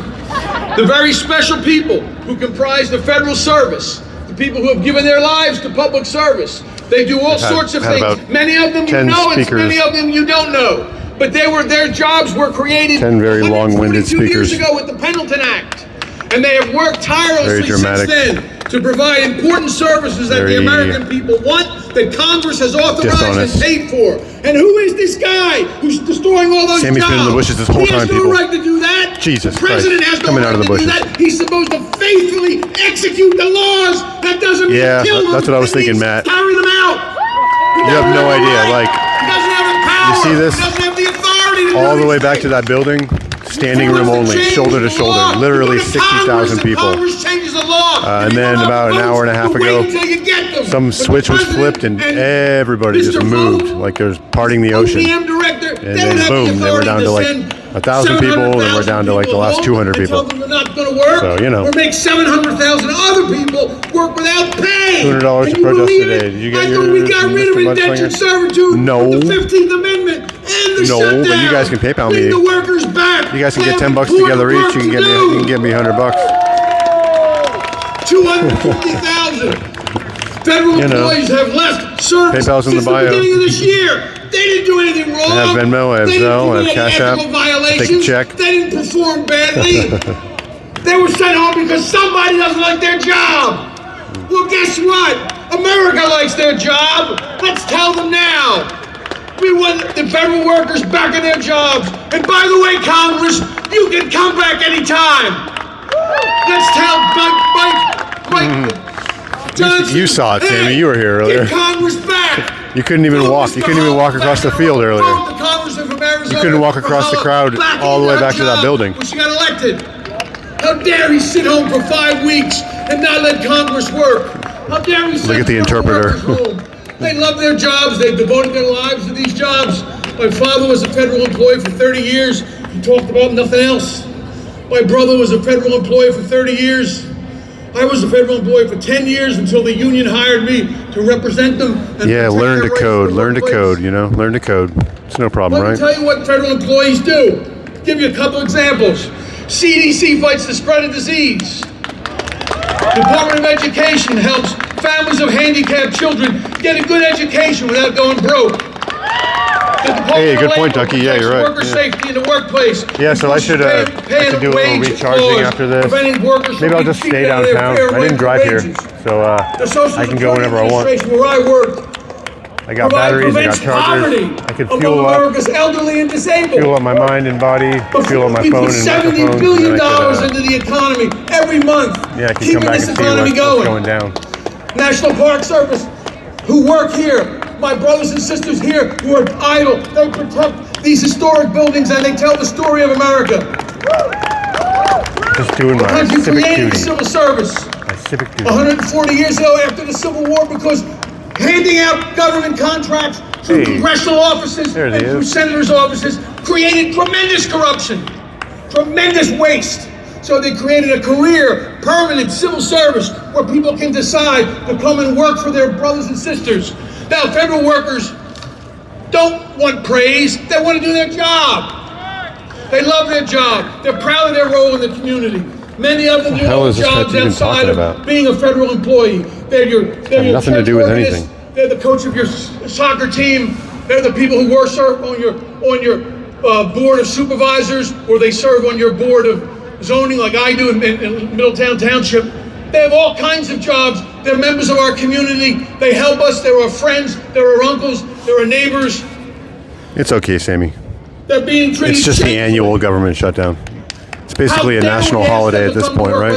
The very special people who comprise the federal service, the people who have given their lives to public service. They do all sorts of things. Many of them you know, and many of them you don't know. But their jobs were created 10 very long-winded 142 years speakers. ago with the Pendleton Act. And they have worked tirelessly Very dramatic. since then to provide important services that the Very American people want, that Congress has authorized dishonest. and paid for. And who is this guy who's destroying all those Sammy's jobs? been in the bushes this whole He has time, no people. right to do that. Jesus The president Christ. has no Coming right out of the to do bushes. that. He's supposed to faithfully execute the laws. That doesn't mean Yeah, kill them. that's what I was It thinking, means Matt. carry them out. You have no idea. Like, He doesn't have the power. you see this? He doesn't have the authority to all do the way these back to that building, standing room only, shoulder to shoulder, literally 60,000 people. And then about an hour and a half ago, some switch was flipped and everybody just moved like there's parting the ocean. And then boom, they were down to like 1,000 people, and we're down to like the last 200 people. So, you know, or make 700,000 other people work without pay. $200 to protest today. Did you get your we got rid of Mr. indentured Mudslinger? servitude No. with the 15th Amendment and the No, shutdown. but you guys can PayPal me. Bring the workers back. You guys can They get have $10 important together each. work You can to get me. do. You can give me $100. 250,000 federal You know. employees have left service PayPal's in the since the bio. beginning of this year. They didn't do anything wrong. I have Venmo, I have They didn't Zelle, I have commit any Cash App. ethical Take a violations. check. They didn't perform badly. They were sent home because somebody doesn't like their job. Well, guess what? America likes their job. Let's tell them now. We want the federal workers back in their jobs. And by the way, Congress, you can come back anytime. Let's tell Mike Johnson. You saw it, Sammy. Hey, You were here earlier. Get Congress back. You couldn't even walk. You couldn't even walk across the field earlier. The Congressman from Arizona. You couldn't walk across the crowd all the way back to that building. When she got elected. How dare he sit home for 5 weeks and not let Congress work? How dare he sit Look at the interpreter. home? They love their jobs. They've devoted their lives to these jobs. My father was a federal employee for 30 years. He talked about nothing else. My brother was a federal employee for 30 years. I was a federal employee for 10 years until the union hired me to represent them. And Yeah, protect learn their to rights code. in the Learn to workplace. code, you know? Learn to code. It's no problem, Let me right? tell you what federal employees do. Give you a couple examples. CDC fights the spread of disease. Department of Education helps families of handicapped children get a good education without going broke. The Department Hey, of good point, Labor Ducky. Yeah, protects you're right. Worker Yeah. safety in the workplace. Yeah, so I should Pay do a little wage recharging clause, after this. preventing workers from Maybe I'll being just stay cheated out of their downtown. fair I didn't wage drive here, wages. so The Social I can go Security whenever I want. Administration, where I worked, I got batteries, I got chargers. I can fuel up, America's elderly and disabled. fuel up my mind and body, fuel up my We phone put and $70 microphones. billion and I could, into the economy every month. yeah, I can keeping come back this and see economy what's going down. National Park Service, who work here, my brothers and sisters here who are idle, they protect these historic buildings and they tell the story of America. Just doing The my country civic created the duty. civil service My civic duty. 140 years ago after the Civil War because handing out government contracts through congressional offices There it and through is. senators' offices created tremendous corruption, tremendous waste. So they created a career, permanent civil service where people can decide to come and work for their brothers and sisters. Now, federal workers don't want praise. They want to do their job. They love their job. They're proud of their role in the community. Many of them do hell other is this jobs even outside talking of about? being a federal employee. They're your nothing to church do with organist. anything. They're the coach of your soccer team. They're the people who serve on your board of supervisors, or they serve on your board of zoning, like I do in Middletown Township. They have all kinds of jobs. They're members of our community. They help us. They're our friends. They're our uncles. They're our neighbors. It's okay, Sammy. They're being treated. It's just the shamefully. annual government shutdown. It's basically a national holiday at this point, right?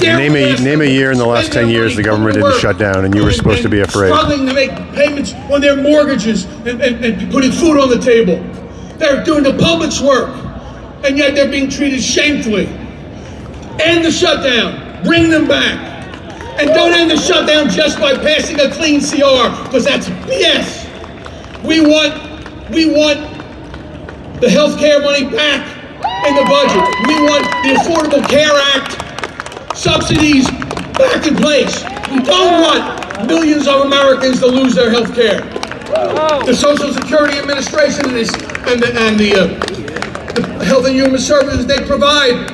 Name a year in the last 10 years the government didn't shut down and you were supposed to be afraid. Struggling to make payments on their mortgages and putting food on the table. They're doing the public's work, and yet they're being treated shamefully. End the shutdown. Bring them back. And don't end the shutdown just by passing a clean CR, because that's BS. We want the health care money back in the budget. We want the Affordable Care Act subsidies back in place. We don't want millions of Americans to lose their health care. The Social Security Administration and the Health and Human Services, they provide,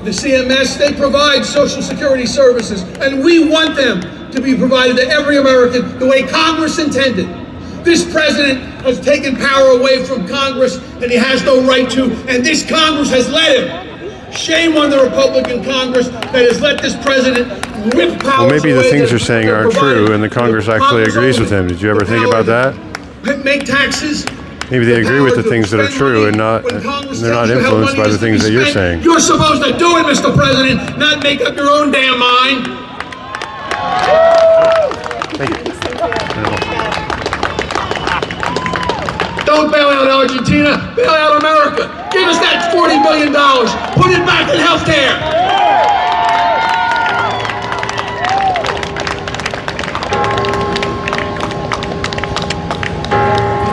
the CMS, they provide Social Security services, and we want them to be provided to every American the way Congress intended. This president has taken power away from Congress, and he has no right to, and this Congress has let him. Shame on the Republican Congress that has let this president whip power. Well, maybe the things you're saying aren't true, and the Congress actually agrees with him. Did you ever think about that? Make taxes. Maybe they agree with the things that are true, and they're not influenced by the things that you're saying. You're supposed to do it, Mr. President, not make up your own damn mind. Thank you. Don't bail out Argentina, bail out America. Give us that $40 billion. Put it back in health care.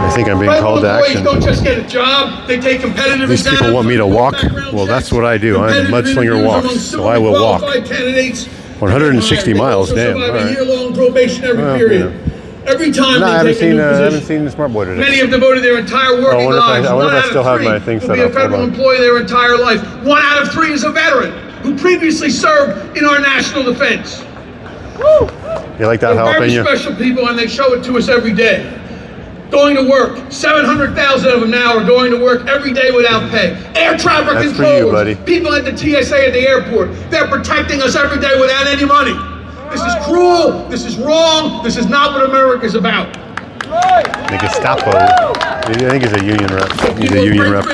I think I'm being called to action. Don't just get a job, they take competitive These people want me to walk. Well, that's what I do. I'm a mudslinger walks, so I will walk. 160 miles, damn. All right. Year-long probationary period. Every time no, I they take a new position. I haven't seen the Smart Boy today. Many have devoted their entire working lives. I wonder if I still have my thing set up. Will be a federal employee their entire life. 1 out of 3 is a veteran who previously served in our national defense. Woo! You like that jalapeno? They're very special people, and they show it to us every day. Going to work. 700,000 of them now are going to work every day without pay. Air traffic controllers. That's for you, buddy. People at the TSA at the airport. They're protecting us every day without any money. This is cruel. This is wrong. This is not what America's about. The Gestapo. I think he's a union rep. He's a union rep.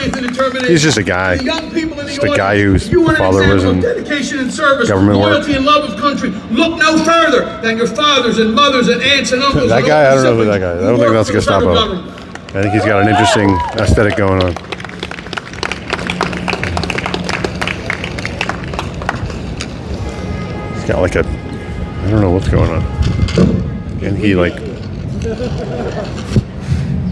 He's just a guy. Just a guy whose father was in government work. Loyalty and love of country. Look no further than your fathers and mothers and aunts and uncles. That guy, I don't know who that guy is. I don't think that's Gestapo. I think he's got an interesting aesthetic going on. He's got like a, I don't know what's going on. And he like, I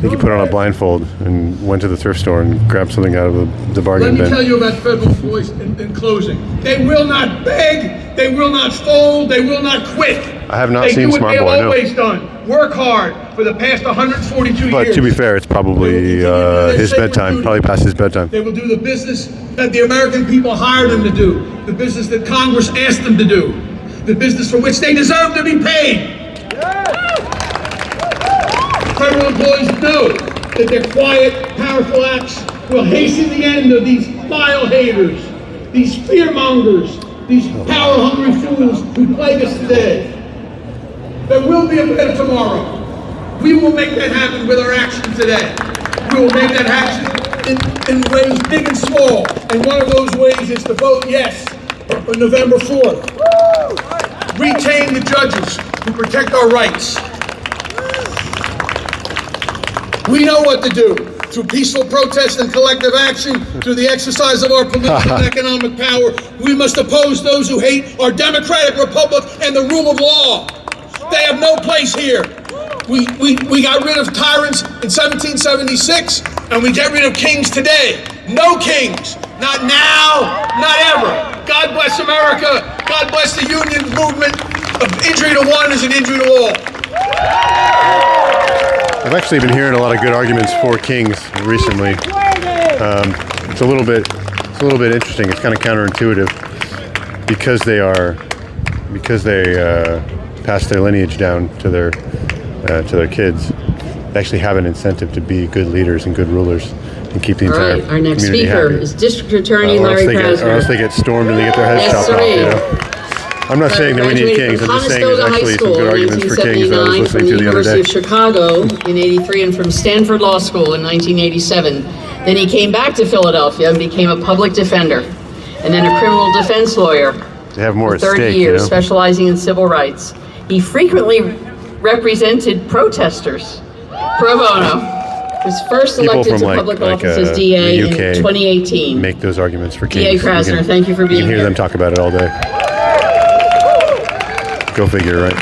think he put on a blindfold and went to the thrift store and grabbed something out of the bargain bin. Let me tell you about federal employees in closing. They will not beg, they will not fold, they will not quit. I have not seen Smart Boy, They've always done. Work hard for the past 142 years. But to be fair, it's probably his bedtime, probably past his bedtime. They will do the business that the American people hired them to do, the business that Congress asked them to do, the business for which they deserve to be paid. Federal employees know that their quiet, powerful acts will hasten the end of these vile haters, these fearmongers, these power-hungry fools who plague us today. There will be a better tomorrow. We will make that happen with our action today. We will make that happen in ways big and small. And one of those ways is to vote yes on November 4th. Retain the judges who protect our rights. We know what to do. Through peaceful protest and collective action, through the exercise of our political and economic power, we must oppose those who hate our democratic republic and the rule of law. They have no place here. We got rid of tyrants in 1776, and we get rid of kings today. No kings. Not now, not ever. God bless America. God bless the union movement. An injury to one is an injury to all. I've actually been hearing a lot of good arguments for kings recently. It's a little bit interesting. It's kind of counterintuitive because they pass their lineage down to their kids. They actually have an incentive to be good leaders and good rulers and keep the entire our next community speaker happy. is District Attorney Larry Krasner. Or else they get stormed and they get their heads chopped off. You know? I'm not saying that we need kings. I'm just saying there's actually some good arguments for kings that I was listening to the other day. From the University of Chicago in '83 and from Stanford Law School in 1987. Then he came back to Philadelphia and became a public defender, and then a criminal defense lawyer They have more for at 30 stake, years, you know? specializing in civil rights. He frequently represented protesters pro bono. Was first People elected from to public office as the DA UK in 2018. make those arguments for DA kings. Krasner, thank you for being You can hear here. them talk about it all day. Go figure, right?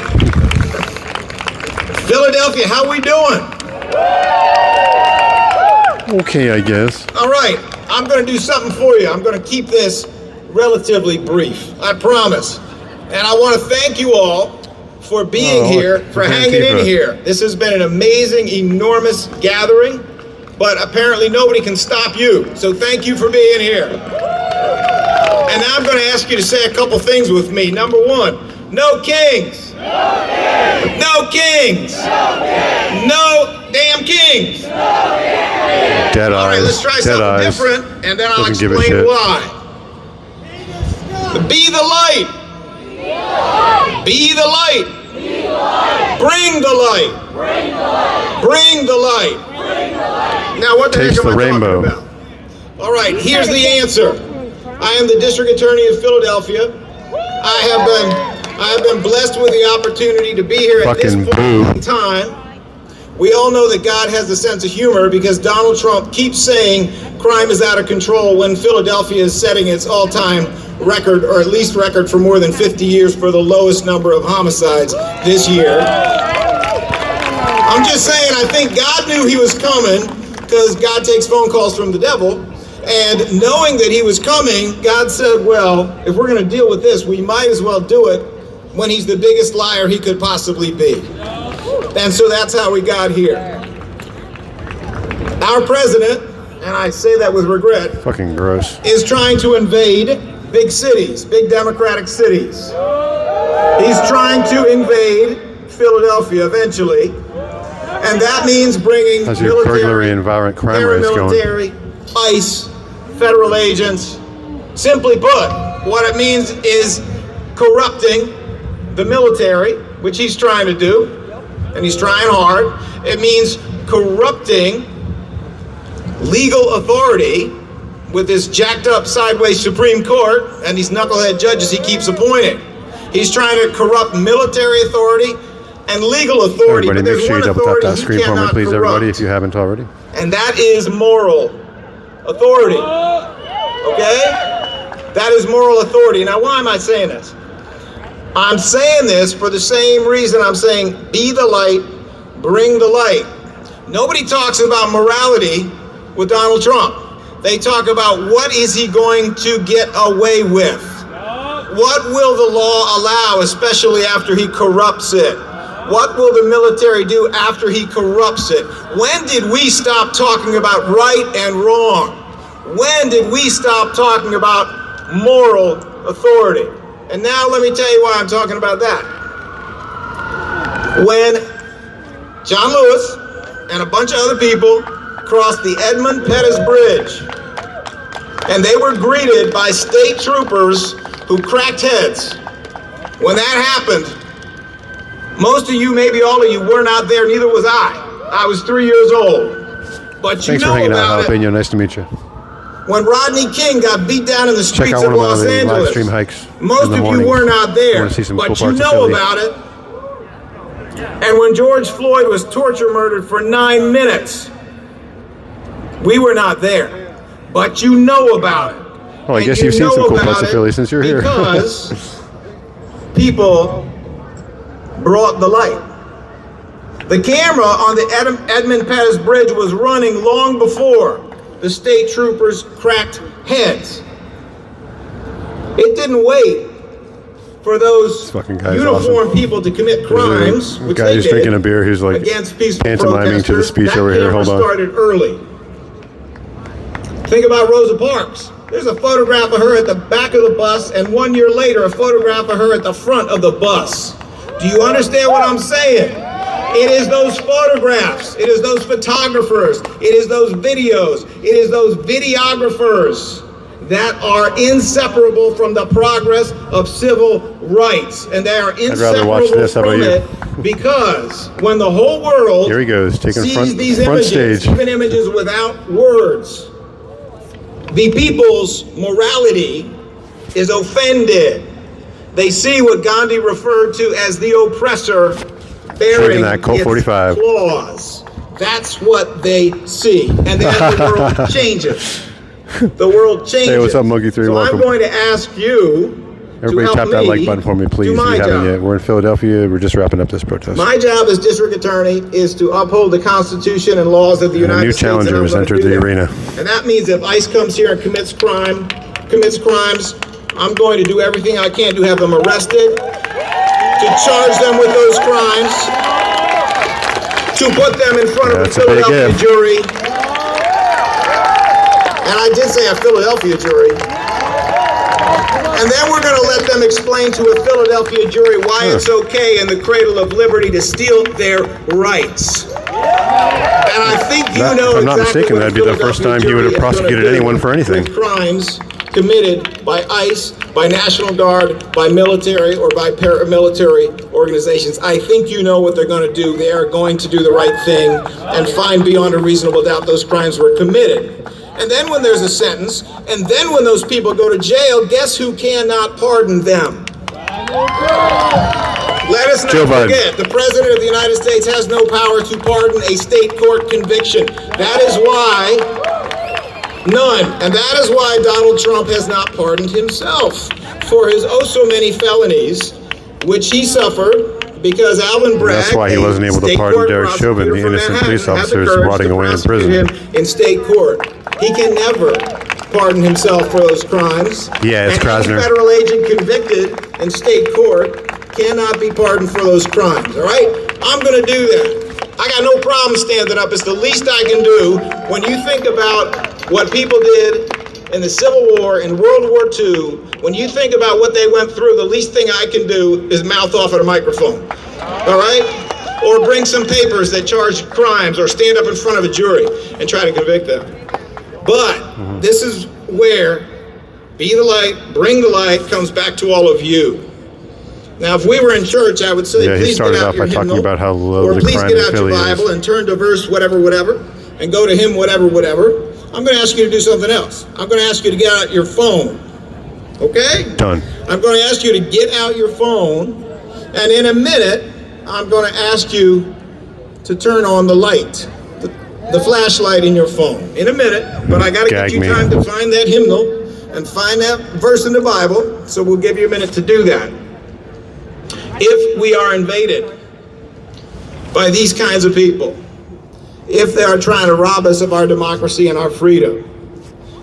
Philadelphia, how we doing? Okay, I guess. All right, I'm going to do something for you. I'm going to keep this relatively brief, I promise. And I want to thank you all for being here, for hanging in here. This has been an amazing, enormous gathering, but apparently nobody can stop you. So thank you for being here. And now I'm going to ask you to say a couple things with me. Number one, no kings. No kings. No kings. No damn kings. Dead All right, eyes. let's try Dead something eyes. different, and then I'll Doesn't give a explain shit. why. Be the light. Be the light. Bring the light. Bring the light. Now, what the heck Taste am I the rainbow. talking about? All right, here's the answer. I am the district attorney of Philadelphia. I have been blessed with the opportunity to be here at this Fucking point in time. We all know that God has a sense of humor because Donald Trump keeps saying crime is out of control when Philadelphia is setting its all-time record, or at least record for more than 50 years for the lowest number of homicides this year. I'm just saying, I think God knew he was coming because God takes phone calls from the devil. And knowing that he was coming, God said, well, if we're going to deal with this, we might as well do it when he's the biggest liar he could possibly be. And so that's how we got here. Our president, and I say that with regret, Fucking gross. is trying to invade big cities, big democratic cities. He's trying to invade Philadelphia eventually. And that means bringing How's your burglary and violent crime rates going? paramilitary, ICE, federal agents. Simply put, what it means is corrupting the military, which he's trying to do, and he's trying hard. It means corrupting legal authority with this jacked up sideways Supreme Court and these knucklehead judges he keps appointing. He's trying to corrupt military authority and legal authority. Everybody, but make there's sure you one double tap authority that he screen for me, cannot please, corrupt, everybody, if you haven't already. and that is moral authority. Okay? That is moral authority. Now, why am I saying this? I'm saying this for the same reason I'm saying be the light, bring the light. Nobody talks about morality with Donald Trump. They talk about what is he going to get away with? What will the law allow, especially after he corrupts it? What will the military do after he corrupts it? When did we stop talking about right and wrong? When did we stop talking about moral authority? And now let me tell you why I'm talking about that. When John Lewis and a bunch of other people crossed the Edmund Pettus Bridge, and they were greeted by state troopers who cracked heads. When that happened, most of you, maybe all of you, were not there, neither was I. I was 3 years old. But you Thanks for know hanging out, about it. Jalapeno. Nice to meet you. When Rodney King got beat down in the Check streets out of one of Los my live Angeles, stream hikes. most in the of mornings. you were not I there, want to see some but cool you parts of know Philly. about it. And when George Floyd was torture murdered for 9 minutes, we were not there, but you know about it. Oh, I And guess you you've seen know some cool about parts of it Philly since you're here. because people brought the light. The camera on the Edmund Pettus Bridge was running long before the state troopers cracked heads. It didn't wait for those uniformed people to commit crimes, There's a which guy they who's did, drinking a beer who's like against peaceful pantomiming to the protesters. speech That over here. camera Hold on. started early. Think about Rosa Parks. There's a photograph of her at the back of the bus, and 1 year later, a photograph of her at the front of the bus. Do you understand what I'm saying? It is those photographs. It is those photographers. It is those videos. It is those videographers that are inseparable from the progress of civil rights. And they are I'd rather watch inseparable this. How about from you? it because when the whole world Here he goes, taking sees these front images, stage. even images without words, the people's morality is offended. They see what Gandhi referred to as the oppressor bearing that Colt its 45. claws. That's what they see. And then the world changes. The world changes. Hey, what's up, Monkey 3? So Welcome. I'm going to ask you Everybody to help tap that me like button for me, please, do if my you haven't job. yet. We're in Philadelphia. We're just wrapping up this protest. My job as district attorney is to uphold the Constitution and laws of the And a United new States. challenger and I'm has gonna entered do the that. arena. And that means if ICE comes here and commits crimes, I'm going to do everything I can to have them arrested, to charge them with those crimes, to put them in front of a That's a big Philadelphia if. jury. And I did say a Philadelphia jury. And then we're going to let them explain to a Philadelphia jury why it's okay in the cradle of liberty to steal their rights. And I think you know if I'm not exactly mistaken, what that'd be the first time he would have prosecuted anyone for anything. Crimes committed by ICE, by National Guard, by military, or by paramilitary organizations. I think you know what they're going to do. They are going to do the right thing and find beyond a reasonable doubt those crimes were committed. And then when there's a sentence, and then when those people go to jail, guess who cannot pardon them? Let us not forget, the President of the United States has no power to pardon a state court conviction. That is why, none, and that is why Donald Trump has not pardoned himself for his oh so many felonies, which he suffered because Alvin Bragg, That's why he wasn't able to pardon Derek Chauvin, the innocent police officers rotting away in prison. In state court. He can never pardon himself for those crimes. Yeah, it's and Krasner. any federal agent convicted in state court cannot be pardoned for those crimes, all right? I'm gonna do that. I got no problem standing up. It's the least I can do when you think about what people did in the Civil War, in World War II. When you think about what they went through, the least thing I can do is mouth off at a microphone, all right? Or bring some papers that charge crimes or stand up in front of a jury and try to convict them. But this is where be the light, bring the light comes back to all of you. Now, if we were in church, I would say, Yeah, he please get started out off your by talking hymnal, about how low or the please crime get in out your Philly Bible is. and turn to verse whatever, and go to hymn whatever. I'm going to ask you to do something else. I'm going to ask you to get out your phone, okay? Done. I'm going to ask you to get out your phone, and in a minute, I'm going to ask you to turn on the light, the flashlight in your phone. In a minute, but I got to get you time to find that hymnal and find that verse in the Bible, so we'll give you a minute to do that. If we are invaded by these kinds of people, if they are trying to rob us of our democracy and our freedom,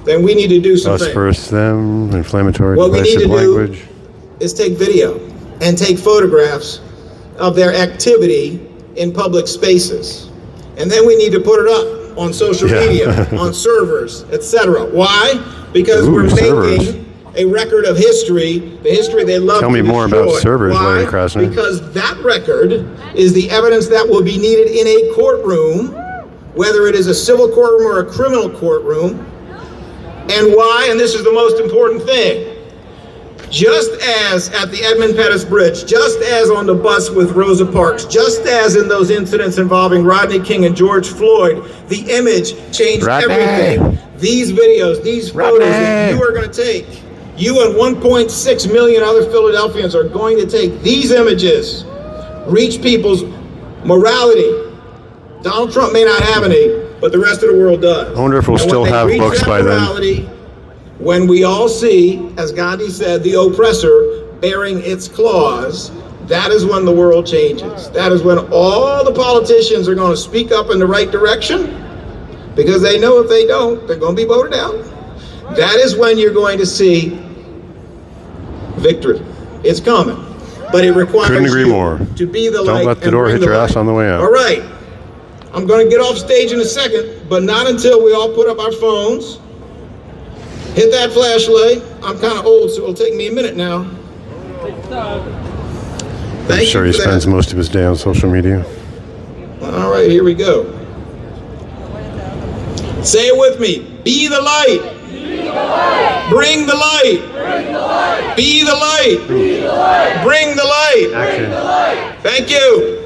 then we need to do something. Us versus them, inflammatory, What we need divisive to do language. is take video and take photographs of their activity in public spaces. And then we need to put it up on social media, on servers, etc. Why? Because we're making a record of history, the history they love to destroy. Tell me more about servers, Why? Larry Krasner. Because that record is the evidence that will be needed in a courtroom, whether it is a civil courtroom or a criminal courtroom. And why? And this is the most important thing. Just as at the Edmund Pettus Bridge, just as on the bus with Rosa Parks, just as in those incidents involving Rodney King and George Floyd, the image changed everything. These videos, these photos that you are going to take, you and 1.6 million other Philadelphians are going to take these images, reach people's morality. Donald Trump may not have any, but the rest of the world does. I wonder if we'll still have books by then. When we all see, as Gandhi said, the oppressor bearing its claws, that is when the world changes. That is when all the politicians are going to speak up in the right direction, because they know if they don't, they're going to be voted out. That is when you're going to see victory. It's coming, but it requires Couldn't agree you more. to be the light. Don't let the and door bring hit the your light. ass on the way out. All right, I'm going to get off stage in a second, but not until we all put up our phones. Hit that flashlight. I'm kind of old, so it'll take me a minute now. I'm sure he spends most of his day on social media. All right, here we go. Say it with me. Be the light. Bring the light. Be the light. Bring the light. Action. Thank you.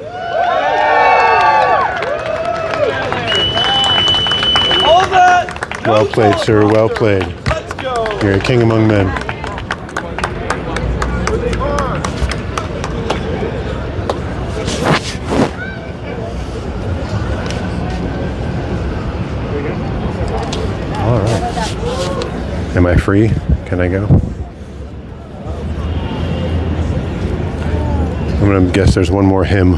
Well played, sir. Well played. You're a king among men. All right. Am I free? Can I go? I'm going to guess there's one more hymn.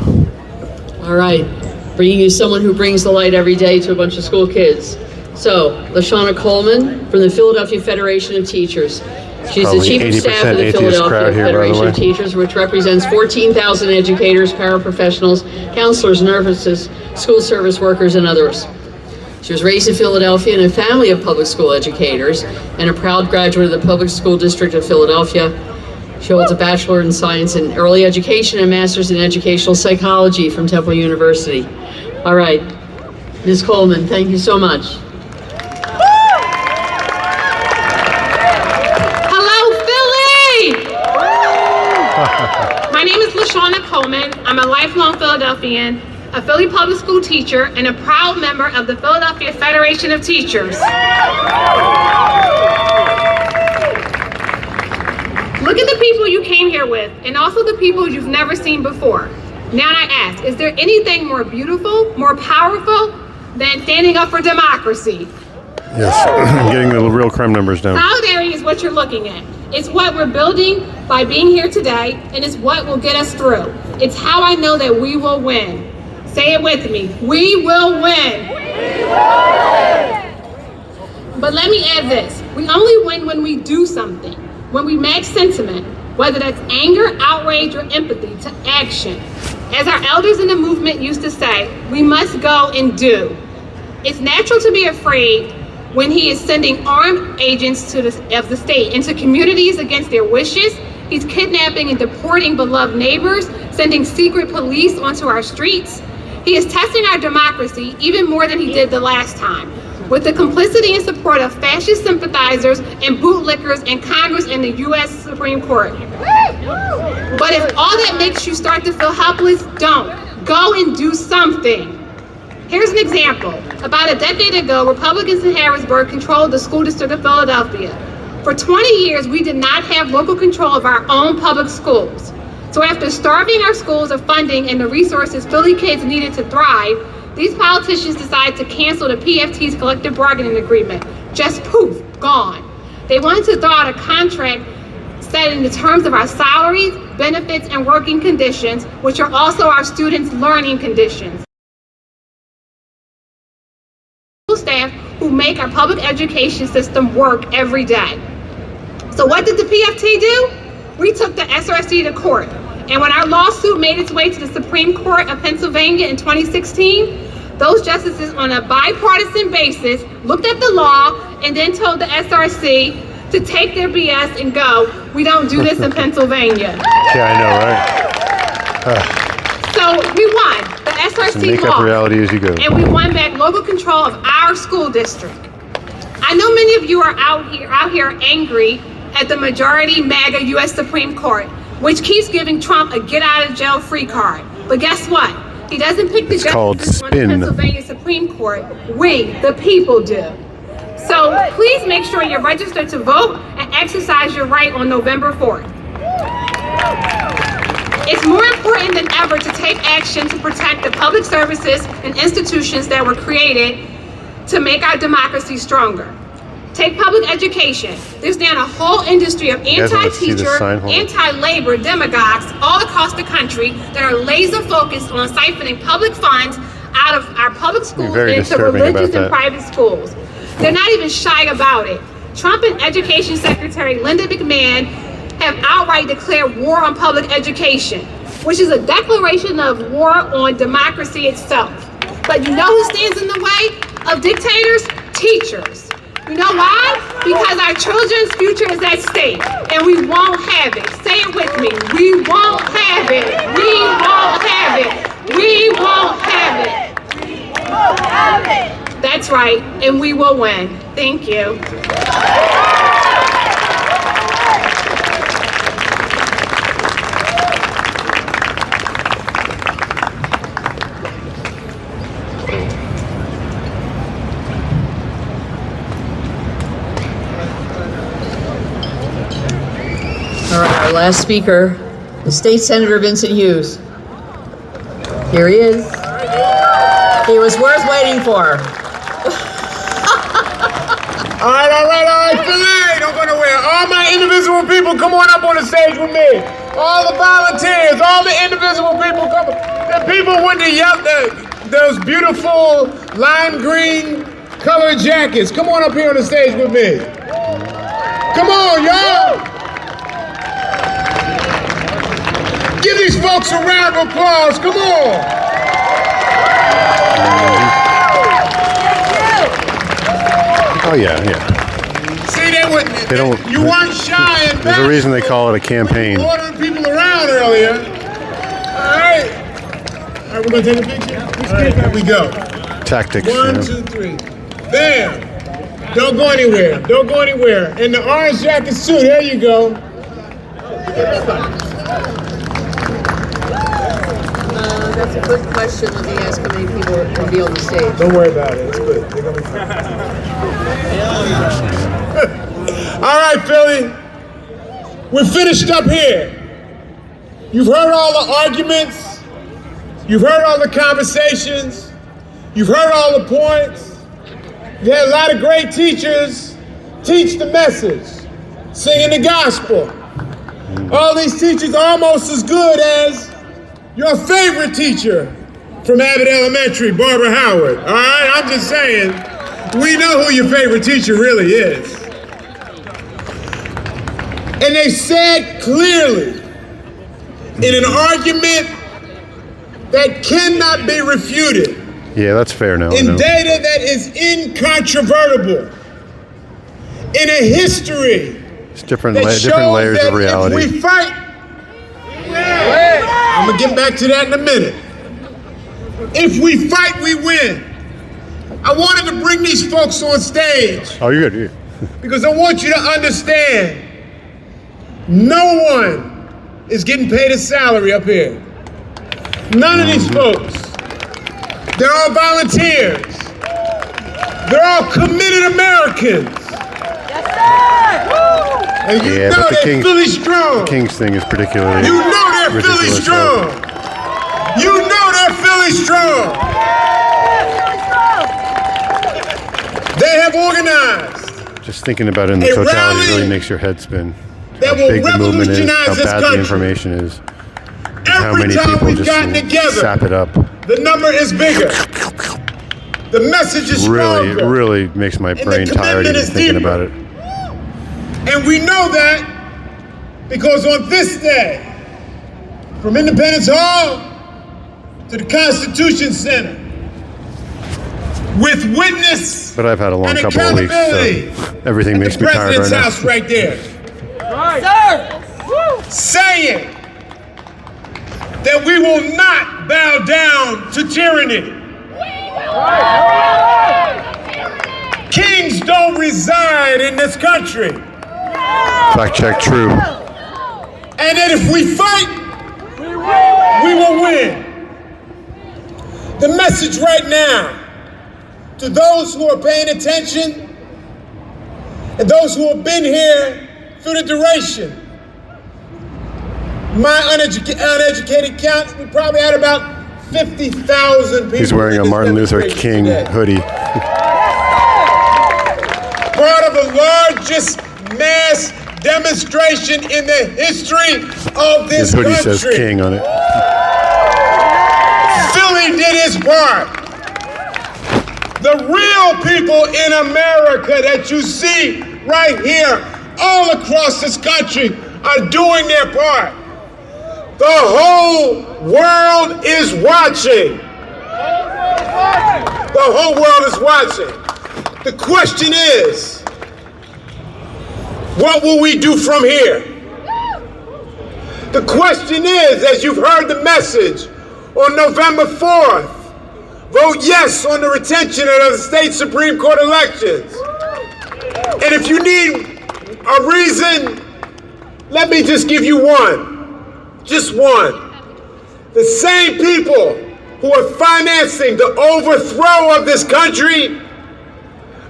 All right. Bringing you someone who brings the light every day to a bunch of school kids. So, LaShawna Coleman from the Philadelphia Federation of Teachers. She's the Chief of Staff of the Philadelphia Federation of Teachers, which represents 14,000 educators, paraprofessionals, counselors, nurses, school service workers, and others. She was raised in Philadelphia in a family of public school educators and a proud graduate of the Public School District of Philadelphia. She holds a Bachelor in Science in Early Education and Master's in Educational Psychology from Temple University. All right, Ms. Coleman, thank you so much. My name is LaShawna Coleman. I'm a lifelong Philadelphian, a Philly public school teacher, and a proud member of the Philadelphia Federation of Teachers. Look at the people you came here with, and also the people you've never seen before. Now I ask, is there anything more beautiful, more powerful than standing up for democracy? Yes, I'm getting the real crime numbers down. Solidarity is what you're looking at. It's what we're building by being here today, and it's what will get us through. It's how I know that we will win. Say it with me. We will win. We will win. But let me add this. We only win when we do something, when we match sentiment, whether that's anger, outrage, or empathy, to action. As our elders in the movement used to say, we must go and do. It's natural to be afraid when he is sending armed agents of the state into communities against their wishes. He's kidnapping and deporting beloved neighbors, sending secret police onto our streets. He is testing our democracy even more than he did the last time, with the complicity and support of fascist sympathizers and bootlickers in Congress and the U.S. Supreme Court. But if all that makes you start to feel helpless, don't. Go and do something. Here's an example. About a decade ago, Republicans in Harrisburg controlled the school district of Philadelphia. For 20 years, we did not have local control of our own public schools. So after starving our schools of funding and the resources Philly kids needed to thrive, these politicians decided to cancel the PFT's collective bargaining agreement. Just poof, gone. They wanted to throw out a contract setting the terms of our salaries, benefits, and working conditions, which are also our students' learning conditions. Staff who make our public education system work every day. So what did the PFT do? We took the SRC to court. And when our lawsuit made its way to the Supreme Court of Pennsylvania in 2016, those justices on a bipartisan basis looked at the law and then told the SRC to take their BS and go. We don't do this in Pennsylvania. Yeah, I know, right? So we won. The SRC make up reality as you go. And we won back local control of our school district. I know many of you are out here angry at the majority MAGA U.S. Supreme Court, which keeps giving Trump a get-out-of-jail-free card. But guess what? He doesn't pick the justices on the Pennsylvania Supreme Court. We, the people, do. So please make sure you're registered to vote and exercise your right on November 4th. It's more important than ever to take action to protect the public services and institutions that were created to make our democracy stronger. Take public education. There's now a whole industry of anti-teacher, anti-labor demagogues all across the country that are laser focused on siphoning public funds out of our public schools into religious and private schools. They're not even shy about it. Trump and Education Secretary Linda McMahon have outright declared war on public education, which is a declaration of war on democracy itself. But you know who stands in the way of dictators? Teachers. You know why? Because our children's future is at stake, and we won't have it. Say it with me. We won't have it. We won't have it. We won't have it. We won't have it. That's right, and we will win. Thank you. last speaker is State Senator Vincent Hughes. Here he is. He was worth waiting for. All right, Philly, don't go nowhere. All my indivisible people, come on up on the stage with me. All the volunteers, all the indivisible people, come on. The people with those beautiful lime green colored jackets, come on up here on the stage with me. Come on, y'all. Give these folks a round of applause, come on. Oh yeah. See, you weren't shy and There's a reason they call it a campaign. ordering people around earlier. All right, we're gonna take a picture. All right, here we go. Tactics. 1, 2, 3. Bam! Don't go anywhere. Don't go anywhere. And the orange jackets too. There you go. That's a good question. Let me ask how many people will be on the stage. Don't worry about it. It's good. They're gonna be fine. All right, Philly. We're finished up here. You've heard all the arguments. You've heard all the conversations. You've heard all the points. You had a lot of great teachers teach the message, singing the gospel. All these teachers are almost as good as your favorite teacher from Abbott Elementary, Barbara Howard. All right, I'm just saying, we know who your favorite teacher really is. And they said clearly in an argument that cannot be refuted, Yeah, that's fair now. in data that is incontrovertible, in a history It's different, that different shows layers that of reality. if we fight, I'm gonna get back to that in a minute. If we fight, we win. I wanted to bring these folks on stage Oh, you're good. because I want you to understand, no one is getting paid a salary up here. None of these folks. They're all volunteers. They're all committed Americans. And you Yeah, know but the they're Kings, Philly strong. the Kings thing is particularly You know they're Philly ridiculous. strong. You know they're Philly strong. They have organized Just thinking about it in the A totality rally really makes your head spin. that How will big the movement is, revolutionize how this bad the country. information is, and how Every many time people we've just gotten together, sap it up. the number is bigger. The message is Really, stronger. really makes my the brain tired commitment even is thinking deeper. about it. And we know that because on this day, from Independence Hall to the Constitution Center, with witness But I've had a long and couple of weeks, accountability so everything makes at me the tired President's right now. house right there, saying that we will not bow down to tyranny. Kings don't reside in this country. Fact check, true. And that if we fight, we will win. The message right now to those who are paying attention and those who have been here through the duration. My uneducated count, we probably had about 50,000 people. He's wearing a Martin Luther King hoodie. Part of the largest mass demonstration in the history of this His hoodie country. says King on it. Philly did his part. The real people in America that you see right here all across this country are doing their part. The whole world is watching. The whole world is watching. The question is, what will we do from here? The question is, as you've heard the message on November 4th, vote yes on the retention of the state Supreme Court elections. And if you need a reason, let me just give you one. Just one. The same people who are financing the overthrow of this country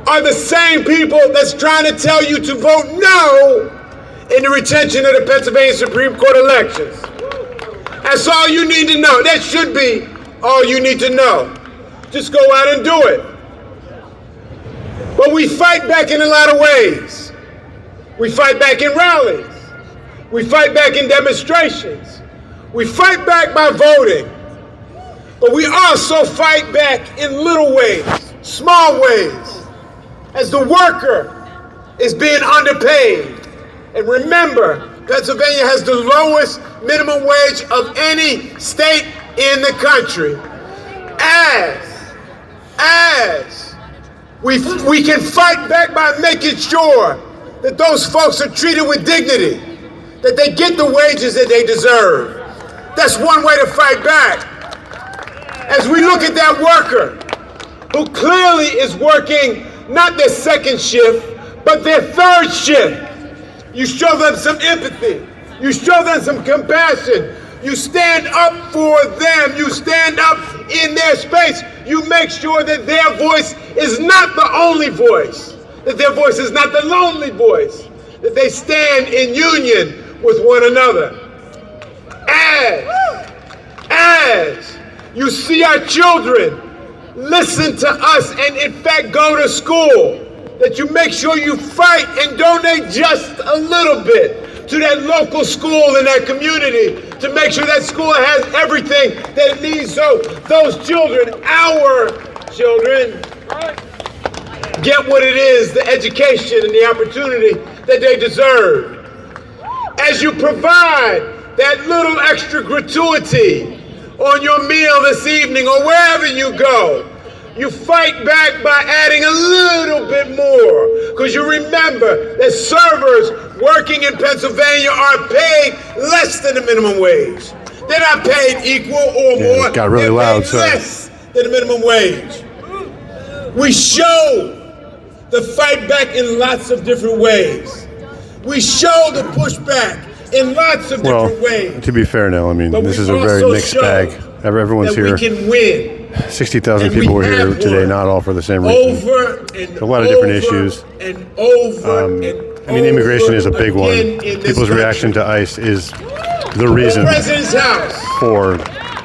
are the same people that's trying to tell you to vote no in the retention of the Pennsylvania Supreme Court elections. That's all you need to know. That should be all you need to know. Just go out and do it. But we fight back in a lot of ways. We fight back in rallies. We fight back in demonstrations. We fight back by voting. But we also fight back in little ways, small ways, as the worker is being underpaid. And remember, Pennsylvania has the lowest minimum wage of any state in the country. As we can fight back by making sure that those folks are treated with dignity, that they get the wages that they deserve. That's one way to fight back. As we look at that worker who clearly is working not their second shift, but their third shift, you show them some empathy. You show them some compassion. You stand up for them. You stand up in their space. You make sure that their voice is not the only voice, that their voice is not the lonely voice, that they stand in union with one another. As you see our children listen to us and in fact go to school, that you make sure you fight and donate just a little bit to that local school in that community to make sure that school has everything that it needs so those children, our children, get what it is, the education and the opportunity that they deserve. As you provide that little extra gratuity on your meal this evening or wherever you go, you fight back by adding a little bit more, because you remember that servers working in Pennsylvania are paid less than the minimum wage. They're not paid equal or more. It got really loud, sorry. Less than the minimum wage. We show the fight back in lots of different ways. We show the pushback in lots of different ways. To be fair now, I mean, But this we is a very also mixed show bag. Everyone's that here. we can win. 60,000 And we people were here have today, won not all for the same reason. Over and There's a lot of different issues. and over and I mean, immigration is a big one. again in this People's reaction to ICE is the reason The President's House, for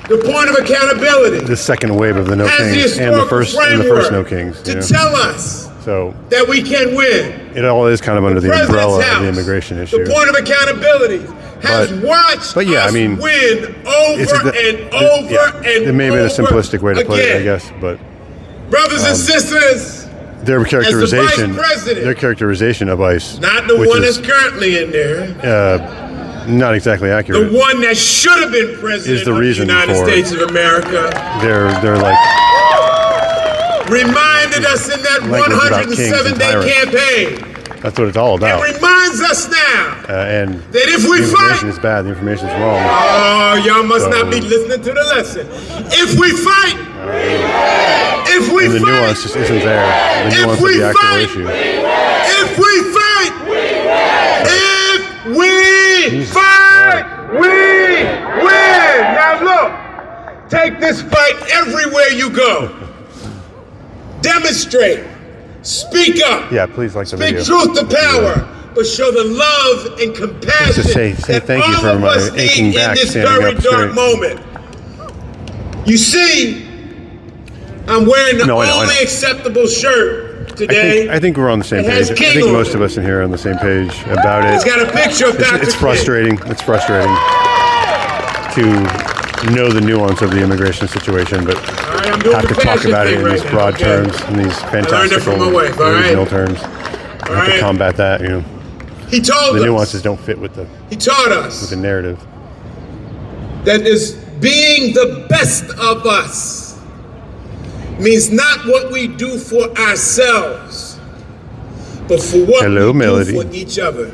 the point of accountability, the second wave of the No has the Kings and the first historical No Kings. to you know. tell us So that we can win. it all is kind of under the President's umbrella of House, the immigration issue. The point of accountability has watched but yeah, us I mean, win over it may have been a simplistic way to put it, I again. guess, but Brothers and sisters, their Vice President, characterization of ICE, not the which one is, that's currently in there, not exactly accurate. the one that should have been president Is the of reason the United for- States of America, They're like reminded us in that Language about kings and 107-day tyrants. campaign. That's what it's all about. It reminds us now And that if we the fight, information is bad, the information is wrong. oh, y'all must So- not be listening to the lesson. If we fight, if we And the fight, nuance just isn't there. The if nuance of we the actual fight, issue. if we fight, if we fight, we win. Now look, take this fight everywhere you go. Demonstrate, speak up, Yeah, please like the video. speak truth to power, but show the love and compassion Just say that thank you all for of my us aching need in back this standing very up dark straight. moment. You see, I'm wearing the No, I know. only acceptable shirt today. I think we're on the same It has page. I King think on most it. of us in here are on the same page about it. It's got a picture of Dr. It's King. frustrating. It's frustrating to know the nuance of the immigration situation, but I'm doing have the to talk fashion about it thing in right these now, broad okay? terms, in these I learned it fantastical from my wife, all right? regional terms. All Have to right? combat that, you know. He told The us, nuances don't fit with he taught us the narrative. that is being the best of us means not what we do for ourselves, but for what Hello, we Melody. do for each other.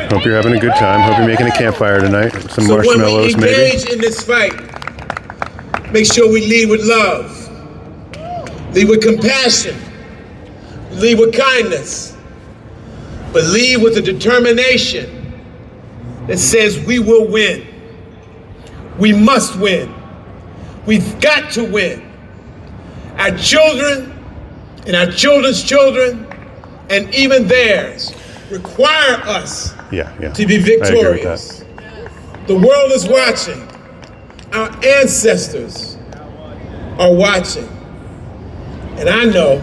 Hope you're having a good time. Hope you're making a campfire tonight. Some So when we marshmallows, maybe. engage in this fight, make sure we lead with love, lead with compassion, lead with kindness, but lead with a determination that says we will win. We must win. We've got to win. Our children and our children's children and even theirs require us Yeah. to be victorious. The world is watching. Our ancestors are watching. And I know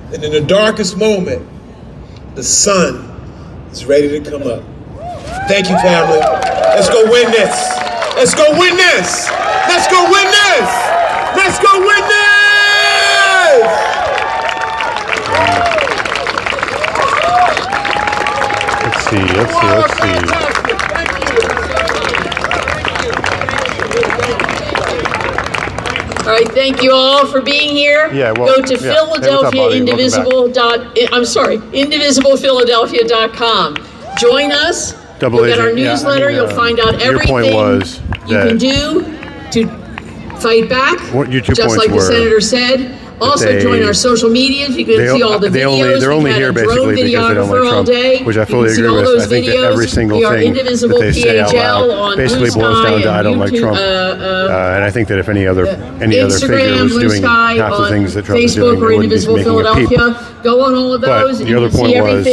that in the darkest moment, the sun is ready to come up. Thank you, family. Let's go win this. Let's go win this. Let's go win this. Let's go win this. Let's see. All right, thank you all for being here. Yeah, well, go to indivisiblephiladelphia.com. Join us. You'll get our newsletter. You'll find out everything you can do to fight back. Just like the senator said. Also, join our social medias. You can see all the videos. They're only here basically because they don't like Trump, which I fully agree with. I think that every single thing that they say out loud basically boils down to I don't like Trump. And I think that if any other figure was doing half the things that Trump is doing, they wouldn't be making a peep. Go on all of those. But the other point was,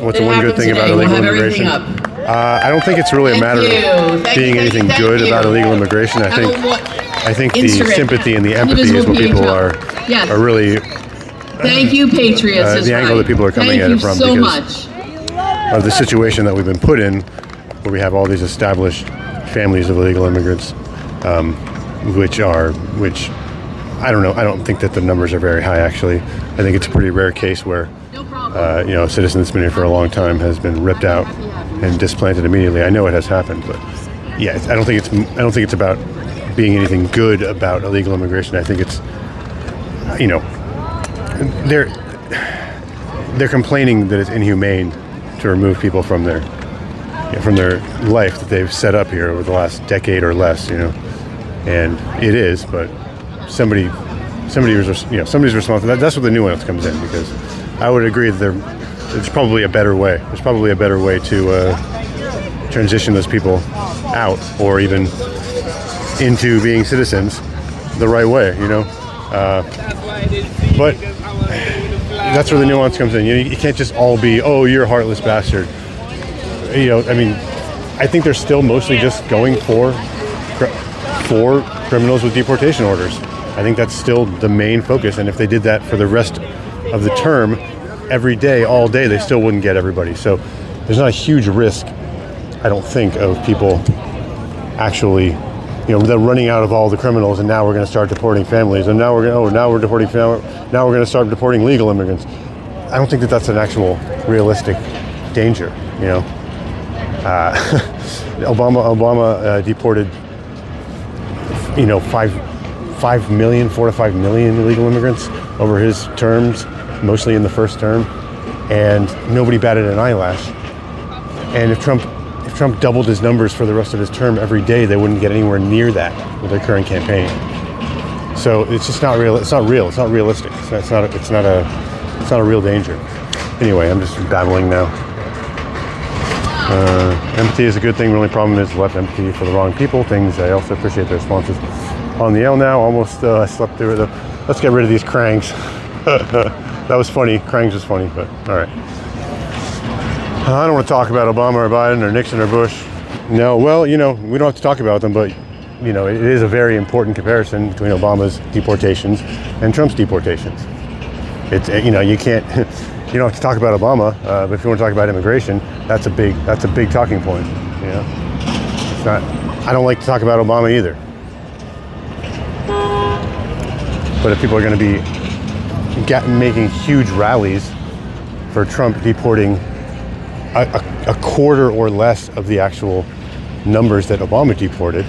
what's the one good thing about illegal immigration? I don't think it's really a matter of being anything good about illegal immigration. I think the sympathy and the empathy is what people are really. Thank you, Patriots. The angle that people are coming at it from because of the situation that we've been put in, where we have all these established families of illegal immigrants, which I don't know. I don't think that the numbers are very high. Actually, I think it's a pretty rare case where a citizen that's been here for a long time has been ripped out and displanted immediately. I know it has happened, but yeah, I don't think it's about being anything good about illegal immigration. I think it's, they're complaining that it's inhumane to remove people from their life that they've set up here over the last decade or less, and it is, but somebody's responsible. That's where the nuance comes in, because I would agree that there's probably a better way. There's probably a better way to transition those people out, or even into being citizens the right way, but that's where the nuance comes in. You can't just all be, oh, you're a heartless bastard. I think they're still mostly just going for criminals with deportation orders. I think that's still the main focus, and if they did that for the rest of the term, every day, all day, they still wouldn't get everybody. So there's not a huge risk, I don't think, of people actually, they're running out of all the criminals, and now we're going to start deporting families, and now we're going to start deporting legal immigrants. I don't think that that's an actual realistic danger. Obama deported 4 to 5 million illegal immigrants over his terms, mostly in the first term, and nobody batted an eyelash. And if Trump doubled his numbers for the rest of his term every day, they wouldn't get anywhere near that with their current campaign. So it's just not real. It's not real. It's not realistic. It's not a real danger. Anyway, I'm just babbling now. Empathy is a good thing. The only problem is left empathy for the wrong people. I also appreciate the responses on the L now. Almost I slept through it. Let's get rid of these crangs. That was funny. Crangs was funny, but all right. I don't want to talk about Obama or Biden or Nixon or Bush. No, well, we don't have to talk about them, but, it is a very important comparison between Obama's deportations and Trump's deportations. It's, you don't have to talk about Obama, but if you want to talk about immigration, that's a big talking point. It's not, I don't like to talk about Obama either. But if people are going to be making huge rallies for Trump deporting a quarter or less of the actual numbers that Obama deported,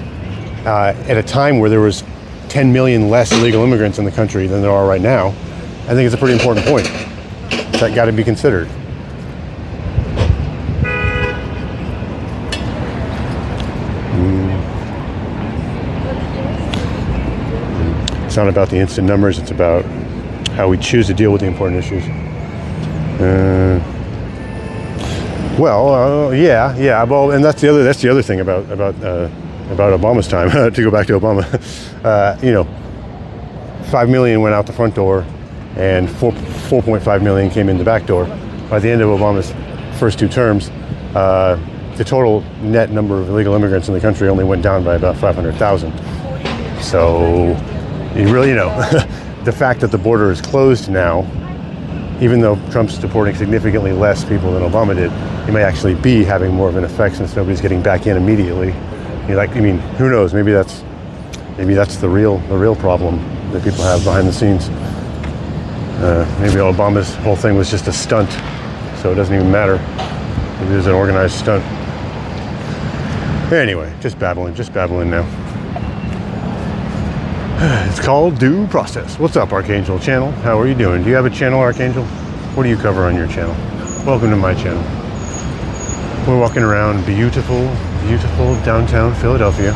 at a time where there was 10 million less illegal immigrants in the country than there are right now, I think it's a pretty important point that got to be considered. It's not about the instant numbers, it's about how we choose to deal with the important issues. Well, and that's the other thing about Obama's time. To go back to Obama, 5 million went out the front door, and 4.5 million came in the back door. By the end of Obama's first two terms, the total net number of illegal immigrants in the country only went down by about 500,000. So, the fact that the border is closed now, even though Trump's deporting significantly less people than Obama did, it may actually be having more of an effect since nobody's getting back in immediately. Who knows? Maybe that's the real problem that people have behind the scenes. Maybe Obama's whole thing was just a stunt, so it doesn't even matter. Maybe it was an organized stunt. Anyway, just babbling now. It's called Due Process. What's up, Archangel Channel? How are you doing? Do you have a channel, Archangel? What do you cover on your channel? Welcome to my channel. We're walking around beautiful downtown Philadelphia.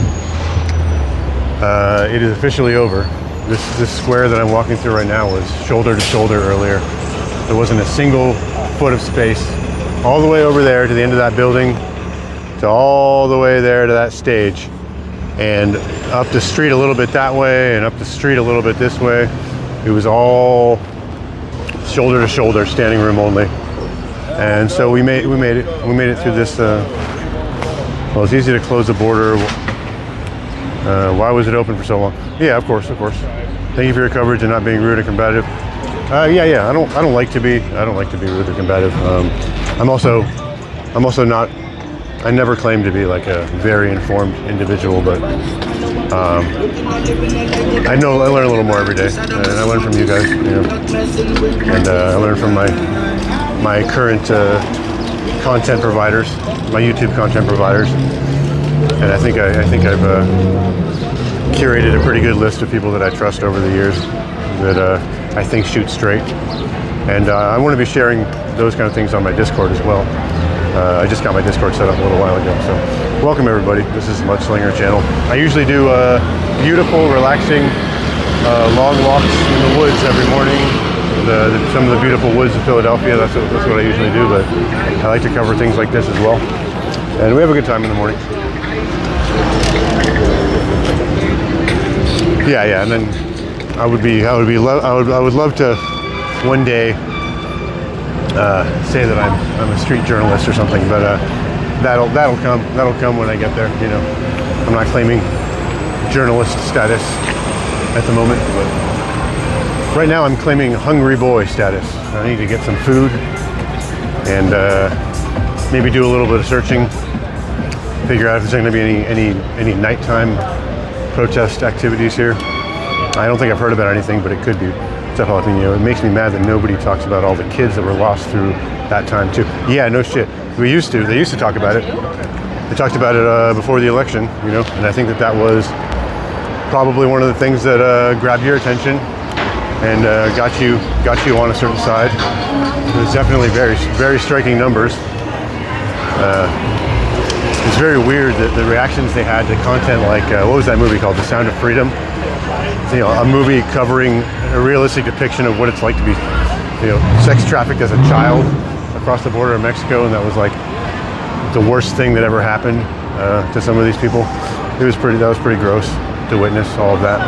It is officially over. This square that I'm walking through right now was shoulder to shoulder earlier. There wasn't a single foot of space. All the way over there to the end of that building, to all the way there to that stage, and up the street a little bit that way, and up the street a little bit this way. It was all shoulder to shoulder, standing room only. And so we made it through this. Well, it's easy to close the border. Why was it open for so long? Yeah, of course. Thank you for your coverage and not being rude and combative. Yeah. I don't like to be rude or combative. I'm also not. I never claim to be like a very informed individual, but I learn a little more every day, and I learn from you guys, and I learn from my current content providers, my YouTube content providers, and I think I've curated a pretty good list of people that I trust over the years that I think shoot straight, and I want to be sharing those kind of things on my Discord as well. I just got my Discord set up a little while ago, so welcome everybody. This is Mudslinger Channel. I usually do beautiful, relaxing, long walks in the woods every morning. Some of the beautiful woods of Philadelphia. That's what I usually do, but I like to cover things like this as well. And we have a good time in the morning. Yeah, and then I would love to one day say that I'm a street journalist or something, but that'll come when I get there. I'm not claiming journalist status at the moment, but right now I'm claiming hungry boy status. I need to get some food and maybe do a little bit of searching, figure out if there's going to be any nighttime protest activities here. I don't think I've heard about anything, but it could be. It makes me mad that nobody talks about all the kids that were lost through that time too. Yeah, no shit. They used to talk about it. They talked about it before the election, and I think that was probably one of the things that grabbed your attention and got you on a certain side. It was definitely very, very striking numbers. It's very weird that the reactions they had to content like, what was that movie called? The Sound of Freedom? A movie covering a realistic depiction of what it's like to be, sex trafficked as a child across the border of Mexico, and that was like the worst thing that ever happened to some of these people. That was pretty gross to witness all of that.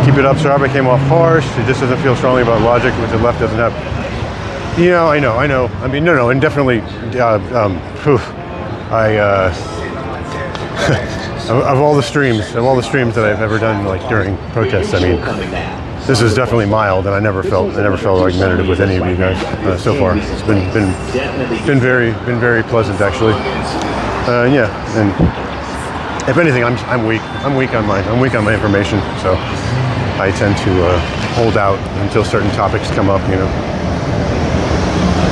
Keep it up, Sarah. I came off harsh. It just doesn't feel strongly about logic, which the left doesn't have. I know. I mean, no, and definitely, of all the streams that I've ever done, like during protests, I mean, this is definitely mild, and I never felt argumentative with any of you guys so far. It's been very pleasant actually. Yeah, and if anything, I'm weak. I'm weak on my information, so I tend to hold out until certain topics come up,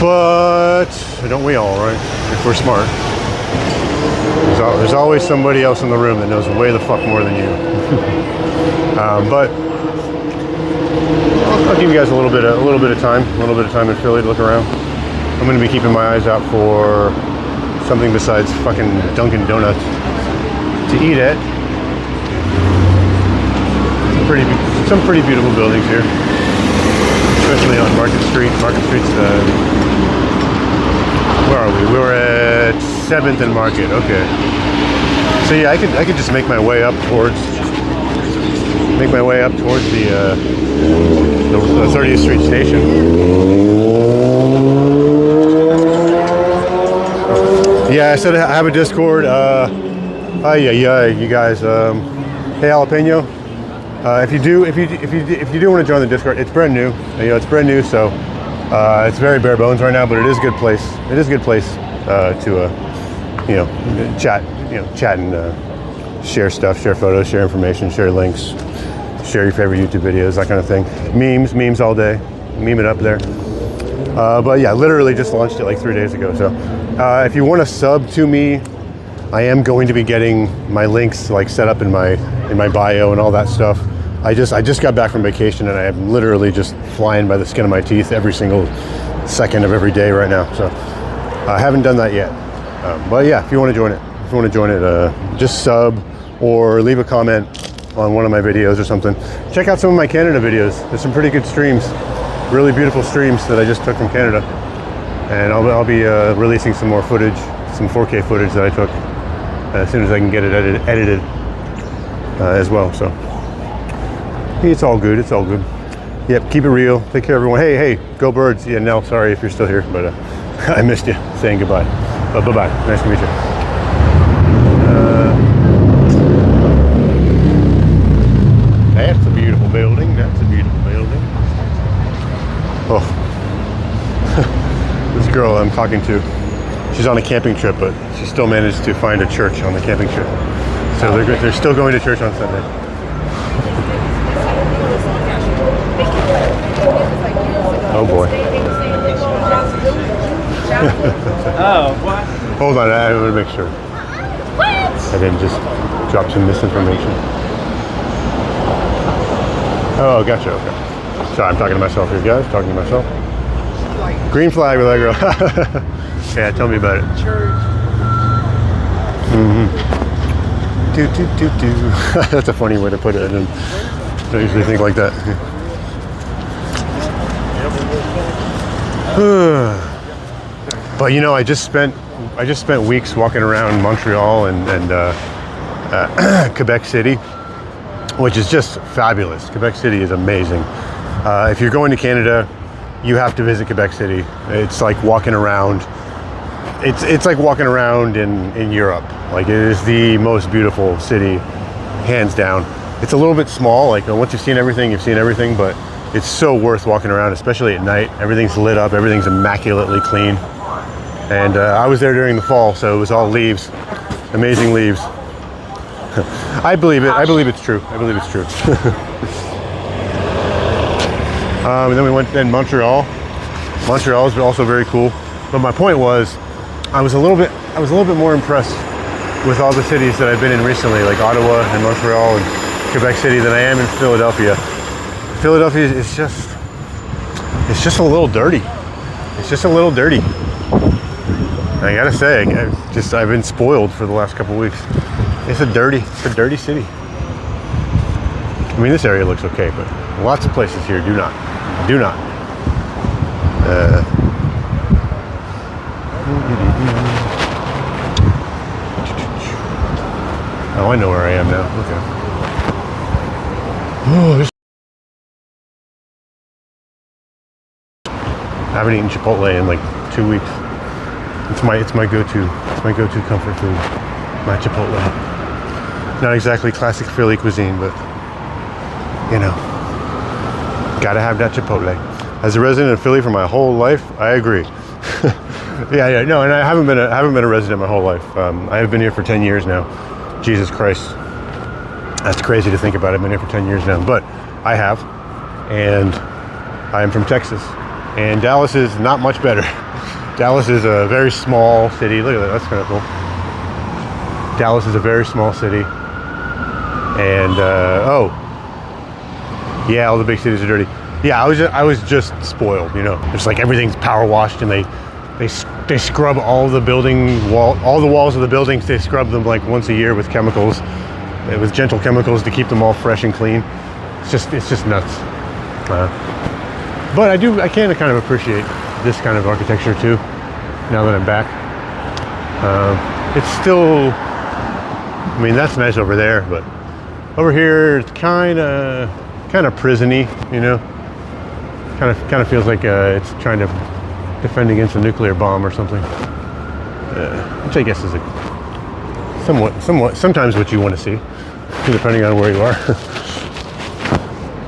But don't we all, right? If we're smart. There's always somebody else in the room that knows way the fuck more than you. But I'll give you guys a little bit of time in Philly to look around. I'm going to be keeping my eyes out for something besides fucking Dunkin' Donuts to eat at. Some pretty beautiful buildings here, especially on Market Street. Market Street's where are we? We were at 7th and Market. Okay. So yeah, I could just make my way up towards the 30th Street station. Yeah, I said I have a Discord. Yeah, you guys. Hey, Jalapeno. If you do want to join the Discord, it's brand new. You know, it's brand new, so it's very bare bones right now, but it is a good place. It is a good place to chat. Chat and share stuff, share photos, share information, share links, share your favorite YouTube videos, that kind of thing. Memes all day. Meme it up there. But yeah, literally just launched it like 3 days ago. So if you want to sub to me, I am going to be getting my links like set up in my bio and all that stuff. I just got back from vacation and I am literally just flying by the skin of my teeth every single second of every day right now. So I haven't done that yet. But yeah, if you want to join it, just sub or leave a comment on one of my videos or something. Check out some of my Canada videos. There's some pretty good streams. Really beautiful streams that I just took from Canada, and I'll be releasing some more footage, some 4K footage that I took as soon as I can get it edited as well. So it's all good. It's all good. Yep. Keep it real. Take care, everyone. Hey, go Birds. Yeah. Nell, sorry if you're still here, but I missed you. Saying goodbye. But bye. Nice to meet you. That's a beautiful building. That's a beautiful building. Oh, this girl I'm talking to, she's on a camping trip, but she still managed to find a church on the camping trip. So they're still going to church on Sunday. Oh boy. Oh, what? Hold on, I want to make sure. I didn't just drop some misinformation. Oh, gotcha, okay. Sorry, I'm talking to myself here, guys. Talking to myself. Green flag with that girl. Yeah, tell me about it. That's a funny way to put it. I don't usually think like that. But you know, I just spent weeks walking around Montreal and Quebec City, which is just fabulous. Quebec City is amazing. If you're going to Canada, you have to visit Quebec City. It's like walking around. It's like walking around in Europe. Like, it is the most beautiful city, hands down. It's a little bit small. Like, once you've seen everything, you've seen everything. But it's so worth walking around, especially at night. Everything's lit up. Everything's immaculately clean. And I was there during the fall, so it was all leaves, amazing leaves. I believe it. I believe it's true. I believe it's true. And then we went in Montreal. Montreal is also very cool. But my point was, I was a little bit more impressed with all the cities that I've been in recently, like Ottawa and Montreal and Quebec City, than I am in Philadelphia. Philadelphia is just a little dirty. It's just a little dirty. I gotta say, I've been spoiled for the last couple weeks. It's a dirty city. I mean, this area looks okay, but lots of places here do not. Oh, I know where I am now. Okay. I haven't eaten Chipotle in like 2 weeks. It's my go-to comfort food. My Chipotle. Not exactly classic Philly cuisine, but you know, gotta have that Chipotle. As a resident of Philly for my whole life, I agree. No, and I haven't been a resident my whole life. I have been here for 10 years now. Jesus Christ, that's crazy to think about. I've been here for 10 years now, but I have, and I am from Texas, and Dallas is not much better. Dallas is a very small city. Look at that, that's kind of cool. Dallas is a very small city, and yeah, all the big cities are dirty. Yeah, I was just spoiled, you know. It's like everything's power washed, and they scrub all the all the walls of the buildings. They scrub them like once a year with chemicals, with gentle chemicals to keep them all fresh and clean. It's just nuts. But I can kind of appreciate this kind of architecture too, now that I'm back. It's still, I mean, that's nice over there, but over here it's kind of prison-y, you know. Kind of feels like it's trying to defend against a nuclear bomb or something. which I guess is a somewhat sometimes what you want to see, depending on where you are.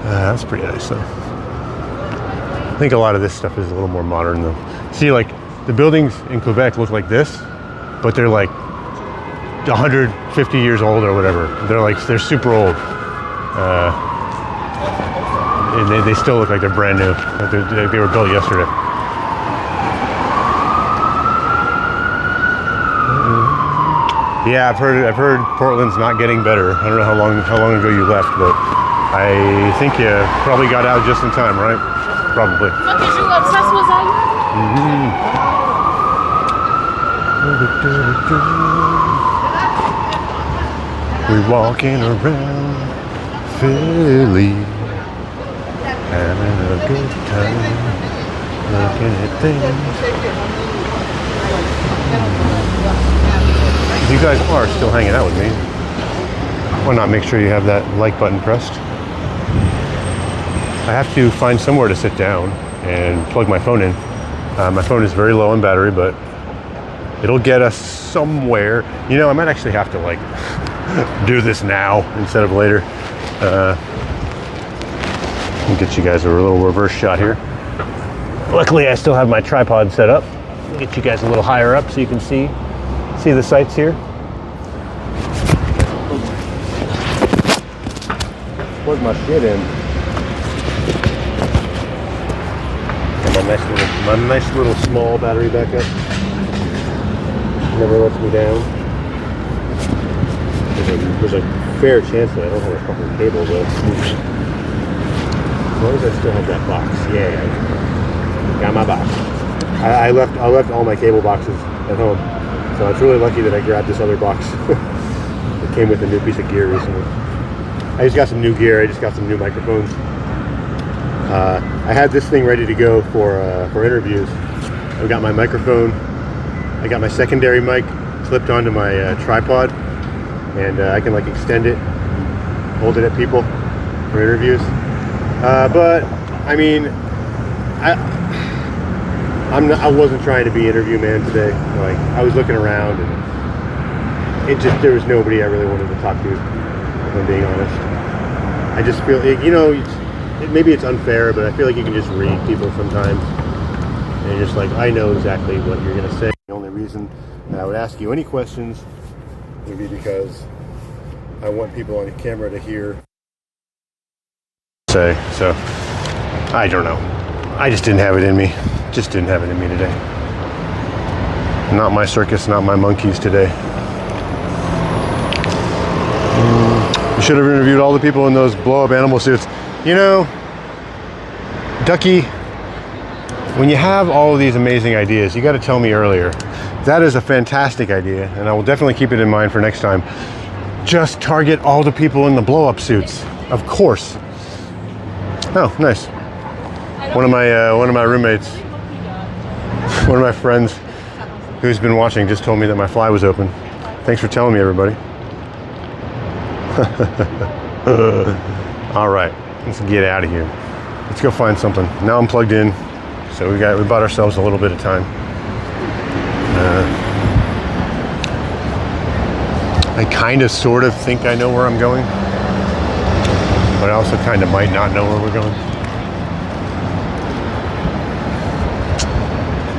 That's pretty nice though. I think a lot of this stuff is a little more modern though. See, like the buildings in Quebec look like this, but they're like 150 years old or whatever. They're super old. And they still look like they're brand new. Like they were built yesterday. Yeah, I've heard Portland's not getting better. I don't know how long ago you left, but I think you probably got out just in time, right? Probably. Look at you obsessed with that. We're walking around Philly, having a good time, looking at things. If you guys are still hanging out with me, why not make sure you have that like button pressed? I have to find somewhere to sit down and plug my phone in. My phone is very low on battery, but it'll get us somewhere. You know, I might actually have to like do this now instead of later. I'll get you guys a little reverse shot here. Luckily, I still have my tripod set up. I'll get you guys a little higher up so you can see the sights here. Plug my shit in. Got my nice little small battery backup. Never lets me down. There's a fair chance that I don't have a fucking cable though. As long as I still have that box. Yeah, got my box. I left all my cable boxes at home. So I was really lucky that I grabbed this other box. It came with a new piece of gear recently. I just got some new gear. I just got some new microphones. I had this thing ready to go for interviews. I got my microphone. I got my secondary mic clipped onto my tripod, and I can like extend it, hold it at people for interviews. But I mean, I wasn't trying to be interview man today. Like I was looking around, and there was nobody I really wanted to talk to. If I'm being honest, I just feel maybe it's unfair, but I feel like you can just read people sometimes, and you're just like, I know exactly what you're gonna say. The only reason that I would ask you any questions would be because I want people on camera to hear. So I don't know. I just didn't have it in me. Just didn't have it in me today. Not my circus, not my monkeys today. You should have interviewed all the people in those blow-up animal suits. You know, Ducky, when you have all of these amazing ideas, you got to tell me earlier. That is a fantastic idea, and I will definitely keep it in mind for next time. Just target all the people in the blow-up suits, of course. Oh, nice. One of my roommates, one of my friends who's been watching just told me that my fly was open. Thanks for telling me, everybody. All right, let's get out of here. Let's go find something. Now I'm plugged in, so we bought ourselves a little bit of time. I kind of sort of think I know where I'm going, but I also kind of might not know where we're going.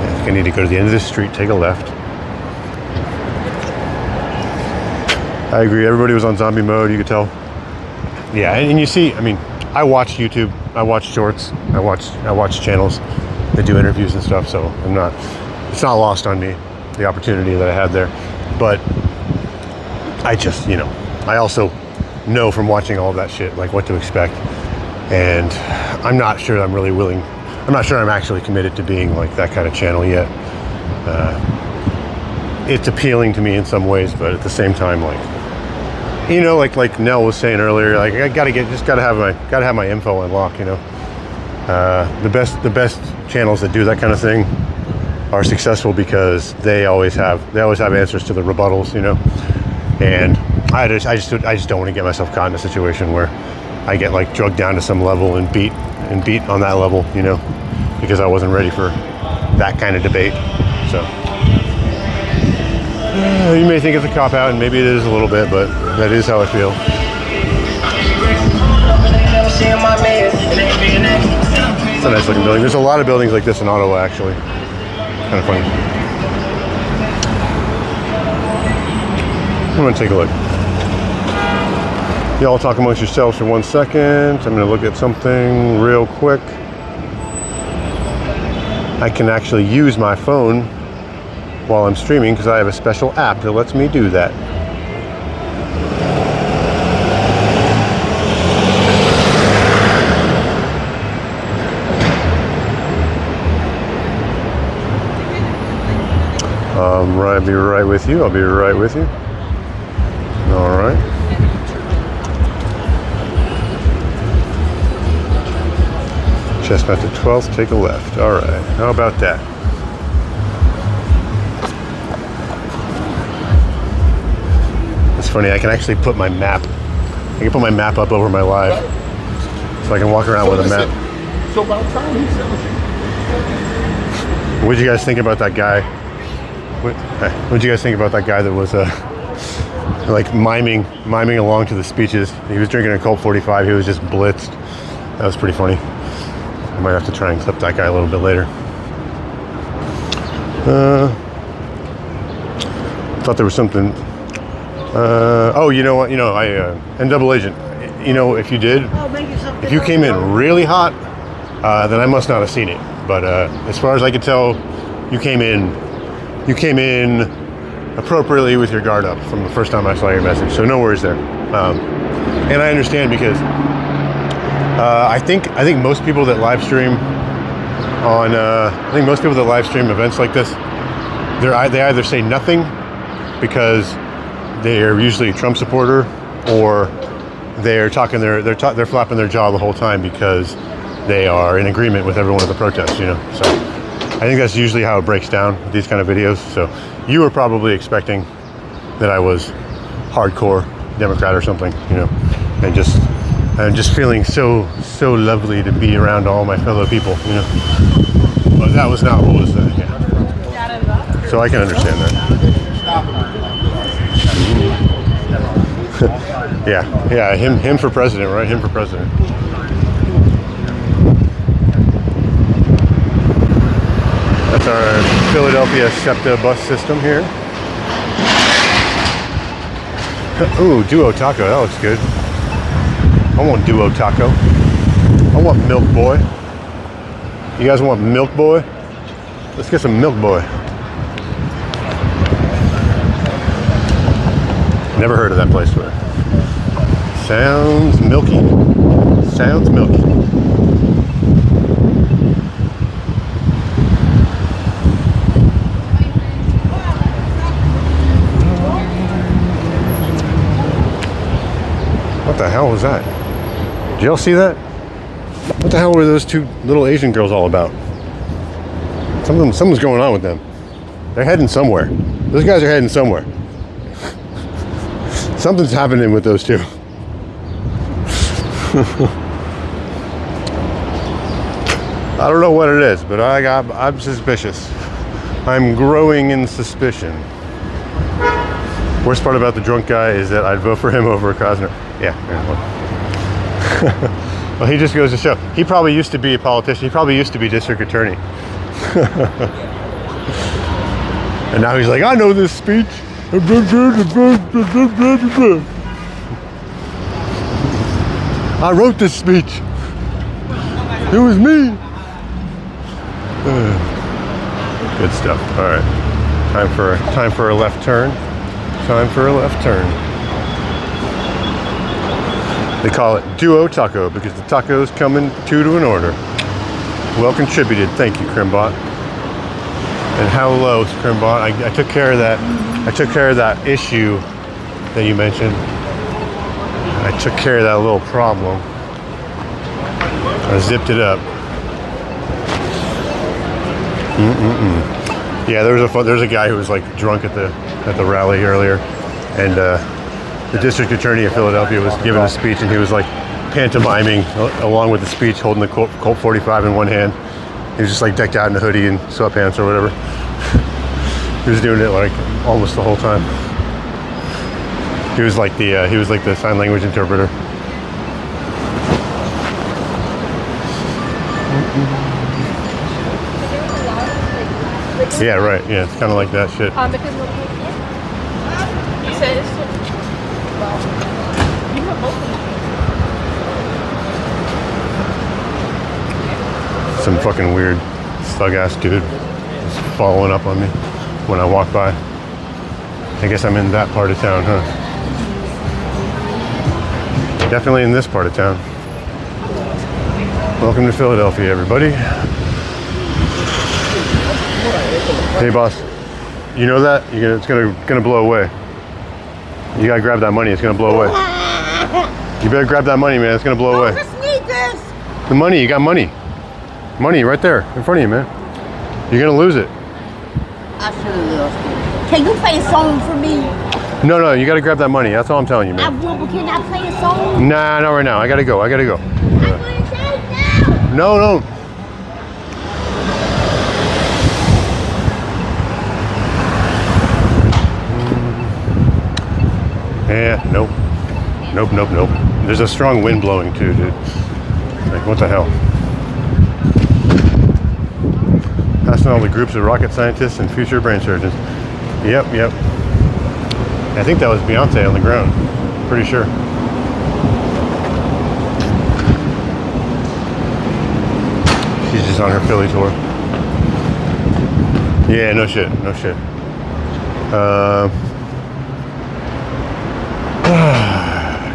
I think I need to go to the end of this street, take a left. I agree, everybody was on zombie mode, you could tell. Yeah, and you see, I mean, I watch YouTube, I watch shorts, I watch channels that do interviews and stuff, so it's not lost on me, the opportunity that I had there. But I just, I also know from watching all of that shit, like what to expect. And I'm not sure I'm actually committed to being like that kind of channel yet. It's appealing to me in some ways, but at the same time, like Nell was saying earlier, like I gotta have my info on lock, The best channels that do that kind of thing are successful because they always have answers to the rebuttals, And I just don't want to get myself caught in a situation where I get like drugged down to some level and beat on that level, because I wasn't ready for that kind of debate. So You may think it's a cop-out, and maybe it is a little bit, but that is how I feel. It's a nice looking building. There's a lot of buildings like this in Ottawa, actually. Kind of funny. I'm gonna take a look. Y'all talk amongst yourselves for 1 second. I'm gonna look at something real quick. I can actually use my phone while I'm streaming because I have a special app that lets me do that. I'll be right with you. I'll be right with you. All right. Chestnut to 12th, take a left. All right. How about that? It's funny. I can actually put my map. I can put my map up over my live, so I can walk around with a map. So about time he sells you. What did you guys think about that guy? What did you guys think about that guy that was like miming along to the speeches? He was drinking a Colt 45. He was just blitzed. That was pretty funny. I might have to try and clip that guy a little bit later. Thought there was something. Oh, you know what? You know, and Double Agent. You know, if you came in really hot, then I must not have seen it. But as far as I could tell, you came in appropriately with your guard up from the first time I saw your message. So no worries there. And I understand because I think most people that live stream on events like this, they either say nothing because they're usually a Trump supporter, or they're they're flapping their jaw the whole time because they are in agreement with everyone at the protest. You know, so I think that's usually how it breaks down with these kind of videos. So you were probably expecting that I was hardcore Democrat or something, you know, and I'm just feeling so lovely to be around all my fellow people, you know. But that was not what was said. Yeah. So I can understand that. yeah, him for president, right? Him for president. That's our Philadelphia SEPTA bus system here. Ooh, Duo Taco, that looks good. I want Duo Taco. I want Milk Boy. You guys want Milk Boy? Let's get some Milk Boy. Never heard of that place before. Sounds milky. Sounds milky. What the hell was that? Did y'all see that? What the hell were those two little Asian girls all about? Something's going on with them. They're heading somewhere. Those guys are heading somewhere. Something's happening with those two. I don't know what it is, but I'm suspicious. I'm growing in suspicion. Worst part about the drunk guy is that I'd vote for him over Cosner. Yeah. Well, he just goes to show. He probably used to be a politician. He probably used to be district attorney. And now he's like, I know this speech. It I wrote this speech. It was me. Good stuff. All right. Time for a left turn. Time for a left turn. They call it Duo Taco because the tacos come in two to an order. Well contributed. Thank you, Crimbot. And hello, Crimbot. I took care of that. I took care of that issue that you mentioned. I took care of that little problem. I zipped it up. Yeah, there's a guy who was like drunk at the rally earlier, and the district attorney of Philadelphia was giving a speech, and he was like pantomiming along with the speech, holding the Colt 45 in one hand. He was just like decked out in a hoodie and sweatpants or whatever. He was doing it like almost the whole time. He was like the sign language interpreter. Yeah, right. Yeah, it's kind of like that shit. Because you said it's you have both. Some fucking weird thug ass dude is following up on me when I walk by. I guess I'm in that part of town, huh? Definitely in this part of town. Welcome to Philadelphia, everybody. Hey, boss. You know that? It's gonna blow away. You gotta grab that money. It's gonna blow away. You better grab that money, man. It's gonna blow away. I just need this. The money. You got money. Money right there in front of you, man. You're gonna lose it. I should have lost it. Can you play a song for me? No, you gotta grab that money. That's all I'm telling you, I man. will, but can I play a song? Nah, not right now. I gotta go. I'm going to take now. No. Yeah, nope. There's a strong wind blowing too, dude. Like, what the hell? Passing all the groups of rocket scientists and future brain surgeons. Yep. I think that was Beyonce on the ground. Pretty sure. She's just on her Philly tour. Yeah, no shit.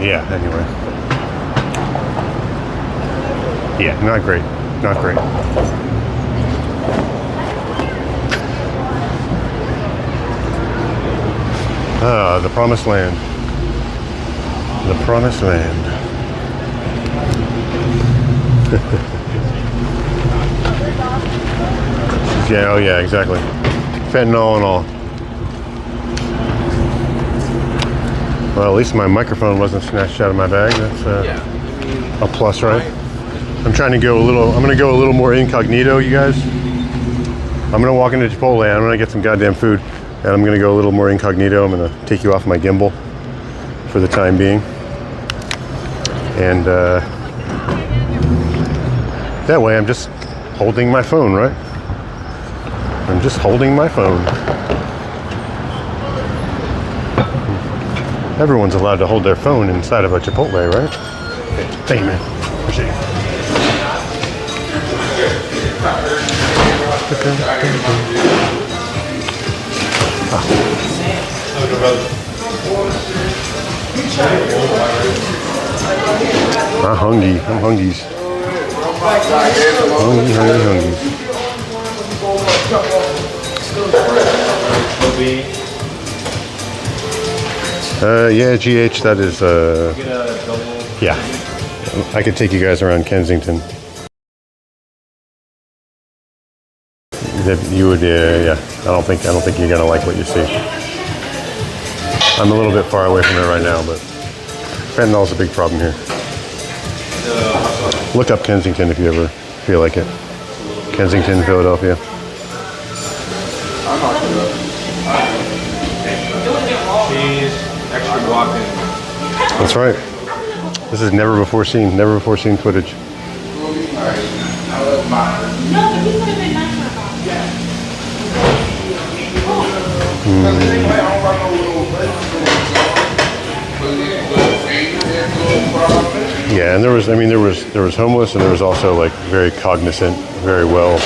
Yeah, anyway. Yeah, not great. The promised land. Yeah, exactly. Fentanyl and all. Well, at least my microphone wasn't snatched out of my bag. That's a plus, right? I'm gonna go a little more incognito, you guys. I'm gonna walk into Chipotle. I'm gonna get some goddamn food, and I'm gonna go a little more incognito. I'm gonna take you off my gimbal for the time being, and that way I'm just holding my phone, right? I'm just holding my phone. Everyone's allowed to hold their phone inside of a Chipotle, right? Thank you, man. Appreciate it. I'm hungry. I'm hungies. Hungies. Yeah, GH, that is, yeah. I could take you guys around Kensington. That you would, yeah. I don't think you're gonna like what you see. I'm a little bit far away from it right now, but fentanyl's a big problem here. Look up Kensington if you ever feel like it. Kensington, Philadelphia. Extra walking. That's right. This is never before seen footage. Yeah, and there was homeless, and there was also like very cognizant, very well,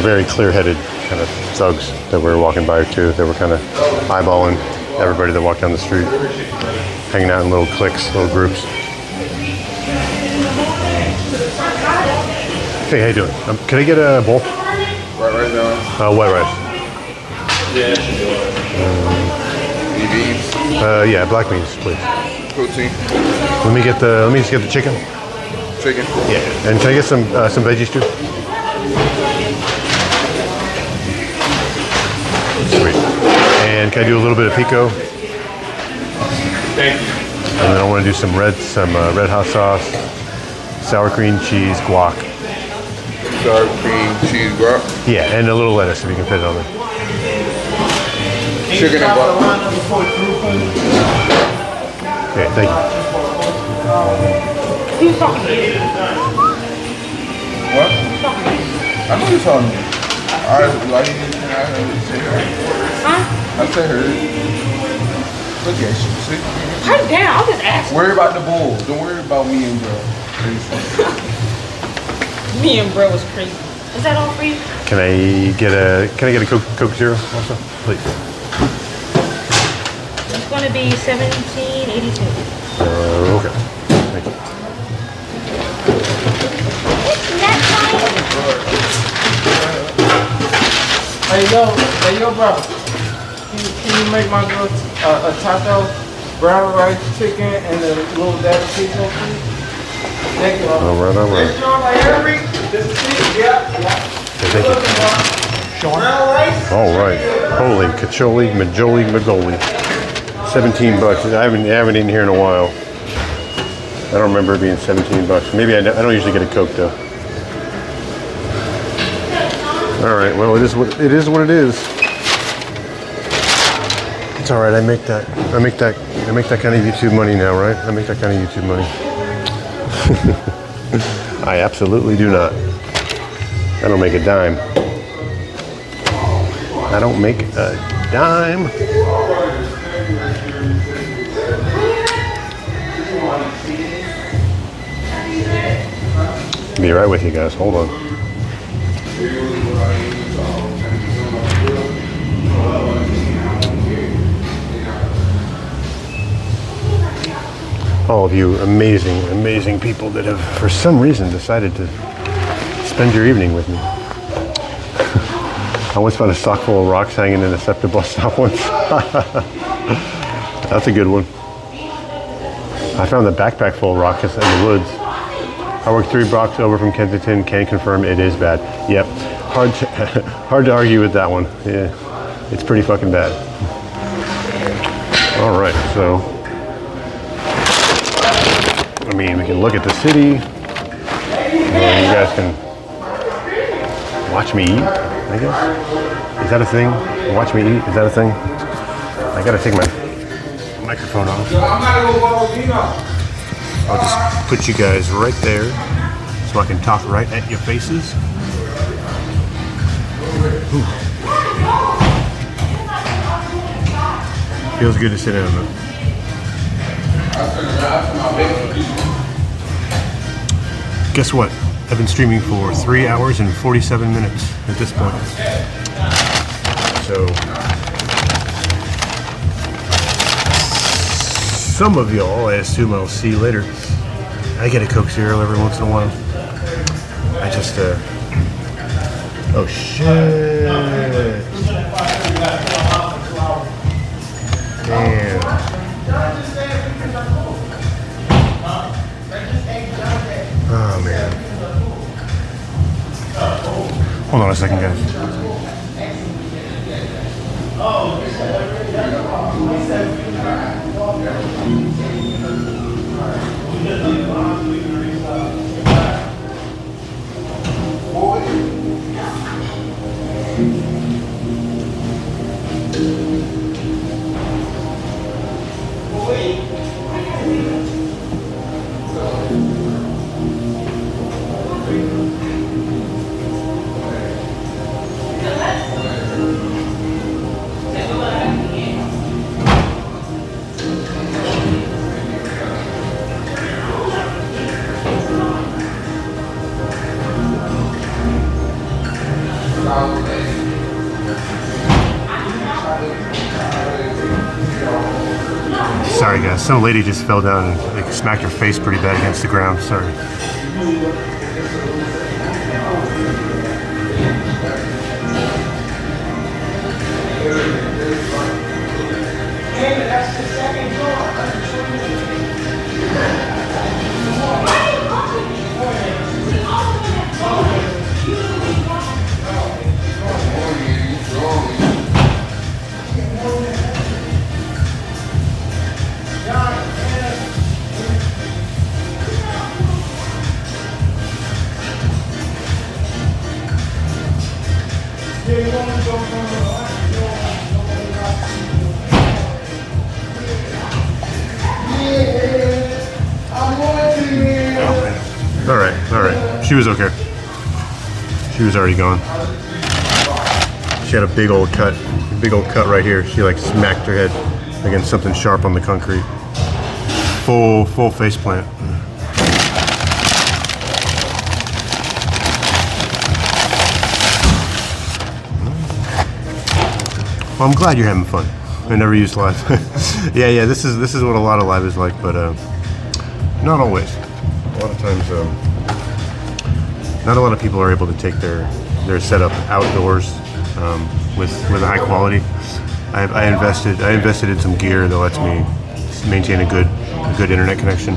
very clear-headed kind of thugs that were walking by too. They were kind of eyeballing everybody that walked down the street, hanging out in little cliques, little groups. Hey, how you doing? Can I get a bowl? White rice now. White rice. Yeah, that should do it. Any beans? Yeah, black beans, please. Protein. Let me just get the chicken. Chicken. Yeah, and can I get some veggies too? Sweet. And can I do a little bit of pico? Thank you. And then I want to do some red hot sauce, sour cream, cheese, guac. Sour cream, cheese, guac? Yeah, and a little lettuce if you can fit it on there. Sugar and butter. Okay, thank you. Who's talking to you? What? I know you're talking to me. I heard you say her. Huh? I said her. Look at you, see? Turn it down, I'll just ask. Worry about the bull. Don't worry about me and bro. Me and bro was crazy. Is that all for you? Can I get a Coke Zero also, please? It's going to be $17.82. Okay. Thank you. Hey yo, bro. Can you make my girl a taco, brown rice, chicken, and a little dab of queso, please? Thank you. All right. Okay, Thank you. All right. Holy cacholi, majoli, magoli. $17. I haven't eaten here in a while. I don't remember it being $17. Maybe I don't usually get a Coke though. All right. Well, it is what it is. It's all right. I make that kind of YouTube money now, right? I make that kind of YouTube money. I absolutely do not. I don't make a dime. I don't make a dime. Be right with you guys. Hold on. All of you amazing people that have, for some reason, decided to spend your evening with me. I once found a sock full of rocks hanging in a SEPTA bus stop once. That's a good one. I found a backpack full of rocks in the woods. I worked 3 blocks over from Kensington. Can confirm it is bad. Yep, hard to argue with that one. Yeah, it's pretty fucking bad. All right, so I mean, we can look at the city. You guys can watch me eat, I guess. Is that a thing? Watch me eat? Is that a thing? I gotta take my microphone off. I'll just put you guys right there so I can talk right at your faces. Ooh. Feels good to sit down though. Guess what? I've been streaming for 3 hours and 47 minutes at this point. So some of y'all, I assume I'll see later. I get a Coke Zero every once in a while. I just, oh shit. Damn. Oh man. Hold on a second, guys. Sorry guys, some lady just fell down and like, smacked her face pretty bad against the ground. Sorry. She was okay. She was already gone. She had a big old cut right here. She like smacked her head against something sharp on the concrete. Full face plant. Well, I'm glad you're having fun. I never used live. yeah. This is what a lot of live is like, but not always. A lot of times, not a lot of people are able to take their setup outdoors with a high quality. I invested in some gear that lets me maintain a good internet connection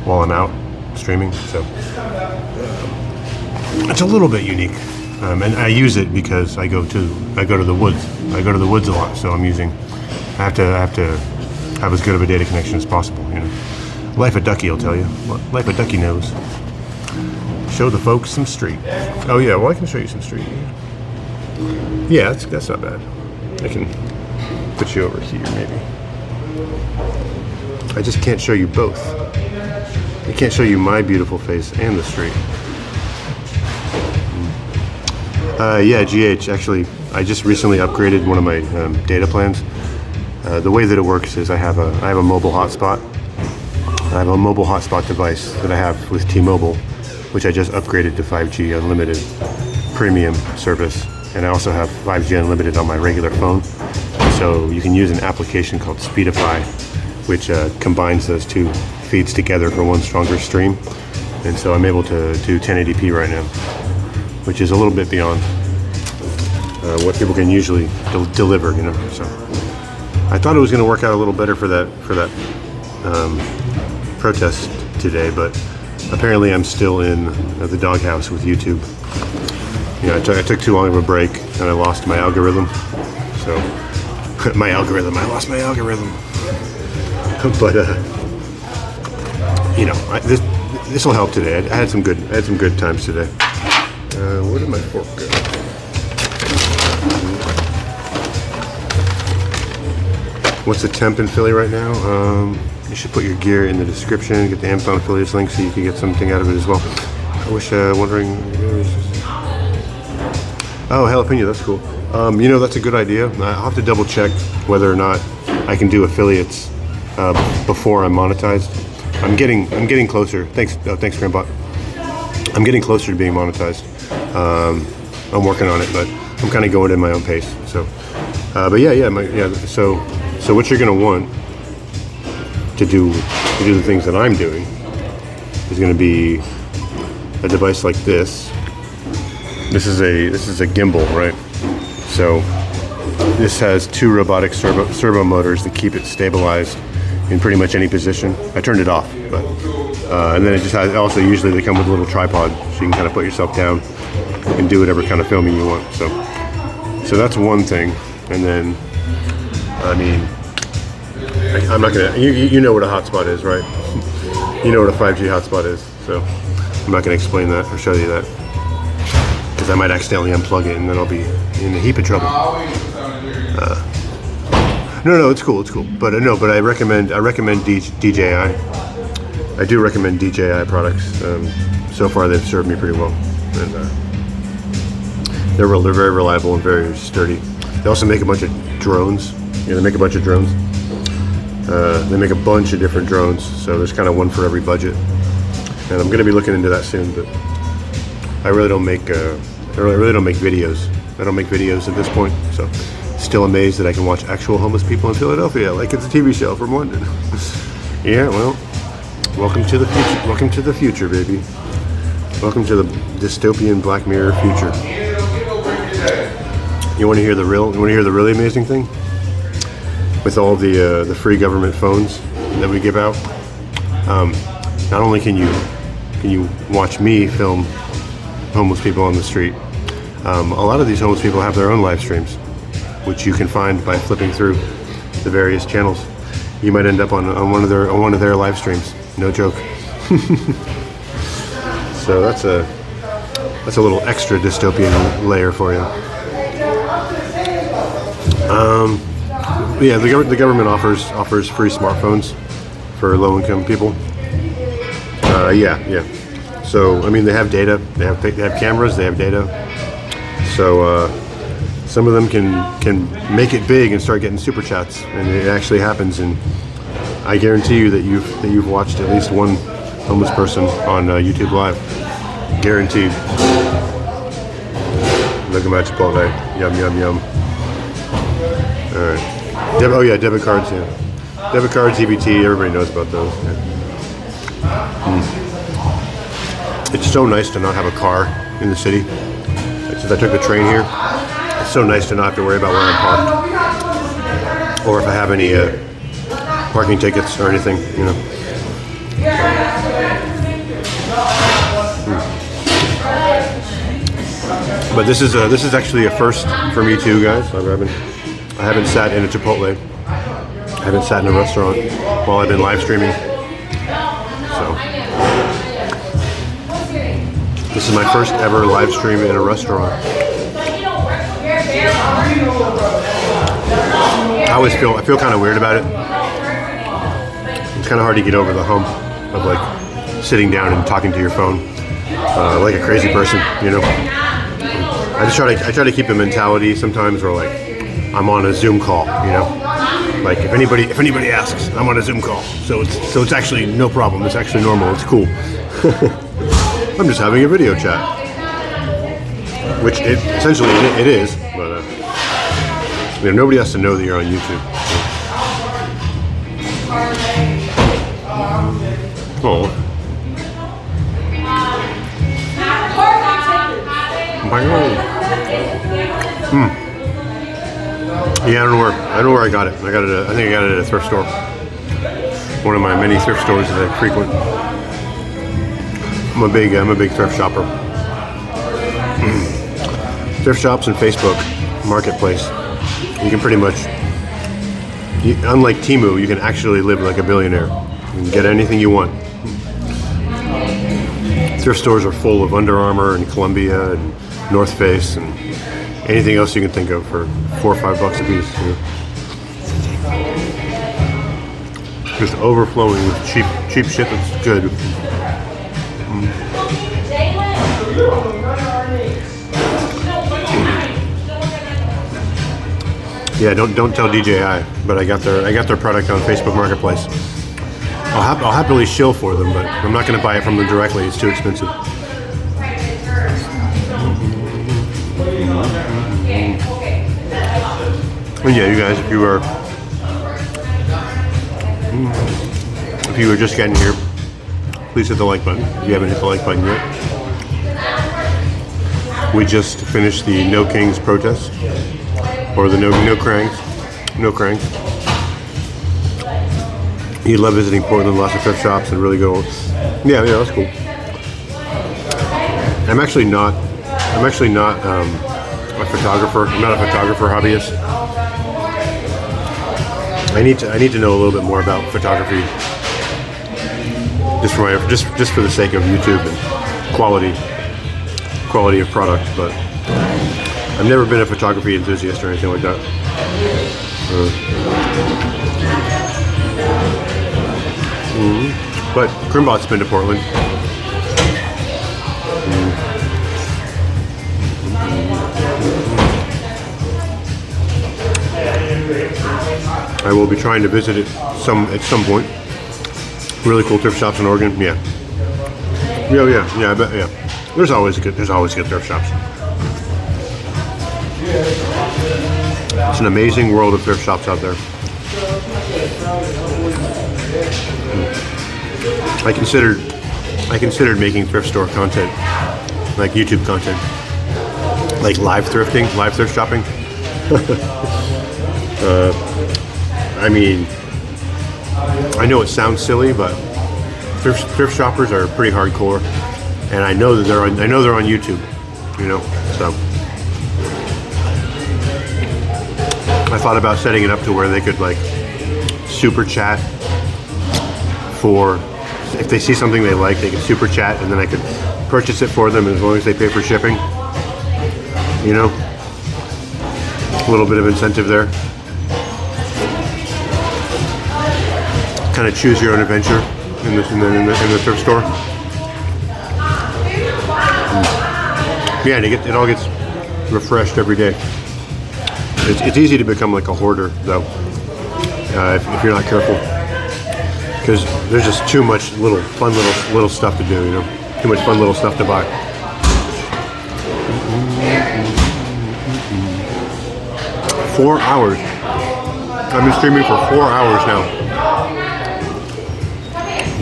while I'm out streaming. So it's a little bit unique, and I use it because I go to the woods. I go to the woods a lot, so I have to have as good of a data connection as possible. You know, Life of Ducky will tell you. Life of Ducky knows. Show the folks some street. Oh yeah, well I can show you some street. Yeah, that's not bad. I can put you over here maybe. I just can't show you both. I can't show you my beautiful face and the street. Yeah, GH, actually, I just recently upgraded one of my data plans. The way that it works is I have a mobile hotspot. I have a mobile hotspot device that I have with T-Mobile, which I just upgraded to 5G Unlimited Premium service. And I also have 5G Unlimited on my regular phone. So you can use an application called Speedify, which combines those two feeds together for one stronger stream. And so I'm able to do 1080p right now, which is a little bit beyond what people can usually deliver, you know. So I thought it was going to work out a little better for that protest today, but apparently I'm still in the doghouse with YouTube. You know, I took too long of a break and I lost my algorithm. So I lost my algorithm. But you know, this will help today. I had some good times today. Where did my fork go? What's the temp in Philly right now? You should put your gear in the description. Get the Amazon affiliates link so you can get something out of it as well. I wish wondering. Oh, jalapeno, that's cool. You know, that's a good idea. I'll have to double check whether or not I can do affiliates before I'm monetized. I'm getting closer. Thanks, Grandpa. I'm getting closer to being monetized. I'm working on it, but I'm kind of going at my own pace. So, but yeah. So what you're gonna want to do the things that I'm doing is gonna be a device like this. This is a gimbal, right? So this has two robotic servo motors that keep it stabilized in pretty much any position. I turned it off, but and then it just has, also usually they come with a little tripod, so you can kind of put yourself down and do whatever kind of filming you want. So that's one thing. And then, I mean, I'm not gonna. You know what a hotspot is, right? You know what a 5G hotspot is. So I'm not gonna explain that or show you that, because I might accidentally unplug it and then I'll be in a heap of trouble. No, it's cool. But but I recommend DJI. I do recommend DJI products. So far, they've served me pretty well, and they're very reliable and very sturdy. They also make a bunch of drones. Yeah, they make a bunch of drones. They make a bunch of different drones, so there's kind of one for every budget. And I'm going to be looking into that soon. But I really don't make videos. I don't make videos at this point, so still amazed that I can watch actual homeless people in Philadelphia like it's a TV show from London. Yeah, well, welcome to the future. Welcome to the future, baby. Welcome to the dystopian Black Mirror future. You want to hear the really amazing thing? With all the free government phones that we give out, not only can you watch me film homeless people on the street, a lot of these homeless people have their own live streams, which you can find by flipping through the various channels. You might end up on one of their live streams. No joke. So that's a little extra dystopian layer for you. Yeah, the government offers free smartphones for low-income people. Yeah. So I mean, they have data. They have cameras. They have data. So some of them can make it big and start getting super chats, and it actually happens. And I guarantee you that you've watched at least one homeless person on YouTube Live. Guaranteed. Look at my Chipotle. Yum, yum, yum. All right. Oh yeah, debit cards. Yeah, debit cards, EBT. Everybody knows about those. Yeah. It's so nice to not have a car in the city. Since I took the train here, it's so nice to not have to worry about where I'm parked, or if I have any parking tickets or anything. You know. But this is actually a first for me too, guys. I haven't sat in a Chipotle. I haven't sat in a restaurant while I've been live streaming. So this is my first ever live stream in a restaurant. I feel kind of weird about it. It's kind of hard to get over the hump of like sitting down and talking to your phone like a crazy person, you know. I try to keep the mentality sometimes where like I'm on a Zoom call, you know. Like if anybody asks, I'm on a Zoom call, so it's actually no problem. It's actually normal. It's cool. I'm just having a video chat, which essentially it is, but you know, nobody has to know that you're on YouTube. Oh. Yeah, I don't know where I got it. I think I got it at a thrift store. One of my many thrift stores that I frequent. I'm a big thrift shopper. Thrift shops and Facebook Marketplace. You can pretty much, unlike Temu, you can actually live like a billionaire. You can get anything you want. Thrift stores are full of Under Armour and Columbia and North Face and anything else you can think of for $4 or $5 a piece. You know? Just overflowing with cheap shit that's good. Yeah, don't tell DJI, but I got their product on Facebook Marketplace. I'll happily shill for them, but I'm not going to buy it from them directly. It's too expensive. And yeah, you guys, if you were just getting here, please hit the like button if you haven't hit the like button yet. We just finished the No Kings protest, or the No Cranks. You love visiting Portland, lots of thrift shops, and really go. Yeah, that's cool. I'm actually not a photographer. I'm not a photographer hobbyist. I need to know a little bit more about photography, just for the sake of YouTube and quality of product. But I've never been a photography enthusiast or anything like that. But Crimbot's been to Portland. I will be trying to visit it at some point. Really cool thrift shops in Oregon. Yeah. I bet. Yeah. There's always good thrift shops. It's an amazing world of thrift shops out there. I considered making thrift store content, like YouTube content, like live thrift shopping. I mean, I know it sounds silly, but thrift shoppers are pretty hardcore, and I know they're on YouTube, you know. So I thought about setting it up to where they could like super chat for, if they see something they like, they can super chat, and then I could purchase it for them as long as they pay for shipping. You know, a little bit of incentive there. Kind of choose your own adventure in the thrift store. Yeah, and it all gets refreshed every day. It's easy to become like a hoarder, though, if you're not careful, because there's just too much fun little stuff to do. You know, too much fun little stuff to buy. 4 hours. I've been streaming for 4 hours now.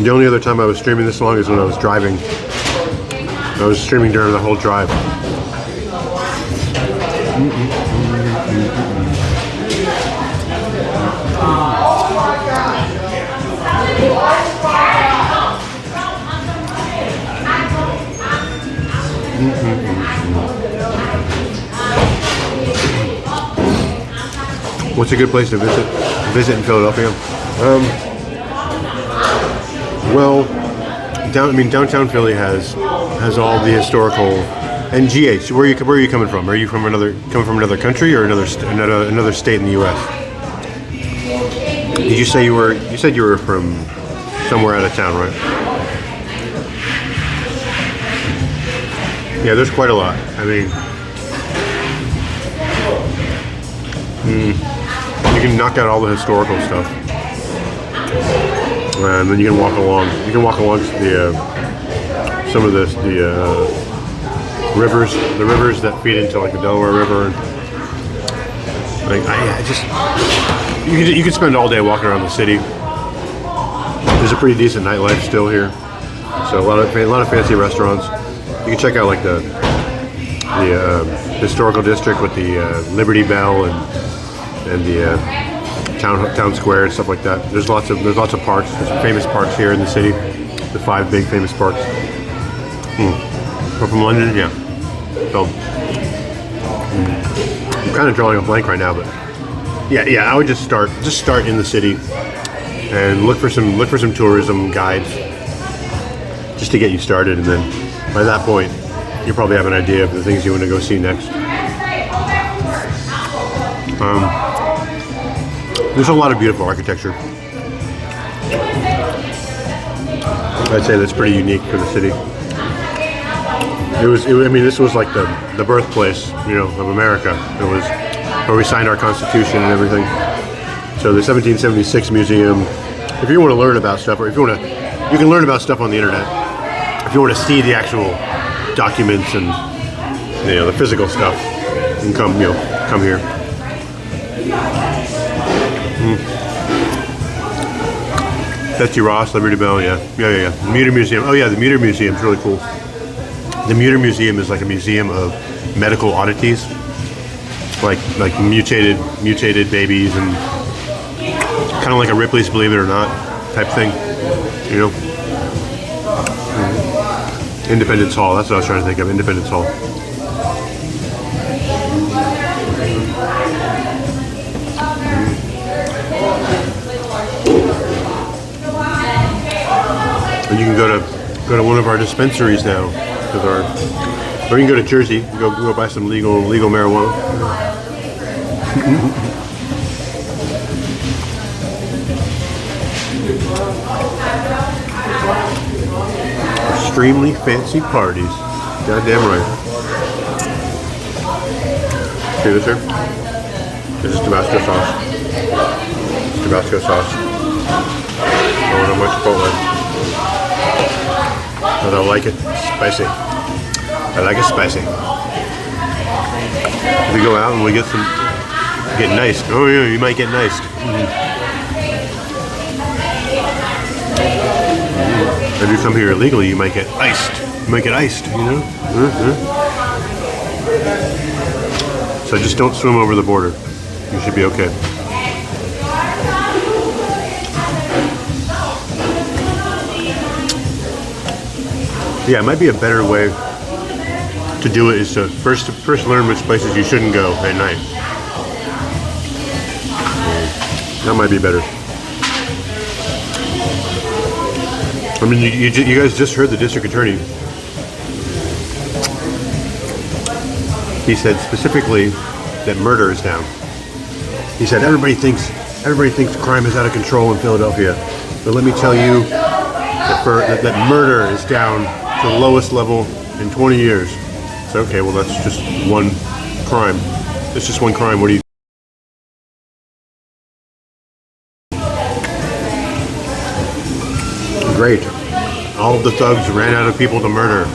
The only other time I was streaming this long is when I was driving. I was streaming during the whole drive. What's a good place to visit in Philadelphia? Well, downtown Philly has all the historical, and GH. Where are you coming from? Are you from another country or another state in the U.S.? Did you say you said you were from somewhere out of town, right? Yeah, there's quite a lot. I mean, you can knock out all the historical stuff, and then you can walk along. You can walk along some of the rivers, that feed into like the Delaware River, and like you could spend all day walking around the city. There's a pretty decent nightlife still here, so a lot of fancy restaurants. You can check out like the historical district with the Liberty Bell and the town square and stuff like that. There's lots of parks. There's famous parks here in the city. The 5 big famous parks. We're from London, yeah. So I'm kind of drawing a blank right now, but yeah. I would just start in the city and look for some tourism guides just to get you started, and then by that point you probably have an idea of the things you want to go see next. There's a lot of beautiful architecture. I'd say that's pretty unique for the city. This was like the birthplace, of America. It was where we signed our Constitution and everything. So the 1776 museum. If you want to learn about stuff, or you can learn about stuff on the internet. If you want to see the actual documents and the physical stuff, you can come here. Betsy Ross, Liberty Bell, yeah. The Muter Museum. Oh yeah, the Muter Museum is really cool. The Muter Museum is like a museum of medical oddities, like mutated babies, and kind of like a Ripley's Believe It or Not type thing, Independence Hall. That's what I was trying to think of. Independence Hall. And you can go to one of our dispensaries now, or you can go to Jersey, go buy some legal marijuana. Extremely fancy parties. Goddamn right. See this here? This is Tabasco sauce. Tabasco sauce. Oh, no more Chipotle. But I like it spicy. I like it spicy. We go out and we get nice. Oh yeah, you might get nice. If you come here illegally, you might get iced. So just don't swim over the border. You should be okay. Yeah, it might be a better way to do it is to first learn which places you shouldn't go at night. That might be better. I mean, you guys just heard the district attorney. He said specifically that murder is down. He said everybody thinks crime is out of control in Philadelphia, but let me tell you that murder is down to the lowest level in 20 years. So, okay, well that's just one crime. It's just one crime. What do you? Great. All of the thugs ran out of people to murder.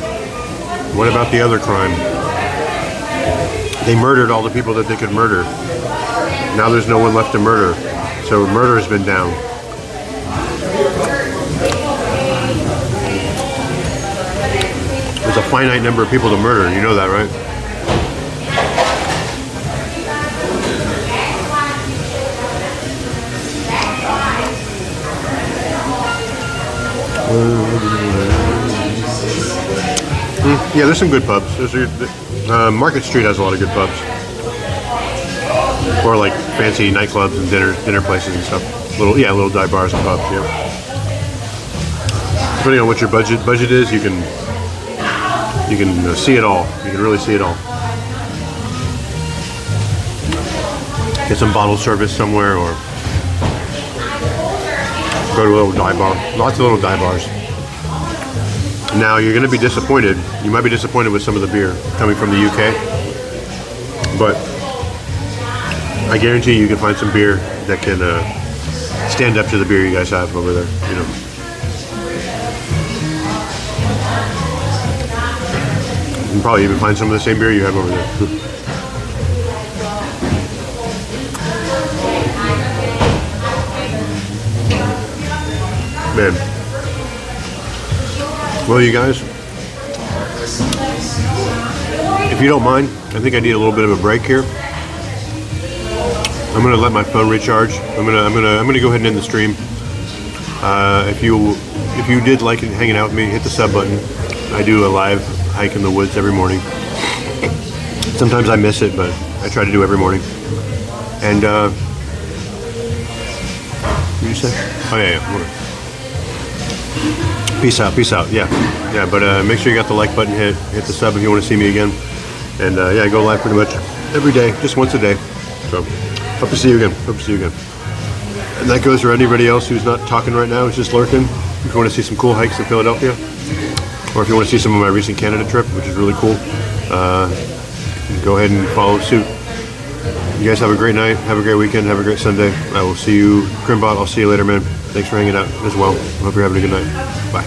What about the other crime? They murdered all the people that they could murder. Now there's no one left to murder. So murder has been down. There's a finite number of people to murder. You know that, right? Yeah, there's some good pubs. Market Street has a lot of good pubs, or like fancy nightclubs and dinner places and stuff. Little dive bars and pubs. Yeah. Depending on what your budget is, you can see it all. You can really see it all. Get some bottle service somewhere, or go to a little dive bar. Lots of little dive bars. Now you're going to be disappointed. You might be disappointed with some of the beer coming from the UK, but I guarantee you can find some beer that can stand up to the beer you guys have over there. You know. You can probably even find some of the same beer you have over there. Man. Well, you guys, if you don't mind, I think I need a little bit of a break here. I'm gonna let my phone recharge. I'm gonna go ahead and end the stream. If you did like hanging out with me, hit the sub button. I do a live hike in the woods every morning. Sometimes I miss it, but I try to do every morning. And what did you say? Oh yeah. Peace out. Yeah. But make sure you got the like button hit the sub if you want to see me again. And yeah, I go live pretty much every day, just once a day. So hope to see you again. And that goes for anybody else who's not talking right now, who's just lurking. If you want to see some cool hikes in Philadelphia, or if you want to see some of my recent Canada trip, which is really cool, go ahead and follow suit. You guys have a great night, have a great weekend, have a great Sunday. I will see you, Crimbot. I'll see you later, man. Thanks for hanging out as well. I hope you're having a good night. Bye.